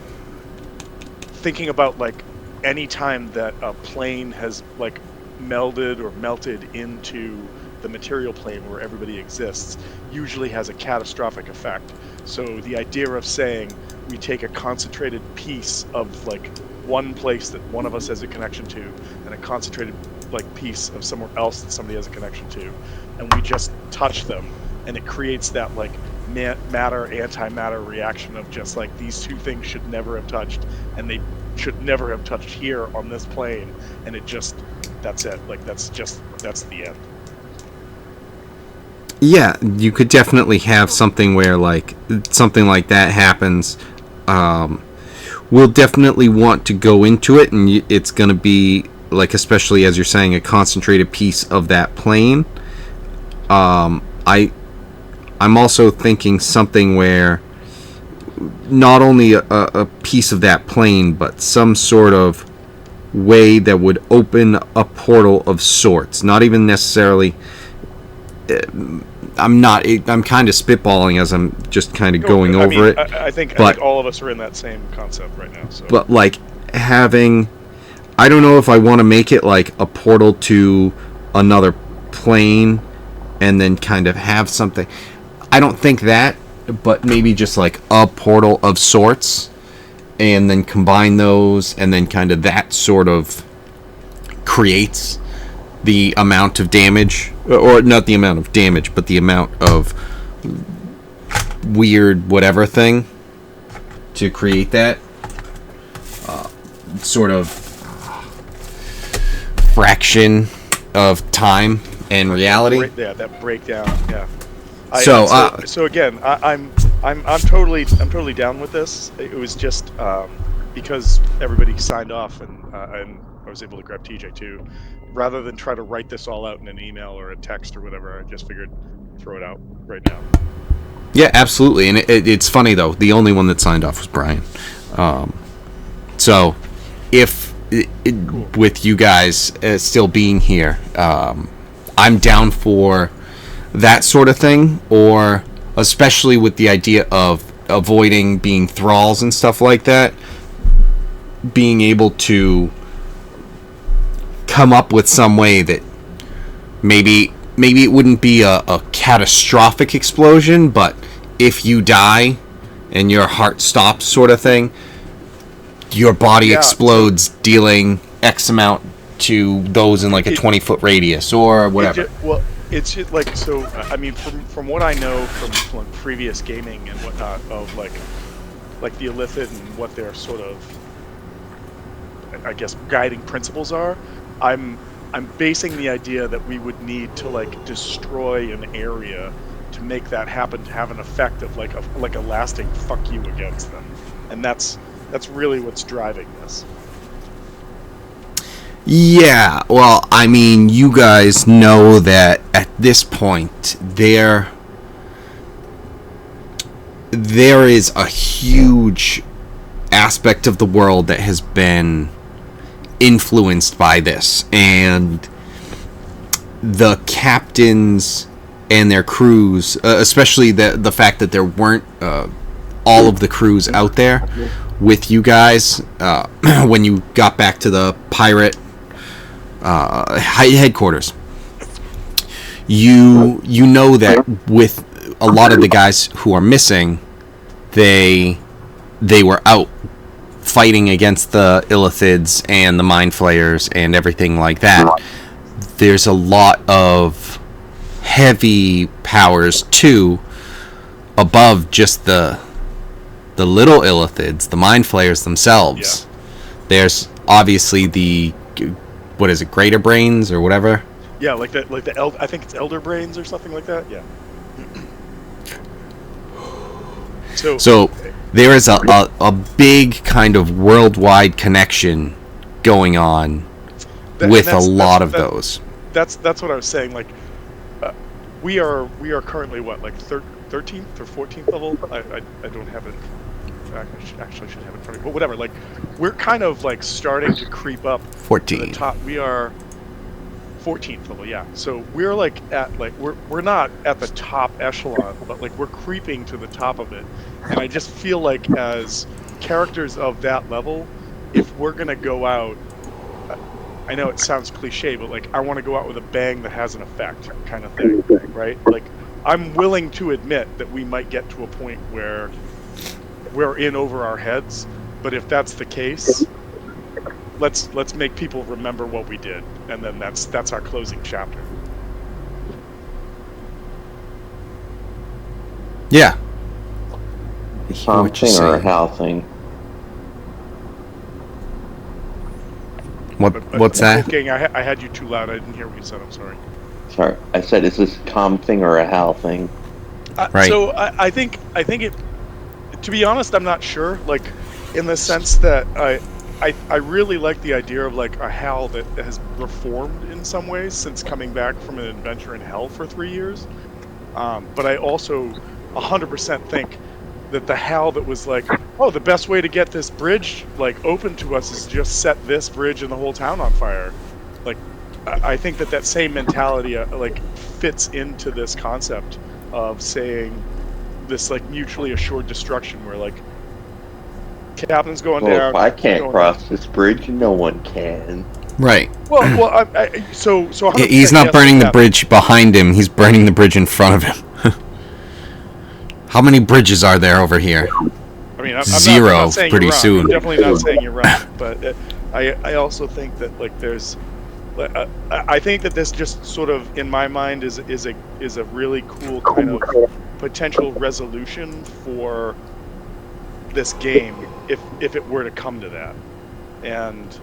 thinking about like any time that a plane has like melded or melted into the material plane where everybody exists usually has a catastrophic effect. So the idea of saying we take a concentrated piece of like one place that one of us has a connection to and a concentrated like piece of somewhere else that somebody has a connection to, and we just touch them, and it creates that like matter antimatter reaction of just like these two things should never have touched, and they should never have touched here on this plane, and it just that's it. Like that's the end. Yeah, you could definitely have something where like something like that happens. We'll definitely want to go into it, and it's going to be like, especially as you're saying, a concentrated piece of that plane. I'm also thinking something where not only a piece of that plane, but some sort of way that would open a portal of sorts. Not even necessarily. I'm kind of spitballing as I'm just kind of going over it. I think all of us are in that same concept right now. So. But like having, I don't know if I want to make it like a portal to another plane and then kind of have something. I don't think that, but maybe just like a portal of sorts and then combine those, and then kind of that sort of creates the amount of damage, or not the amount of damage, but the amount of weird whatever thing to create that sort of fraction of time and reality. That breakdown. Yeah. So again, I'm totally down with this. It was just because everybody signed off, and I was able to grab TJ too. Rather than try to write this all out in an email or a text or whatever, I just figured throw it out right now. Yeah, absolutely. And it's funny though. The only one that signed off was Brian. So if with you guys still being here, I'm down for that sort of thing, or especially with the idea of avoiding being thralls and stuff like that, being able to come up with some way that maybe it wouldn't be a catastrophic explosion, but if you die and your heart stops sort of thing, your body explodes, dealing X amount to those in like a 20-foot radius or whatever. It's just like, so I mean, from what I know from previous gaming and whatnot of like the Illithid and what their sort of, I guess, guiding principles are, I'm basing the idea that we would need to like destroy an area to make that happen, to have an effect of like a lasting fuck you against them, and that's really what's driving this. Yeah, well, I mean, you guys know that at this point there is a huge aspect of the world that has been influenced by this, and the captains and their crews, especially the fact that there weren't all of the crews out there with you guys when you got back to the pirate headquarters. You know that with a lot of the guys who are missing, they were out fighting against the Illithids and the Mind Flayers and everything like that. There's a lot of heavy powers too, above just the little Illithids, the Mind Flayers themselves. Yeah. There's obviously the, what is it, Greater Brains or whatever? Yeah, I think it's Elder Brains or something like that. Yeah. So there is a big kind of worldwide connection going on with a lot of those. That's what I was saying. Like, we are currently what, like 13th or 14th level? I don't have it. Actually, I should have it in front of me. But whatever. Like, we're kind of like starting to creep up to the 14. top. We are 14th level, yeah. So we're like at like we're not at the top echelon, but like we're creeping to the top of it. And I just feel like as characters of that level, if we're gonna go out, I know it sounds cliche, but like I want to go out with a bang that has an effect, kind of thing, right? Like I'm willing to admit that we might get to a point where we're in over our heads, but if that's the case, let's make people remember what we did, and then that's our closing chapter. Yeah. I hear Tom what you're thing or a saying. Hal thing? What's that? Wolfgang, I had you too loud. I didn't hear what you said. I'm sorry. Sorry, I said, is this a Tom thing or a Hal thing? Right. So I think it. To be honest, I'm not sure. Like, in the sense that I really like the idea of like a Hal that has reformed in some ways since coming back from an adventure in hell for 3 years. But I also 100% think that the Hal that was like, oh, the best way to get this bridge like open to us is just set this bridge and the whole town on fire. Like, I think that same mentality like fits into this concept of saying this like mutually assured destruction, where like captain's going Well, down. if I can't going cross down. this bridge, no one can. Right. Well, so 100% He's not yes, burning the Captain. bridge behind him. He's burning the bridge in front of him. How many bridges are there over here? I mean, I'm Zero not saying pretty you're wrong. soon. I'm definitely not saying you're wrong, but I also think that like there's, I think that this just sort of in my mind is a really cool kind of potential resolution for this game if it were to come to that, and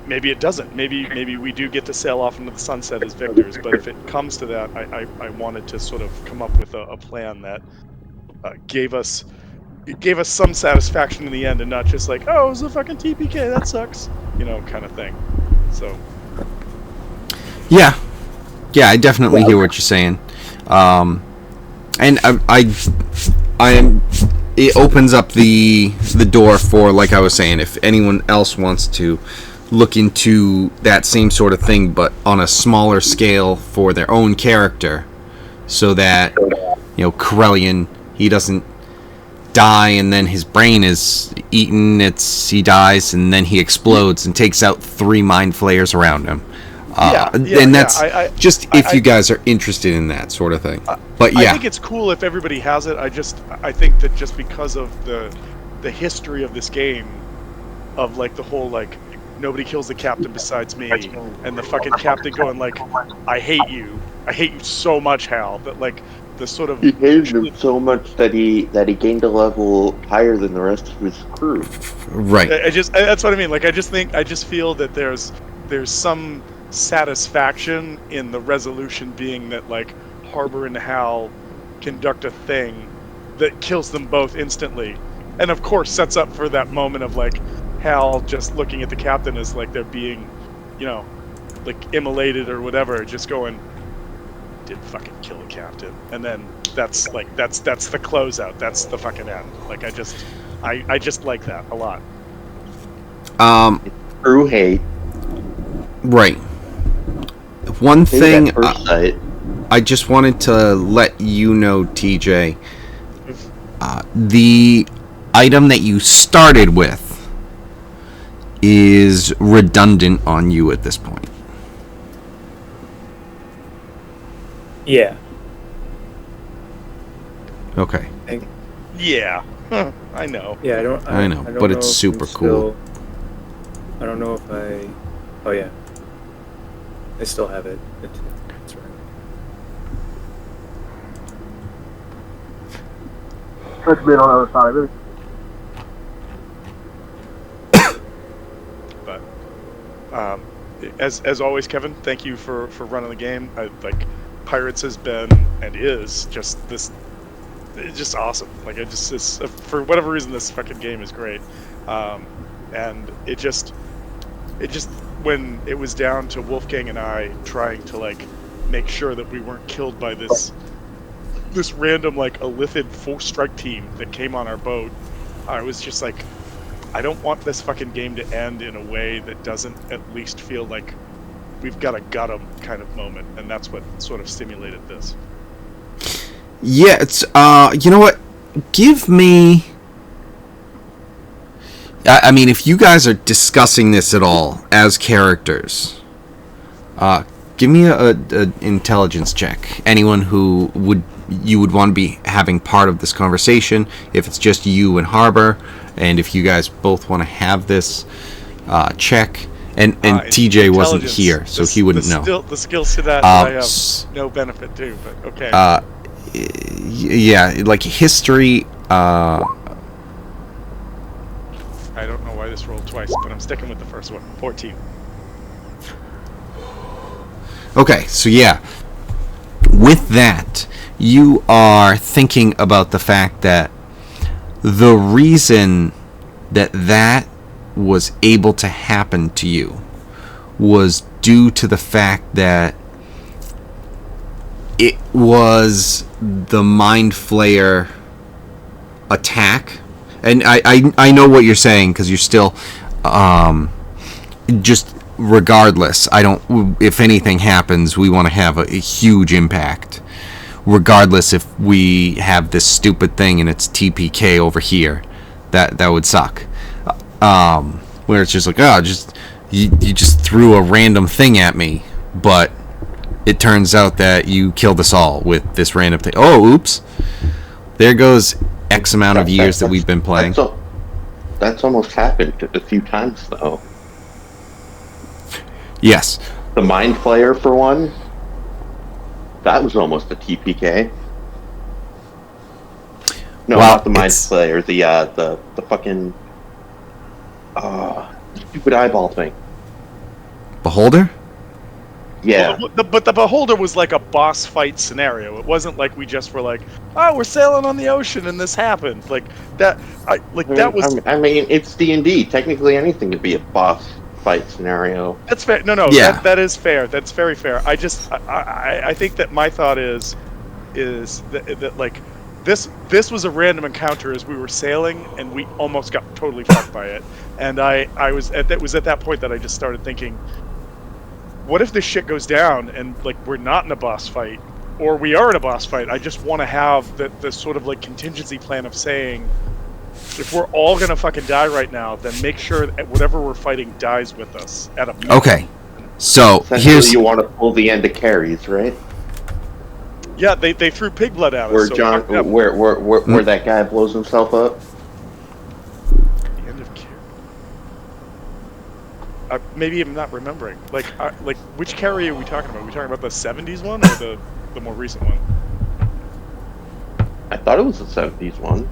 maybe it doesn't. Maybe we do get to sail off into the sunset as victors, but if it comes to that, I wanted to sort of come up with a plan that gave us some satisfaction in the end, and not just like, oh, it was a fucking TPK, that sucks, kind of thing. So Yeah, I definitely hear what you're saying, and I am. It opens up the door for, like I was saying, if anyone else wants to look into that same sort of thing, but on a smaller scale for their own character, so that Corellian, he doesn't die and then his brain is eaten. He dies and then he explodes and takes out 3 mind flayers around him. And that's if you guys are interested in that sort of thing. But yeah, I think it's cool if everybody has it. I think that just because of the history of this game, of like the whole like nobody kills the captain besides me, and the fucking captain going like, I hate you so much, Hal, that like the sort of He hated him so much that he gained a level higher than the rest of his crew. right. That's what I mean. Like I just feel that there's some satisfaction in the resolution being that like Harbor and Hal conduct a thing that kills them both instantly, and of course sets up for that moment of like Hal just looking at the captain as like they're being, like immolated or whatever, just going, didn't fucking kill the captain, and then that's the closeout, that's the fucking end. Like I just like that a lot. Crew hate. Right. One thing At first sight. I just wanted to let you know, TJ, the item that you started with is redundant on you at this point. Yeah. Okay. Yeah. I know. Yeah, I know, don't but know it's if super I'm cool. I don't know if I. Oh yeah. I still have it. That's right. Let's be on the other side of it. But as always, Kevin, thank you for running the game. Pirates has been and is just this. It's just awesome. Like for whatever reason, this fucking game is great. And it just when it was down to Wolfgang and I trying to like make sure that we weren't killed by this random like Illithid strike team that came on our boat. I was just like, I don't want this fucking game to end in a way that doesn't at least feel like we've got a gut 'em kind of moment, and that's what sort of stimulated this. Yeah, it's you know what? Give me. I mean, if you guys are discussing this at all as characters, give me a intelligence check. Anyone who you would want to be having part of this conversation. If it's just you and Harbor, and if you guys both want to have this check. And TJ wasn't here, so he wouldn't know. The skills to that I have no benefit to, but okay. Yeah, like history. I don't know why this rolled twice, but I'm sticking with the first one. 14. Okay, so yeah. With that, you are thinking about the fact that the reason that was able to happen to you was due to the fact that it was the Mind Flayer attack. And I know what you're saying, because you're still just regardless, if anything happens, we want to have a huge impact, regardless if we have this stupid thing and it's TPK over here. That would suck. Where it's just like, you just threw a random thing at me, but it turns out that you killed us all with this random thing. Oh, oops. There goes X amount of years that we've been playing. That's almost happened a few times, though. Yes. The Mind Flayer, for one, that was almost a TPK. No, well, not the Mind Flayer, the fucking stupid eyeball thing. Beholder? Yeah. Well, but the Beholder was like a boss fight scenario. It wasn't like we just were like, oh, we're sailing on the ocean and this happened. Like that. That was. I mean, it's D&D. Technically, anything could be a boss fight scenario. That's fair. No. Yeah. That is fair. That's very fair. I think that my thought is that like this was a random encounter as we were sailing, and we almost got totally fucked by it. And I was at that point that I just started thinking, what if this shit goes down and like we're not in a boss fight, or we are in a boss fight? I just want to have the sort of like contingency plan of saying, if we're all gonna fucking die right now, then make sure that whatever we're fighting dies with us at a minimum. Okay. So here's you want to pull the end of carries, right? Yeah, they threw pig blood at us. Where so John, where that guy blows himself up. The end of carry. Maybe I'm not remembering. Like which carry are we talking about? Are we talking about the '70s one or the more recent one? I thought it was the '70s one.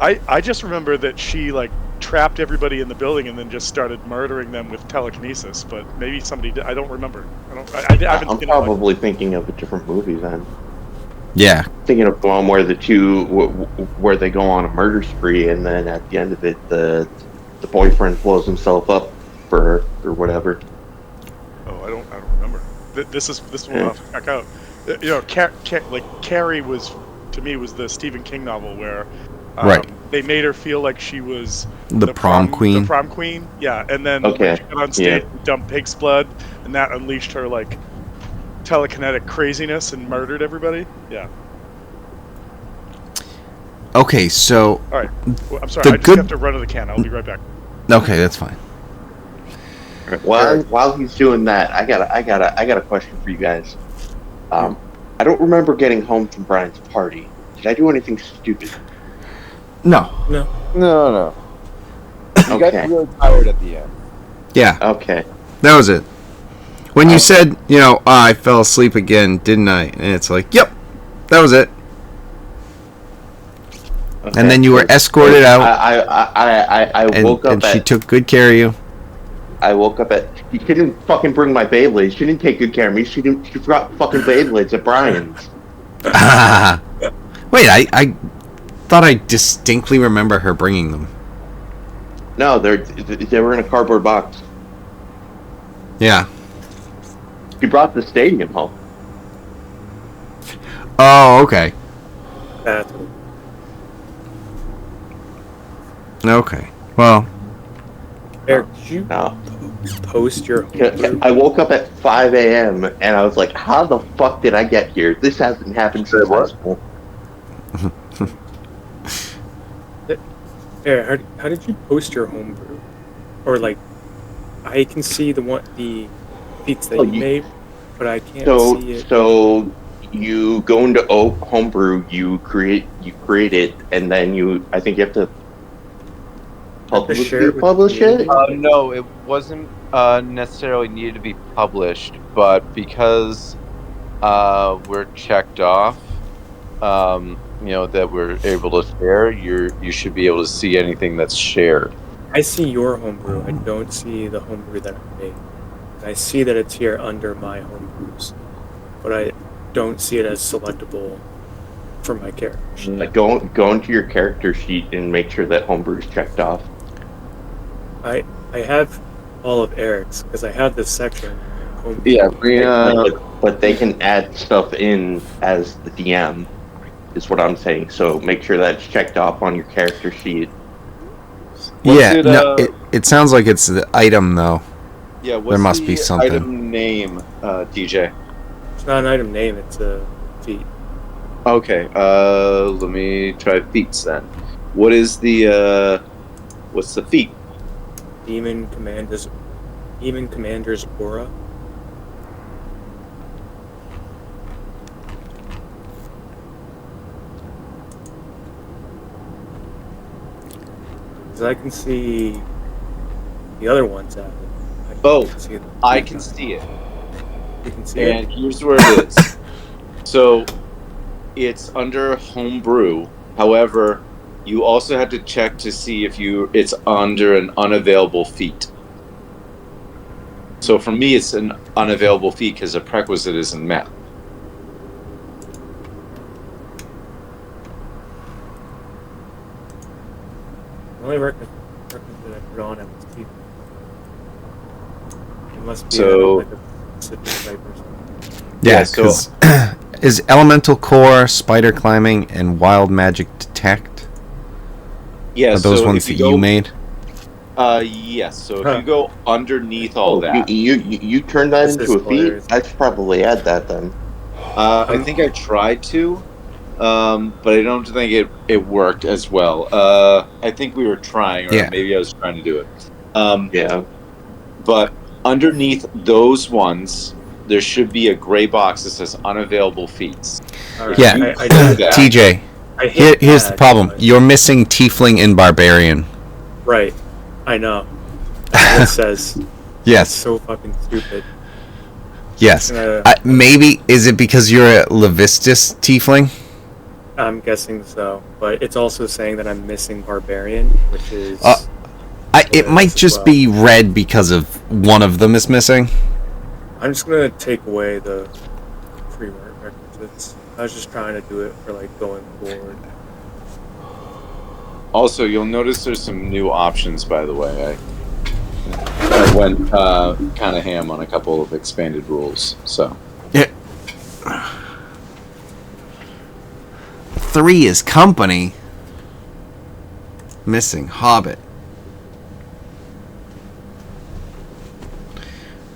I just remember that she like trapped everybody in the building and then just started murdering them with telekinesis. But maybe somebody did. I don't remember. I'm probably thinking of a different movie then. Yeah. Thinking of the one where where they go on a murder spree, and then at the end of it, the boyfriend blows himself up for her or whatever. Oh, I don't remember. This one I'll have to check out. You know, Carrie was, to me, was the Stephen King novel where right. They made her feel like she was the prom queen. The prom queen, yeah. And then when she got on stage and dumped pig's blood, and that unleashed her like telekinetic craziness and murdered everybody. Yeah. Okay, so. All right. Well, I'm sorry. I just have to run to the can. I'll be right back. Okay, that's fine. While he's doing that, I got a question for you guys. I don't remember getting home from Brian's party. Did I do anything stupid? No. No. You Okay. got really tired at the end. Yeah. Okay. That was it. When you said, I fell asleep again, didn't I? And it's like, yep, that was it. Okay. And then you were escorted out. I woke up and she took good care of you. I woke up she didn't fucking bring my Beyblades. She didn't take good care of me. She forgot fucking Beyblades at Brian's. Wait, I thought I distinctly remember her bringing them. No, they were in a cardboard box. Yeah. She brought the stadium home. Oh, okay. That's Okay. Well, Eric, did you No. post your homebrew? I woke up at 5 a.m. and I was like, how the fuck did I get here? This hasn't happened since high what? school. Eric, how did you post your homebrew? Or like, I can see the feats that you made, but I can't see it. So you go into Homebrew, you create it, and then I think you have to share it with publish the it. community? No, it wasn't necessarily needed to be published, but because we're checked off, that we're able to share, you should be able to see anything that's shared. I see your homebrew. I don't see the homebrew that I made. I see that it's here under my homebrews, but I don't see it as selectable for my character. Like go into your character sheet and make sure that Homebrew is checked off. I have all of Eric's because I have this section. Yeah, but they can add stuff in as the DM, is what I'm saying. So make sure that's checked off on your character sheet. It sounds like it's the item though. Yeah, what's there must the be something. item name, DJ? It's not an item name, it's a feat. Okay, let me try feats then. What is what's the feat? Demon Commander's Aura. Because I can see the other ones out. I can see it. You can see And it? here's where it is. So, it's under Homebrew. However, you also have to check to see if it's under an unavailable feat. So for me, it's an unavailable feat because the prerequisite isn't met. The only record that I put on it was teeth. It must be So- like a specific type or something. Yeah, so- because is Elemental Core, Spider Climbing, and Wild Magic Detect? Yeah, Are those so ones if that you you go, made? Yes. So if you go underneath all that, You turn that This into is a feat? hilarious. I should probably add that then. I think I tried to, but I don't think it worked as well. I think we were trying, or Yeah. maybe I was trying to do it. Yeah. But underneath those ones, there should be a gray box that says unavailable feats. Alright, Yeah. I did that. TJ, I hit here's the that, problem. but- You're missing Tiefling and Barbarian. Right. I know. That's what it says. It's Yes. so fucking stupid. Yes. Uh, Maybe, is it because you're a Levistus Tiefling? I'm guessing so. But it's also saying that I'm missing Barbarian, which is... It might just be red because of one of them is missing. I'm just gonna take away the prerequisites. I was just trying to do it for like going forward. Also, you'll notice there's some new options, by the way. I went kind of ham on a couple of expanded rules, so. Yeah. 3 is company. Missing Hobbit.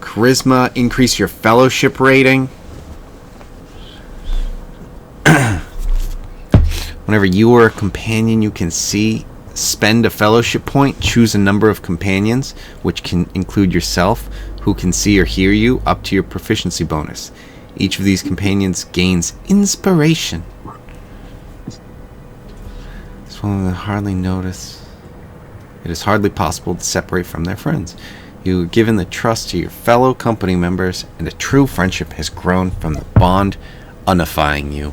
Charisma, increase your fellowship rating. Whenever you or a companion you can see spend a fellowship point, choose a number of companions, which can include yourself, who can see or hear you, up to your proficiency bonus. Each of these companions gains inspiration. It's one that hardly notice. It is hardly possible to separate from their friends. You are given the trust to your fellow company members, and a true friendship has grown from the bond unifying you.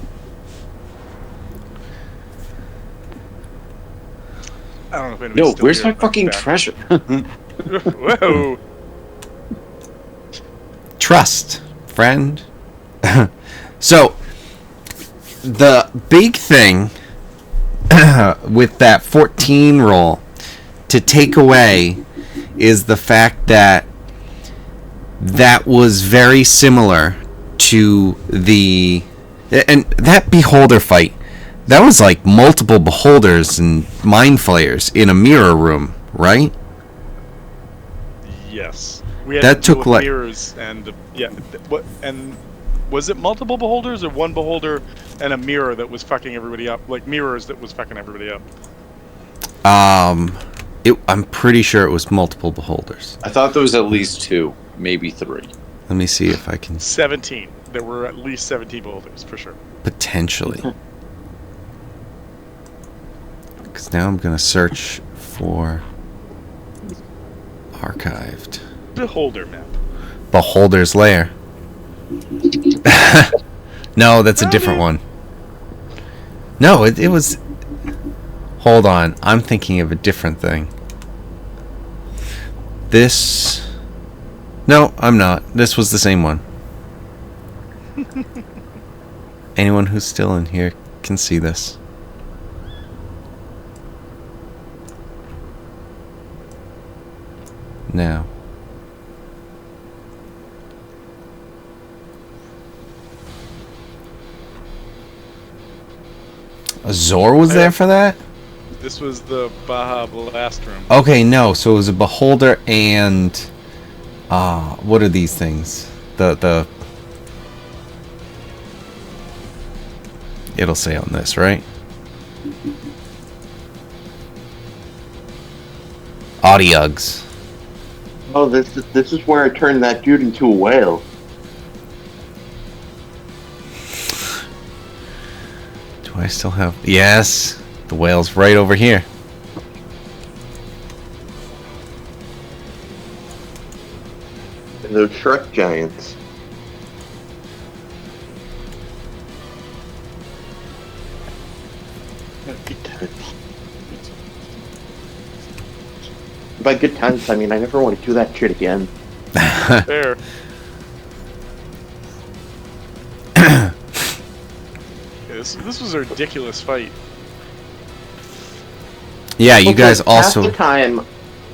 I don't know if anybody's No, still where's here, my but fucking back. treasure? Whoa! Trust, friend. So, the big thing with that 14 roll to take away is the fact that that was very similar to the And that beholder fight, that was like multiple beholders and mind flayers in a mirror room, right? Yes. We had That to deal took, with like- mirrors and what and was it multiple beholders or one beholder and a mirror that was fucking everybody up? Like mirrors that was fucking everybody up. I'm pretty sure it was multiple beholders. I thought there was at least 2, maybe 3. Let me see if I can 17. There were at least 17 beholders for sure. potentially. Because now I'm gonna search for archived Beholder map. Beholder's Lair. No, that's a different one. No, it was. Hold on, I'm thinking of a different thing. This. No, I'm not. This was the same one. Anyone who's still in here can see this. Now. Azor was there for that? This was the Baja Blast room. Okay, no, so it was a beholder and what are these things? The it'll say on this, right? Audiugs. Oh, this is where I turned that dude into a whale. Do I still have? Yes, the whale's right over here. And those Shrek giants. Good times. By good times, I mean I never want to do that shit again. There. This was a ridiculous fight. Yeah, you Okay, guys also.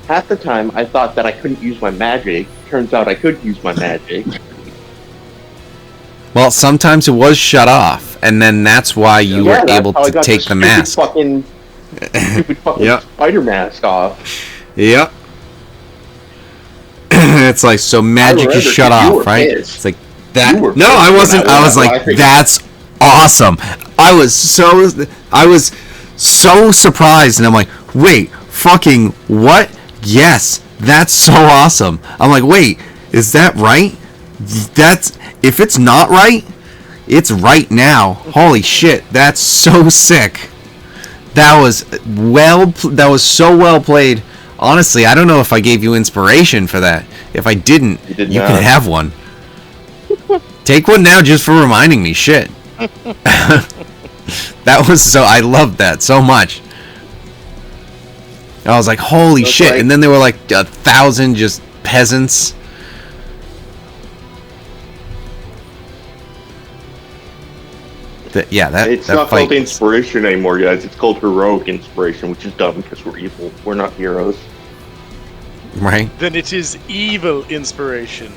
Half the time, I thought that I couldn't use my magic. Turns out I could use my magic. Well, sometimes it was shut off, and then that's why you Yeah, were that's able how I to got take the stupid mask. Stupid fucking Yep. spider mask off. Yep. It's like, so magic remember is shut 'cause you off, were right? pissed. It's like that. You were No, pissed I when wasn't. I I was went like, laughing. that's awesome. I was so surprised, and I'm like, wait, fucking what? Yes, that's so awesome. I'm like, wait, is that right? That's, if it's not right, it's right now. Holy shit, that's so sick. That was so well played. Honestly, I don't know if I gave you inspiration for that. If I didn't, you did can not. have one. Take one now just for reminding me. Shit. That was so. I loved that so much. I was like, holy That's shit. right. And then there were like 1,000 just peasants. It's that not fight called was- inspiration anymore, guys. It's called heroic inspiration, which is dumb because we're evil. We're not heroes. right? Then it is evil inspiration.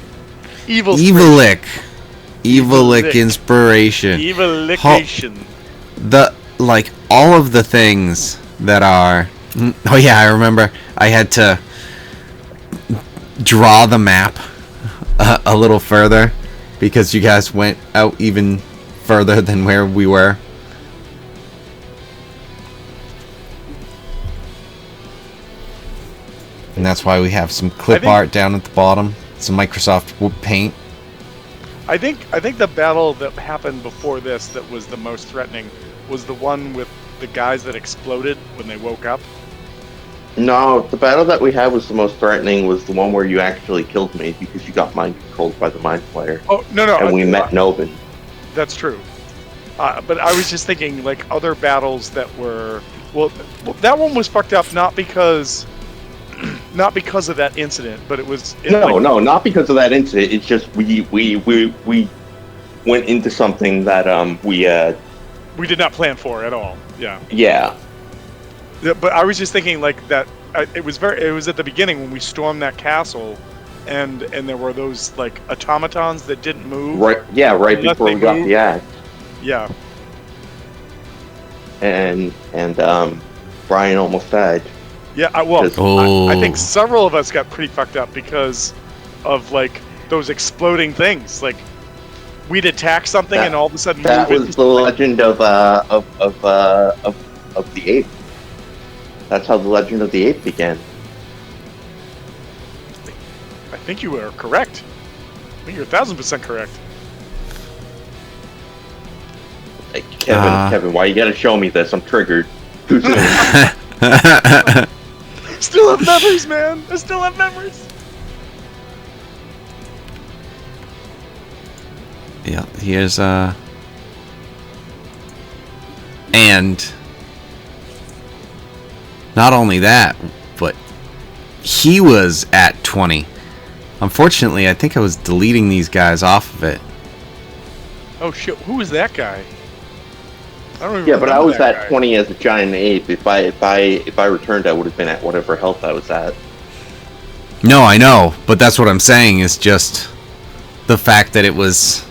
Evil. Evilic. Evilic Evilic. inspiration. Evil lication. All of the things that are. Oh yeah, I remember. I had to draw the map a little further because you guys went out even further than where we were. And that's why we have some clip art down at the bottom, some Microsoft Paint. I think the battle that happened before this that was the most threatening was the one with the guys that exploded when they woke up. No, the battle that we had was the most threatening. Was the one where you actually killed me because you got mind controlled by the mind flayer. Oh no! And we met Noven. That's true. But I was just thinking, like, other battles that were well, that one was fucked up not because of that incident, but it was No, not because of that incident. It's just we went into something that we did not plan for at all. Yeah. Yeah. Yeah, but I was just thinking like that. It was at the beginning when we stormed that castle, and there were those like automatons that didn't move. Right. Yeah. Right Unless before they we got moved. the axe. Yeah. And Brian almost died. Yeah, I think several of us got pretty fucked up because of like those exploding things. Like we'd attack something and all of a sudden that move was the legend of the ape. That's how the legend of the ape began. I think you are correct. I think you're 1,000% correct. Hey, Kevin, why you gotta show me this? I'm triggered. Too soon. Still have memories, man. I still have memories. Yeah, here's and not only that, but he was at 20. Unfortunately, I think I was deleting these guys off of it. Oh shit! Who was that guy? I don't even Yeah, but I remember was that at guy. 20 as a giant ape. If I returned, I would have been at whatever health I was at. No, I know, but that's what I'm saying is just the fact that it was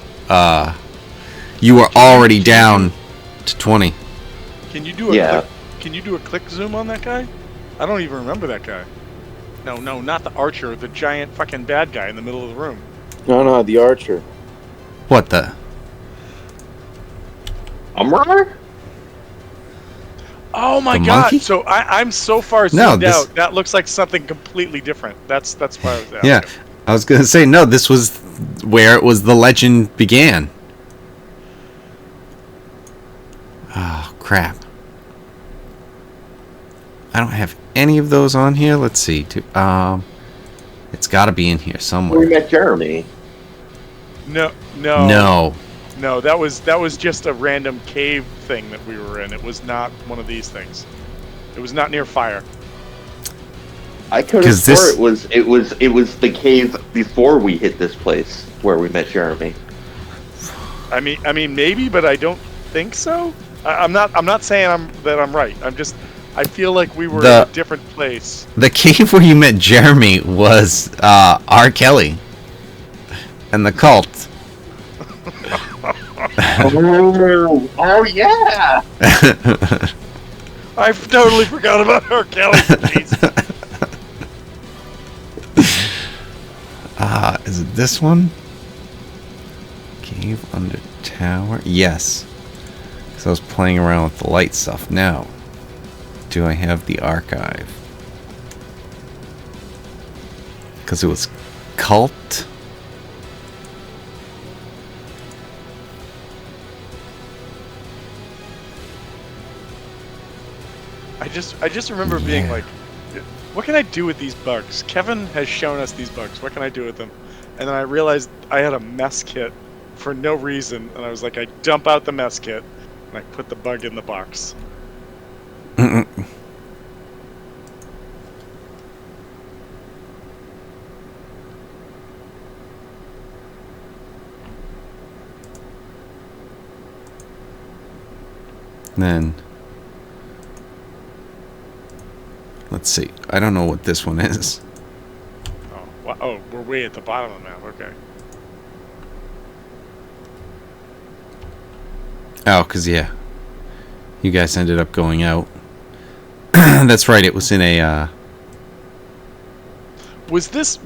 you were already down to 20. Can you do a click? Can you do a click zoom on that guy? I don't even remember that guy. No, not the archer, the giant fucking bad guy in the middle of the room. No, the archer. What the? Umrar? Oh my The god! monkey? So I'm so far zoomed out. That looks like something completely different. That's why I was asking. Yeah, I was gonna say no. This was where it was the legend began. Oh crap! I don't have any of those on here. Let's see. It's got to be in here somewhere. We met Jeremy. No. That was just a random cave thing that we were in. It was not one of these things. It was not near fire. I could have swore it was the cave before we hit this place where we met Jeremy. I mean maybe, but I don't think so. I'm not saying that I'm right. I feel like we were in a different place. The cave where you met Jeremy was R. Kelly and the cult. Oh yeah! I totally forgot about R. Kelly. Is it this one? Cave under tower? Yes. Because I was playing around with the light stuff. Now, do I have the archive? Because it was cult. I just remember being like, what can I do with these bugs? Kevin has shown us these bugs. What can I do with them? And then I realized I had a mess kit for no reason, and I was like, I dump out the mess kit and I put the bug in the box. Then let's see. I don't know what this one is. Oh, we're way at the bottom of the map. Okay. Oh, because yeah, you guys ended up going out. That's right. It was in a. Was this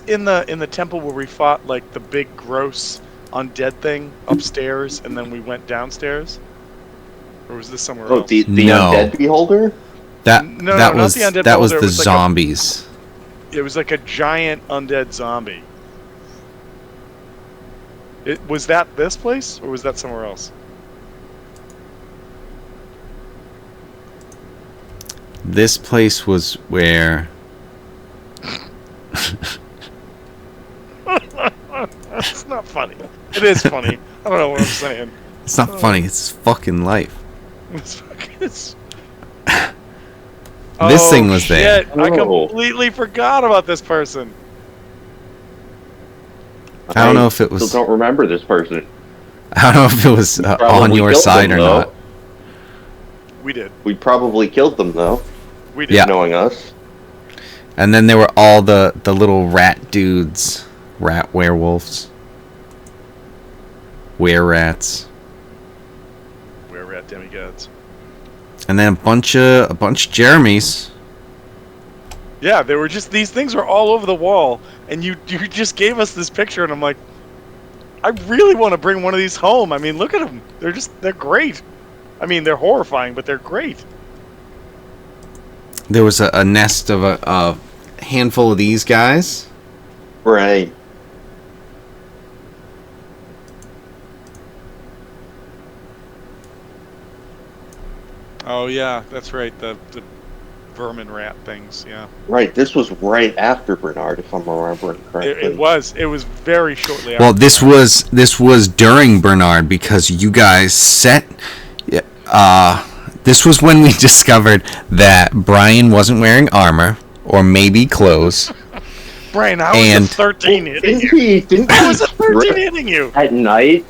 in the temple where we fought like the big gross undead thing upstairs, and then we went downstairs? Or was this somewhere else? The undead beholder? That was not the undead that was beholder, the it was zombies. It was like a giant undead zombie. Was that this place, or was that somewhere else? This place was where. It's not funny. It is funny. I don't know what I'm saying. It's not funny. It's fucking life. This thing was there. I completely forgot about this person. I don't know if it was. Still don't remember this person. I don't know if it was on your side or not. We did. We probably killed them though. We did. Yeah. Knowing us. And then there were all the little rat dudes, rat werewolves, were-rats. demigods. And then a bunch of Jeremys. Yeah, they were just, these things were all over the wall, and you just gave us this picture, and I'm like, I really want to bring one of these home. I mean, look at them. They're great. I mean, they're horrifying, but they're great. There was a nest of a handful of these guys. Right. Oh yeah, that's right. The vermin rat things. Yeah. Right. This was right after Bernard, if I'm remembering correctly. It was. It was very shortly after. Well, this was during Bernard because you guys set. This was when we discovered that Brian wasn't wearing armor or maybe clothes. Brian, how was a 13 hitting you? How was a 13 hitting you? At night,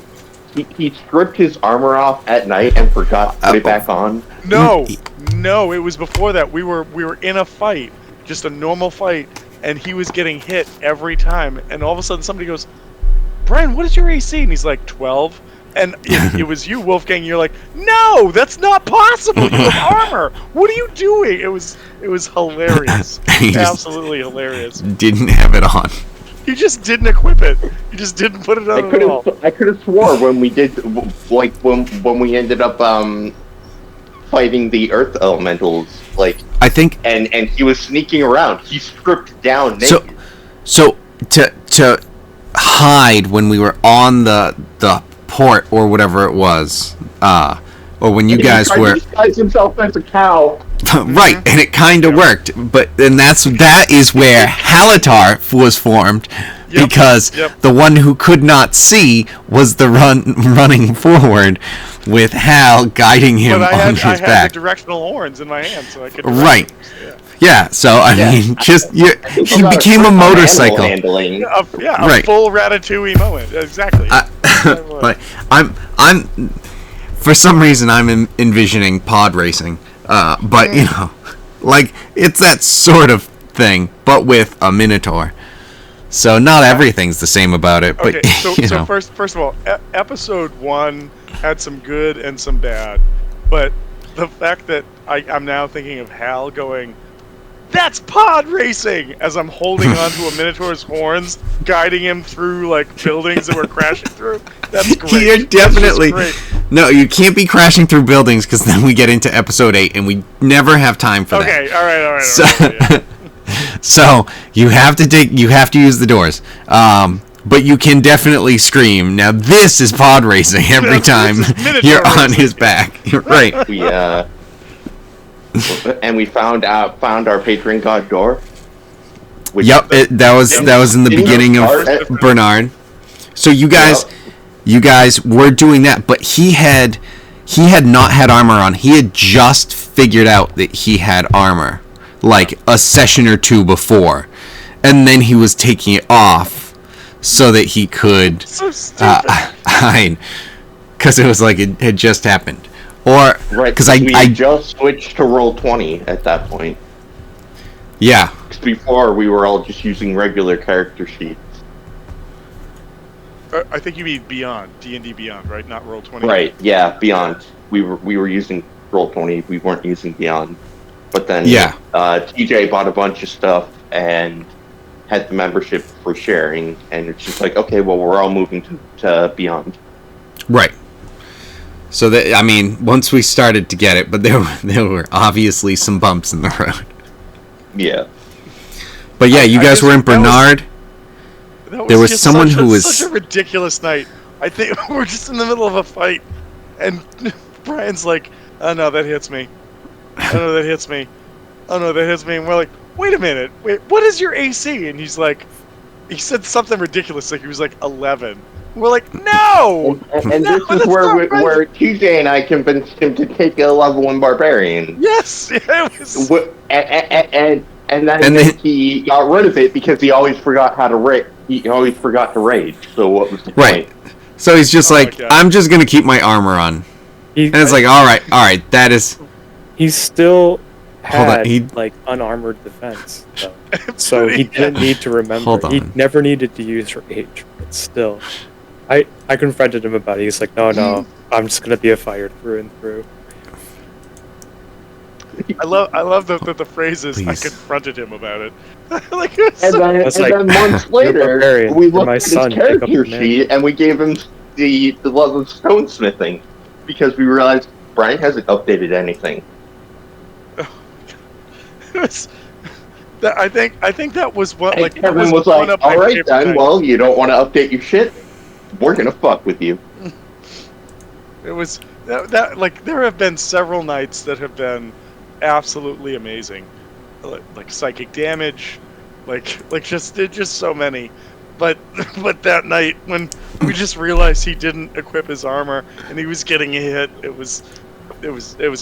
he stripped his armor off at night and forgot to put it back on. No, it was before that. We were in a fight, just a normal fight, and he was getting hit every time. And all of a sudden, somebody goes, "Brian, what is your AC?" And he's like, 12. And it was you, Wolfgang. You're like, "No, that's not possible. You have armor. What are you doing?" It was hilarious. Absolutely hilarious. Didn't have it on. You just didn't equip it. You just didn't put it on at all. I could have swore when we did, like when we ended up fighting the Earth Elementals, like I think, and he was sneaking around. He stripped down naked. So to hide when we were on the port or whatever it was, or when you guys were he disguised himself as a cow. right, and it kind of worked, but then that is where Halatar was formed, because the one who could not see was the running forward with Hal guiding him on his I had back. the directional horns in my hand, so I could. Right. Yeah. So I mean, just he became a motorcycle. A full Ratatouille moment. Exactly. But I'm for some reason I'm envisioning pod racing. But you know, like it's that sort of thing, but with a Minotaur. So not everything's the same about it. But okay, so first of all, episode 1 had some good and some bad, but the fact that I'm now thinking of Hal going, "That's pod racing," as I'm holding onto a Minotaur's horns, guiding him through like buildings that we're crashing through. That's great. You're definitely great. No, you can't be crashing through buildings because then we get into episode 8 and we never have time for that. Okay, all right. So, yeah. so you have to use the doors. But you can definitely scream. Now this is pod racing every time you're on his back. You're right. And we found our patron god door. Yep, that was in the beginning of Bernard. So you guys were doing that, but he had not had armor on. He had just figured out that he had armor, like a session or two before, and then he was taking it off so that he could hide, because it was like it had just happened. Or because I just switched to Roll20 at that point. Yeah. Because before we were all just using regular character sheets. I think you mean Beyond, D&D Beyond, right? Not Roll20. Right. Yeah, Beyond. We were using Roll20. We weren't using Beyond. But then TJ bought a bunch of stuff and had the membership for sharing, and it's just like, okay, well, we're all moving to Beyond. Right. So that, I mean, once we started to get it, but there were obviously some bumps in the road. Yeah. But yeah, you guys were in Bernard. There was someone who was such a ridiculous night. I think we're just in the middle of a fight, and Brian's like, "Oh no, that hits me. Oh no, that hits me. Oh no, that hits me." And we're like, "Wait a minute. Wait, what is your AC?" And he's like, he said something ridiculous, like he was like 11. We're like, no! And no, this is where TJ and I convinced him to take a level 1 barbarian. Yes! It was... And then he got rid of it because he always forgot how to rage. He always forgot to rage. So what was the point? So he's just like, I'm just going to keep my armor on. And it's like, all right, that is... He still had, like, unarmored defense, though. So he didn't need to remember. He never needed to use rage, but still... I confronted him about it. He's like, no, I'm just gonna be a fire through and through. I love the phrases. I Please. confronted him about it. Like, And then, That's and like, then months you're later, barbarian. we You're looked my at his son, pick up character the man. sheet and we gave him the love of stonesmithing because we realized Brian hasn't updated anything. I think that was what And like that Kevin was one like, of my "All right, favorite then. nights. Well, you don't want to update your shit. We're gonna fuck with you." It was that like there have been several nights that have been absolutely amazing, like psychic damage, like just so many, but that night when we just realized he didn't equip his armor and he was getting hit, it was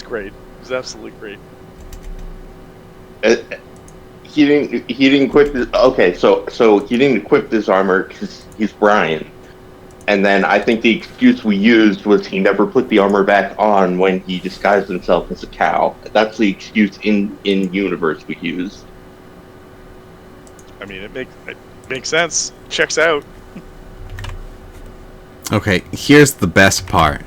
great. It was absolutely great. He didn't equip his. Okay, so he didn't equip his armor because he's Brian. And then I think the excuse we used was he never put the armor back on when he disguised himself as a cow. That's the excuse in universe we used. I mean, it makes sense. Checks out. Okay, here's the best part.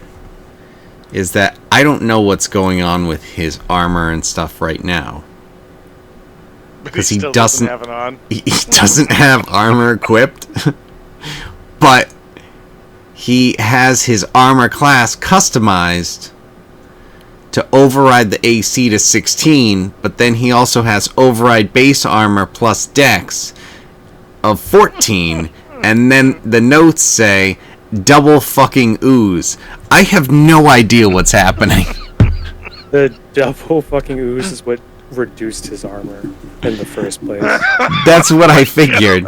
Is that I don't know what's going on with his armor and stuff right now. Because he doesn't have it on. He doesn't have armor equipped. But he has his armor class customized to override the AC to 16, but then he also has override base armor plus dex of 14, and then the notes say double fucking ooze. I have no idea what's happening. The double fucking ooze is what reduced his armor in the first place. That's what I figured.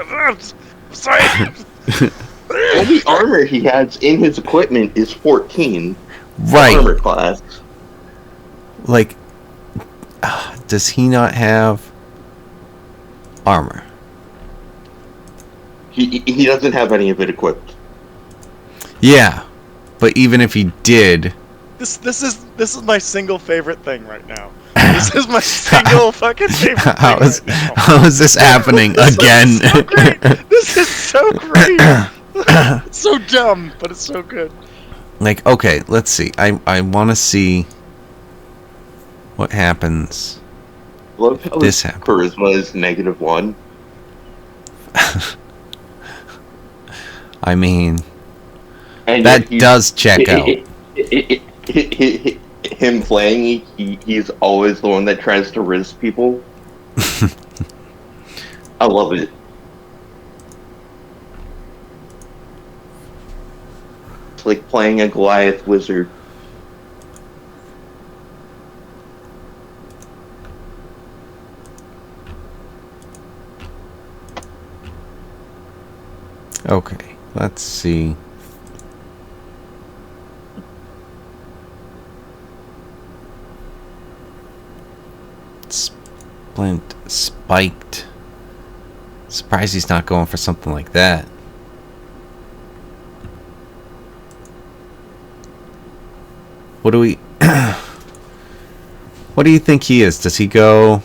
Sorry. The only armor he has in his equipment is 14. Right. Armor class. Like, does he not have armor? He doesn't have any of it equipped. Yeah, but even if he did, This is my single favorite thing right now. This is my single fucking favorite thing how is right now. how is this happening again? So great. This is so great. It's so dumb, but it's so good. Like, okay, let's see. I want to see what happens. Love how This his happened. charisma is -1. I mean, And that yet does check out. Him playing, he's always the one that tries to riz people. I love it. It's like playing a Goliath wizard. Okay, let's see. Splint spiked. Surprised he's not going for something like that. What do we what do you think he is? Does he go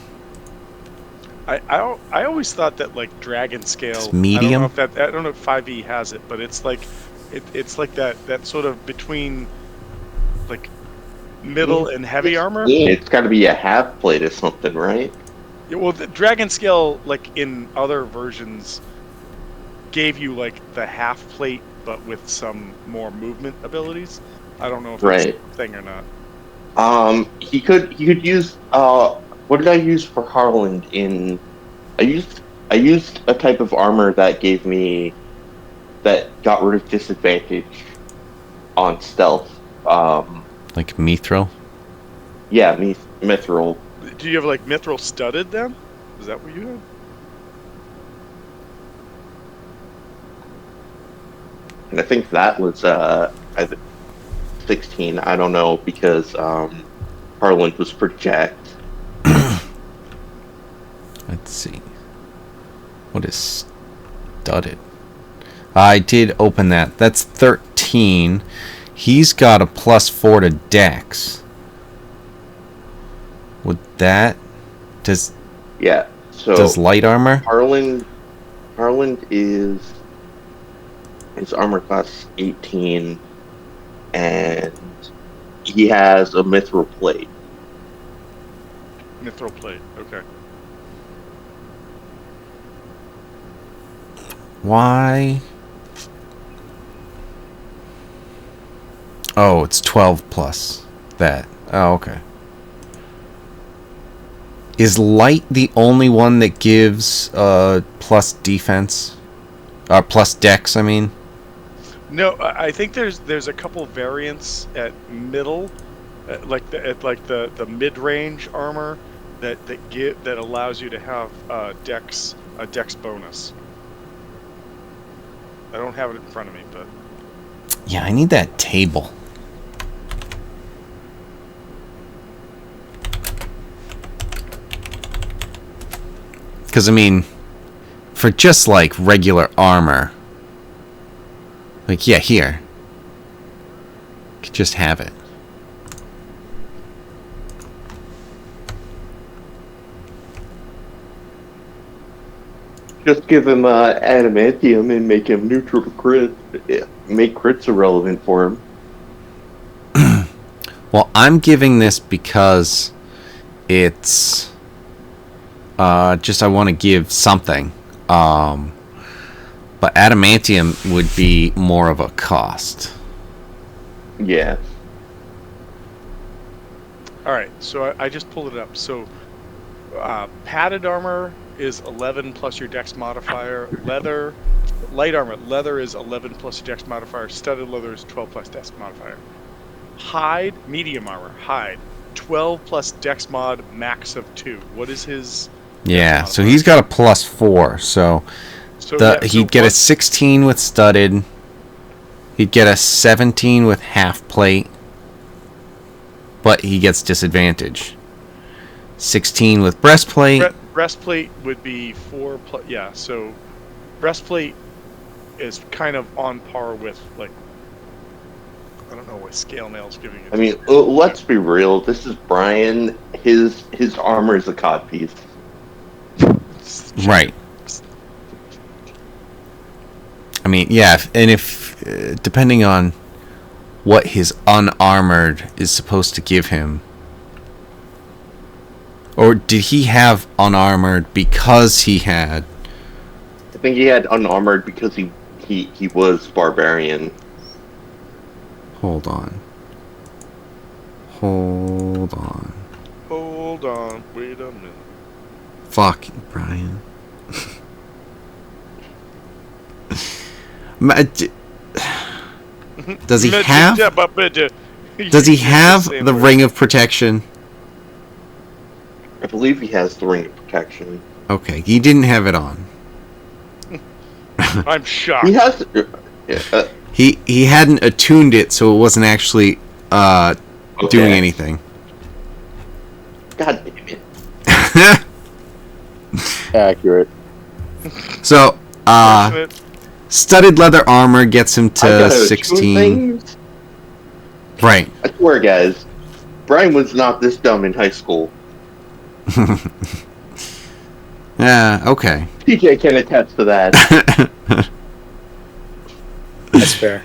I always thought that like dragon scale. It's medium? I don't know if 5e has it, but it's like it's like that sort of between like middle and heavy armor. Yeah, it's got to be a half plate or something, right? Yeah, well, the dragon scale, like in other versions, gave you like the half plate, but with some more movement abilities. I don't know if that's Right. a thing or not. He could use what did I use for Harland in I used a type of armor that gave me that got rid of disadvantage on stealth. like mithril? Yeah, mithril. Do you have like mithril studded then? Is that what you had? And I think that was 16. I don't know because Harland was project. Let's see. What is studded? I did open that. That's 13. He's got a +4 to Dex. Would that does Yeah. So does light armor? Harland is his armor class 18. and he has a mithril plate. Mithril plate. Okay. Why? Oh, it's 12 plus that. Oh, okay. Is light the only one that gives plus defense? Plus dex, I mean? No, I think there's a couple variants at middle, like the mid range armor that allows you to have a dex bonus. I don't have it in front of me, but Yeah, I need that table. Because, I mean, for just, like, regular armor, like, yeah, here. You could just have it. Just give him adamantium and make him neutral to crit. Make crits irrelevant for him. Well, I'm giving this because it's just I want to give something. But adamantium would be more of a cost. Yeah. all right. So I just pulled it up. So padded armor is 11 plus your dex modifier. Light armor, leather is 11 plus your dex modifier. Studded leather is 12 plus dex modifier. Hide, medium armor, hide, 12 plus dex mod, max of 2. What is his? Yeah, so he's got a +4. So he'd get a 16 with studded. He'd get a 17 with half plate, but he gets disadvantage. 16 with breastplate. Breastplate would be 4 plus. Yeah, so breastplate is kind of on par with, like, I don't know what scale mail's giving it. I mean, let's be real. This is Brian. His armor is a codpiece. Right. I mean, yeah, and if depending on what his unarmored is supposed to give him, or did he have unarmored because he had? I think he had unarmored because he was barbarian. Hold on. Wait a minute. Fuck, Brian. Does he have? Does he have the Ring of Protection? I believe he has the Ring of Protection. Okay, he didn't have it on. I'm shocked. He has. He hadn't attuned it, so it wasn't actually doing anything. God damn it. Accurate. So, studded leather armor gets him to 16. Right. I swear, guys, Brian was not this dumb in high school. Yeah, okay. TJ can attest to that. That's fair.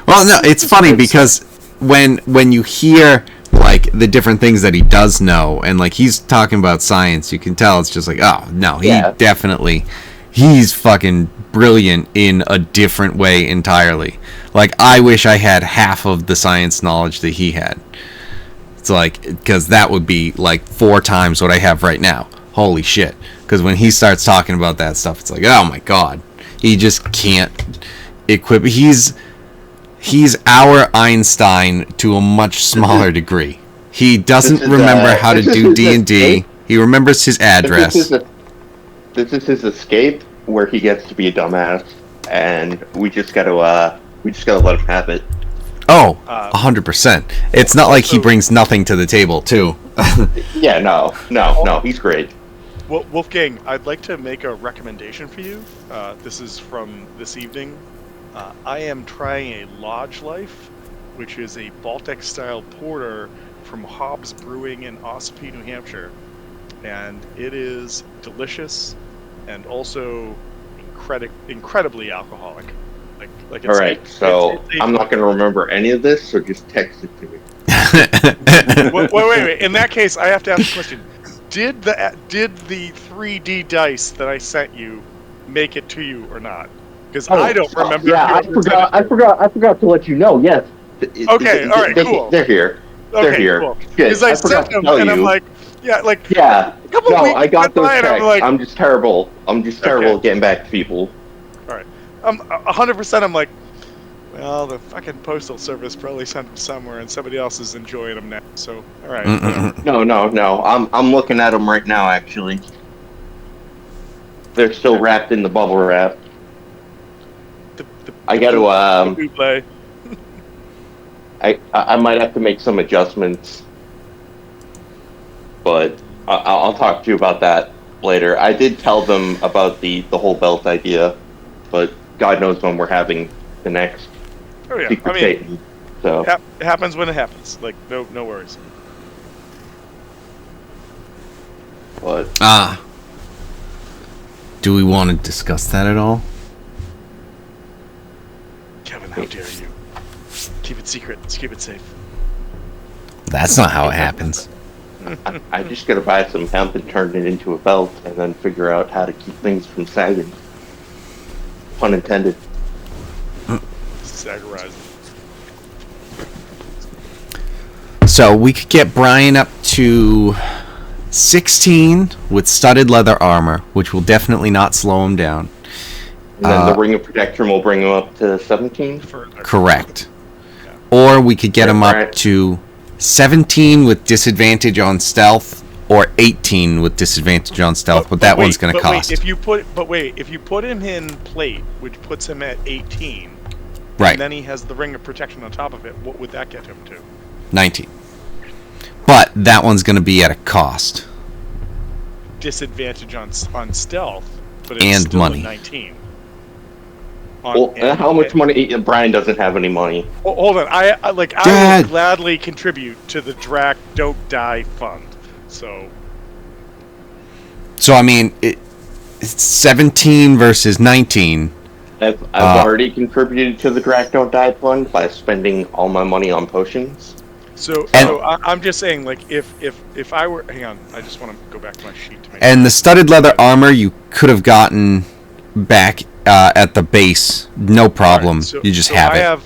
Well, no, it's funny because when you hear like the different things that he does know, and like he's talking about science, you can tell it's just like, oh no, he's fucking brilliant in a different way entirely. Like, I wish I had half of the science knowledge that he had. It's like, because that would be like 4 times what I have right now. Holy shit. Because when he starts talking about that stuff, it's like, oh my god, he just can't equip. He's our Einstein to a much smaller degree. He doesn't remember how to do D&D. He remembers his address. This is his escape, where he gets to be a dumbass, and we just gotta let him have it. Oh, 100%. It's not like he brings nothing to the table, too. Yeah, no, he's great. Well, Wolfgang, I'd like to make a recommendation for you. This is from this evening. I am trying a Lodge Life, which is a Baltic-style porter from Hobbs Brewing in Ossipee, New Hampshire. And it is delicious and also incredibly alcoholic. All right, so I'm not going to remember any of this, so just text it to me. Wait. In that case, I have to ask a question. Did the 3D dice that I sent you make it to you or not? Because I don't remember. Yeah, I forgot to let you know. Yes. Okay. All right. Cool. They're here. They're here. Cool. Because I sent them, and I'm like, yeah. No, I got those texts. I'm just terrible. at getting back to people. All right. 100%. I'm like, well, the fucking postal service probably sent them somewhere, and somebody else is enjoying them now. So, all right. No. I'm looking at them right now. Actually, they're still wrapped in the bubble wrap. I got to. I might have to make some adjustments, but I'll talk to you about that later. I did tell them about the whole belt idea, but God knows when we're having the next. Oh yeah, secret Satan, so it happens when it happens. Like no worries. But do we want to discuss that at all? Kevin, how dare you? Keep it secret. Let's keep it safe. That's not how it happens. I just gotta buy some hemp and turn it into a belt, and then figure out how to keep things from sagging. Pun intended. Sagarizing. So we could get Brian up to 16 with studded leather armor, which will definitely not slow him down. And then the ring of protection will bring him up to 17? Correct. Or we could get him up to 17 with disadvantage on stealth, or 18 with disadvantage on stealth, but that one's going to cost. If you put him in plate, which puts him at 18, right, and then he has the ring of protection on top of it, what would that get him to? 19. But that one's going to be at a cost. Disadvantage on stealth, but it's and still money. 19. How much money? Brian doesn't have any money. Hold on, I will gladly contribute to the Drac Don't Die Fund. So I mean, it's 17 versus 19. I've already contributed to the Drac Don't Die Fund by spending all my money on potions. So I'm just saying, like, if I were, hang on, I just want to go back to my sheet to make. And the studded leather armor you could have gotten back at the base, no problem. Right, you just have it.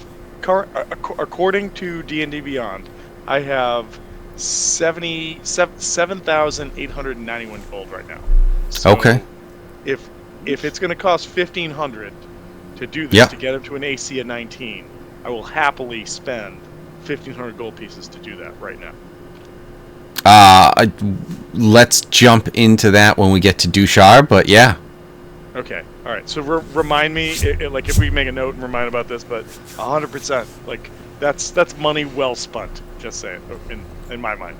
According to D&D Beyond, I have 7,891 gold right now. So okay. If it's going to cost 1,500 to do this to get him to an AC of 19, I will happily spend 1,500 gold pieces to do that right now. Let's jump into that when we get to Dushar, but yeah. Okay, all right. So remind me, like, if we make a note and remind about this, but 100%, like, that's money well spent. Just saying, in my mind.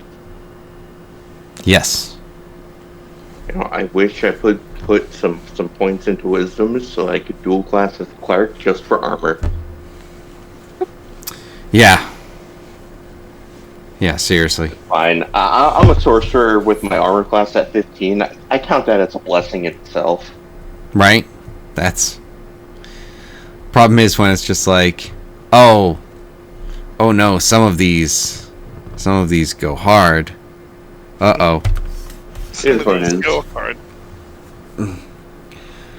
Yes. I wish I put some points into wisdom so I could dual class as a cleric just for armor. Yeah. Yeah, seriously. Fine. I'm a sorcerer with my armor class at 15. I count that as a blessing in itself. Right? That's... Problem is when it's just like, oh no, some of these go hard. Uh-oh. It is what it is. Go hard.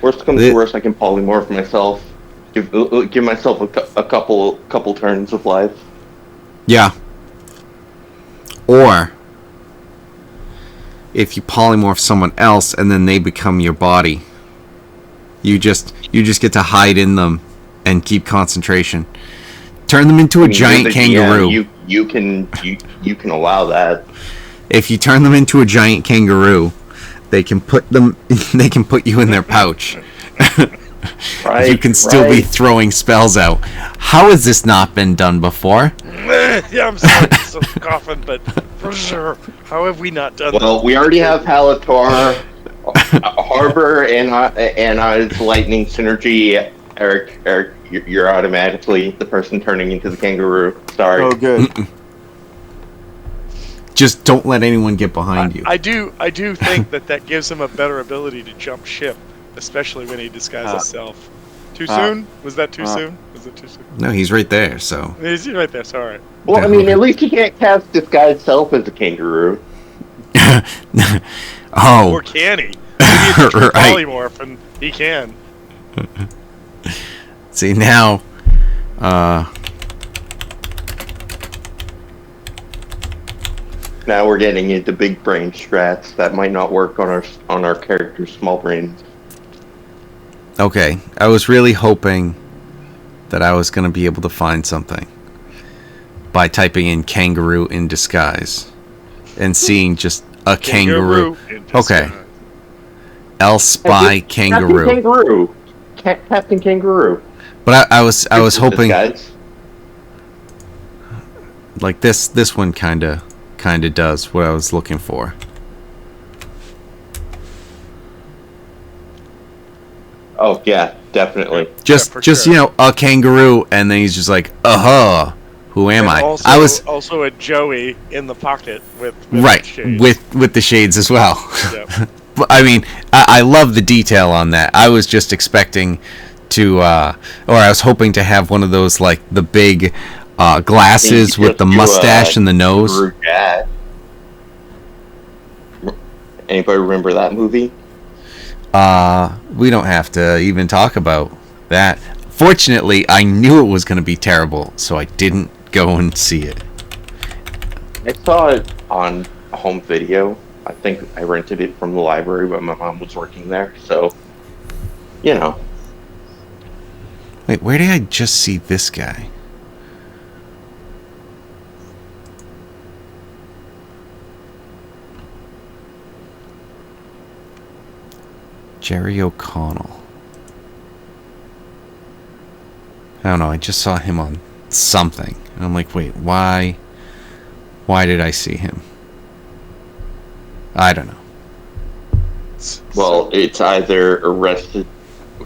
Worst comes to worst, I can polymorph myself. Give myself a couple turns of life. Yeah. Or if you polymorph someone else and then they become your body, you just get to hide in them and keep concentration. Turn them into a giant kangaroo. You can allow that. If you turn them into a giant kangaroo, they can put you in their pouch. Right, you can still be throwing spells out. How has this not been done before? Yeah, I'm sorry, I'm still coughing, but for sure, how have we not done that? Well, we already have Halator, Harbor, and lightning synergy. Eric, you're automatically the person turning into the kangaroo. Sorry. Oh, good. Just don't let anyone get behind you. I do think that gives him a better ability to jump ship, especially when he disguises himself Too soon? Was that too soon? Was it too soon? No, he's right there. So He's right there. So all right. Well, I mean, at least he can't cast disguise self as a kangaroo. Oh. Or can he? Maybe it's a true Right. polymorph, and he can. See now, Now we're getting into big brain strats that might not work on our characters' small brains. okay. I was really hoping that I was going to be able to find something by typing in kangaroo in disguise and seeing just a kangaroo. in disguise. Okay. L spy kangaroo. Captain Kangaroo. But I was hoping Disguise. like this one kind of does what I was looking for. Oh yeah, definitely. Just for sure. you know, a kangaroo, and then he's just like, who am And I? Also, I was also a Joey in the pocket with right shades. with the shades as well. Yep. But I mean, I love the detail on that. I was just expecting to, or I was hoping to have one of those like the big glasses with the mustache and the nose. Kangaroo Jack. Anybody remember that movie? We don't have to even talk about that. Fortunately, I knew it was going to be terrible, so I didn't go and see it. I saw it on home video. I think I rented it from the library when my mom was working there, so, you know. Wait, where did I just see this guy? Jerry O'Connell. I don't know, I just saw him on something. And I'm like, wait, why did I see him? I don't know. Well, it's either Arrested...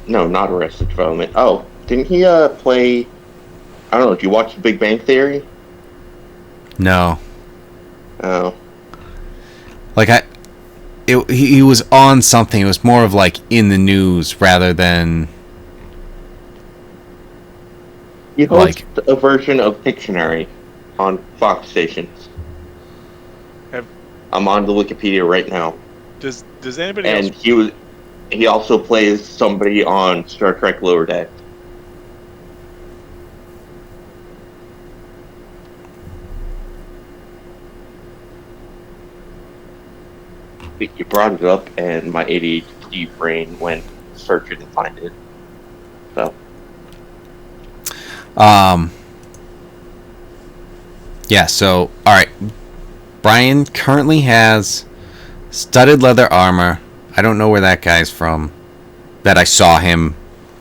No, not Arrested Development. Oh, didn't he play... I don't know, did you watch The Big Bang Theory? No. Oh. Like, he was on something. It was more of like in the news rather than... He hosts a version of Pictionary on Fox stations. I'm on the Wikipedia right now. Does anybody And else? he also plays somebody on Star Trek Lower Deck. You brought it up, and my ADHD brain went search it and find it. So. Yeah, so, alright. Brian currently has studded leather armor. I don't know where that guy's from. That I saw him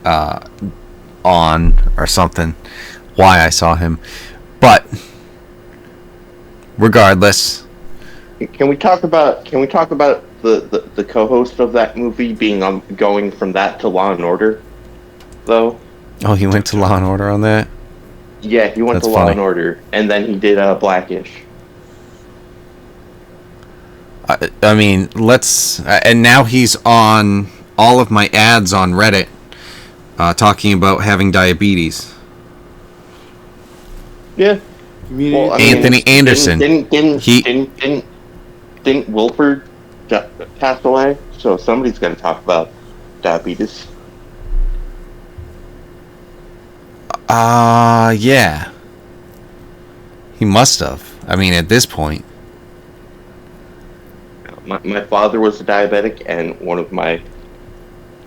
on or something. Why I saw him. But regardless. Can we talk about the co-host of that movie being going from that to Law and Order, though? Oh, he went to Law and Order on that? Yeah, he went That's to Law funny. and Order, and then he did Blackish. I mean, let's... and now he's on all of my ads on Reddit talking about having diabetes. Yeah. Well, I mean, Anthony Anderson. Didn't Wilford pass away? So somebody's got to talk about diabetes. Yeah. He must have. I mean, at this point. My father was a diabetic, and one of my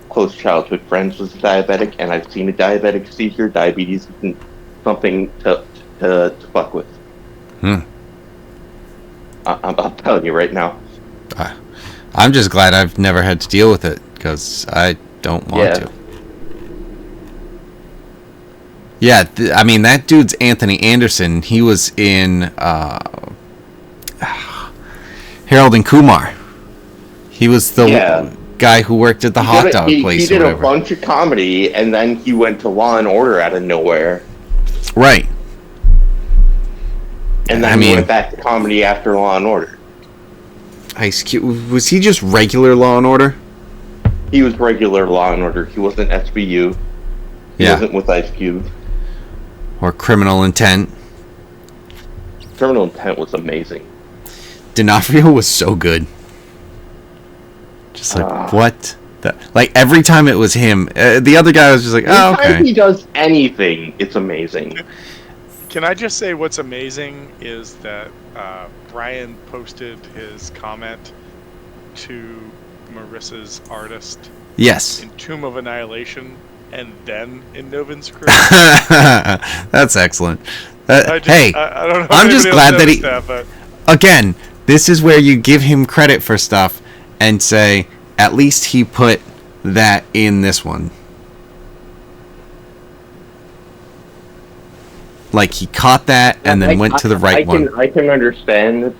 close childhood friends was a diabetic, and I've seen a diabetic seizure. Diabetes isn't something to fuck with. I'm telling you right now. I'm just glad I've never had to deal with it, because I don't want to. Yeah, I mean, that dude's Anthony Anderson. He was in Harold and Kumar. He was the guy who worked at the hot dog place. He did a bunch of comedy, and then he went to Law and Order out of nowhere. Right. And then he went back to comedy after Law and Order. Ice Cube, was he just regular Law and Order? He was regular Law and Order. He wasn't SVU. He wasn't with Ice Cube. Or Criminal Intent. Criminal Intent was amazing. D'Onofrio was so good. Just like, what? Like, every time it was him, the other guy was just like, oh, okay. Anytime he does anything, it's amazing. Can I just say what's amazing is that Brian posted his comment to Marissa's artist. Yes. In Tomb of Annihilation, and then in Noven's crew. That's excellent. I don't know I'm just glad that he... but... Again, this is where you give him credit for stuff and say, at least he put that in this one. Like, he caught that and then went to the right one. I can understand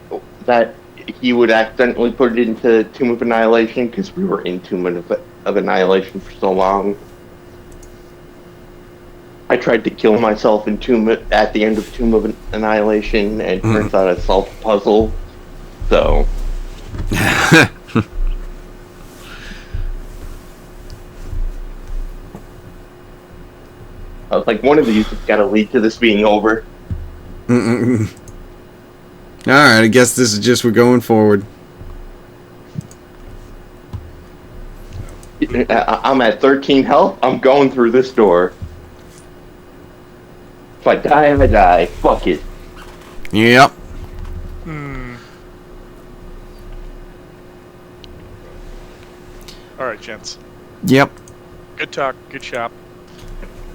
that he would accidentally put it into Tomb of Annihilation because we were in Tomb of Annihilation for so long. I tried to kill myself at the end of Tomb of Annihilation, and it turns out I solved the puzzle. So. I was like, one of these has got to lead to this being over. Alright, I guess this is just we're going forward. I'm at 13 health. I'm going through this door. If I die, I die. Fuck it. Yep. Alright, gents. Yep. Good talk. Good shop.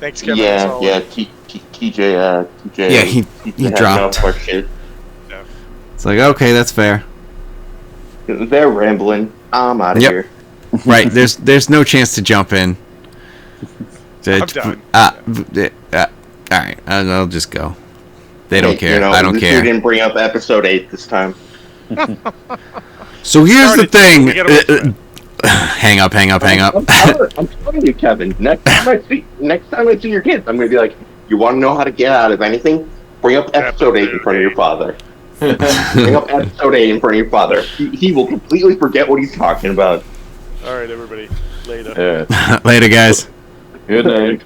Thanks, Kevin. TJ. Yeah, he dropped. Shit. Yeah. It's like, okay, that's fair. They're rambling. I'm out of here. Right, there's no chance to jump in. I'm done. Alright, I'll just go. They don't care. You know, I don't care. We didn't bring up episode 8 this time. So here's the thing. Hang up. I'm telling you, Kevin. Next time I see your kids, I'm gonna be like, you want to know how to get out of anything? Bring up episode 8 in front of your father. Bring up episode 8 in front of your father. He will completely forget what he's talking about. All right, everybody. Later. Later, guys. Good night.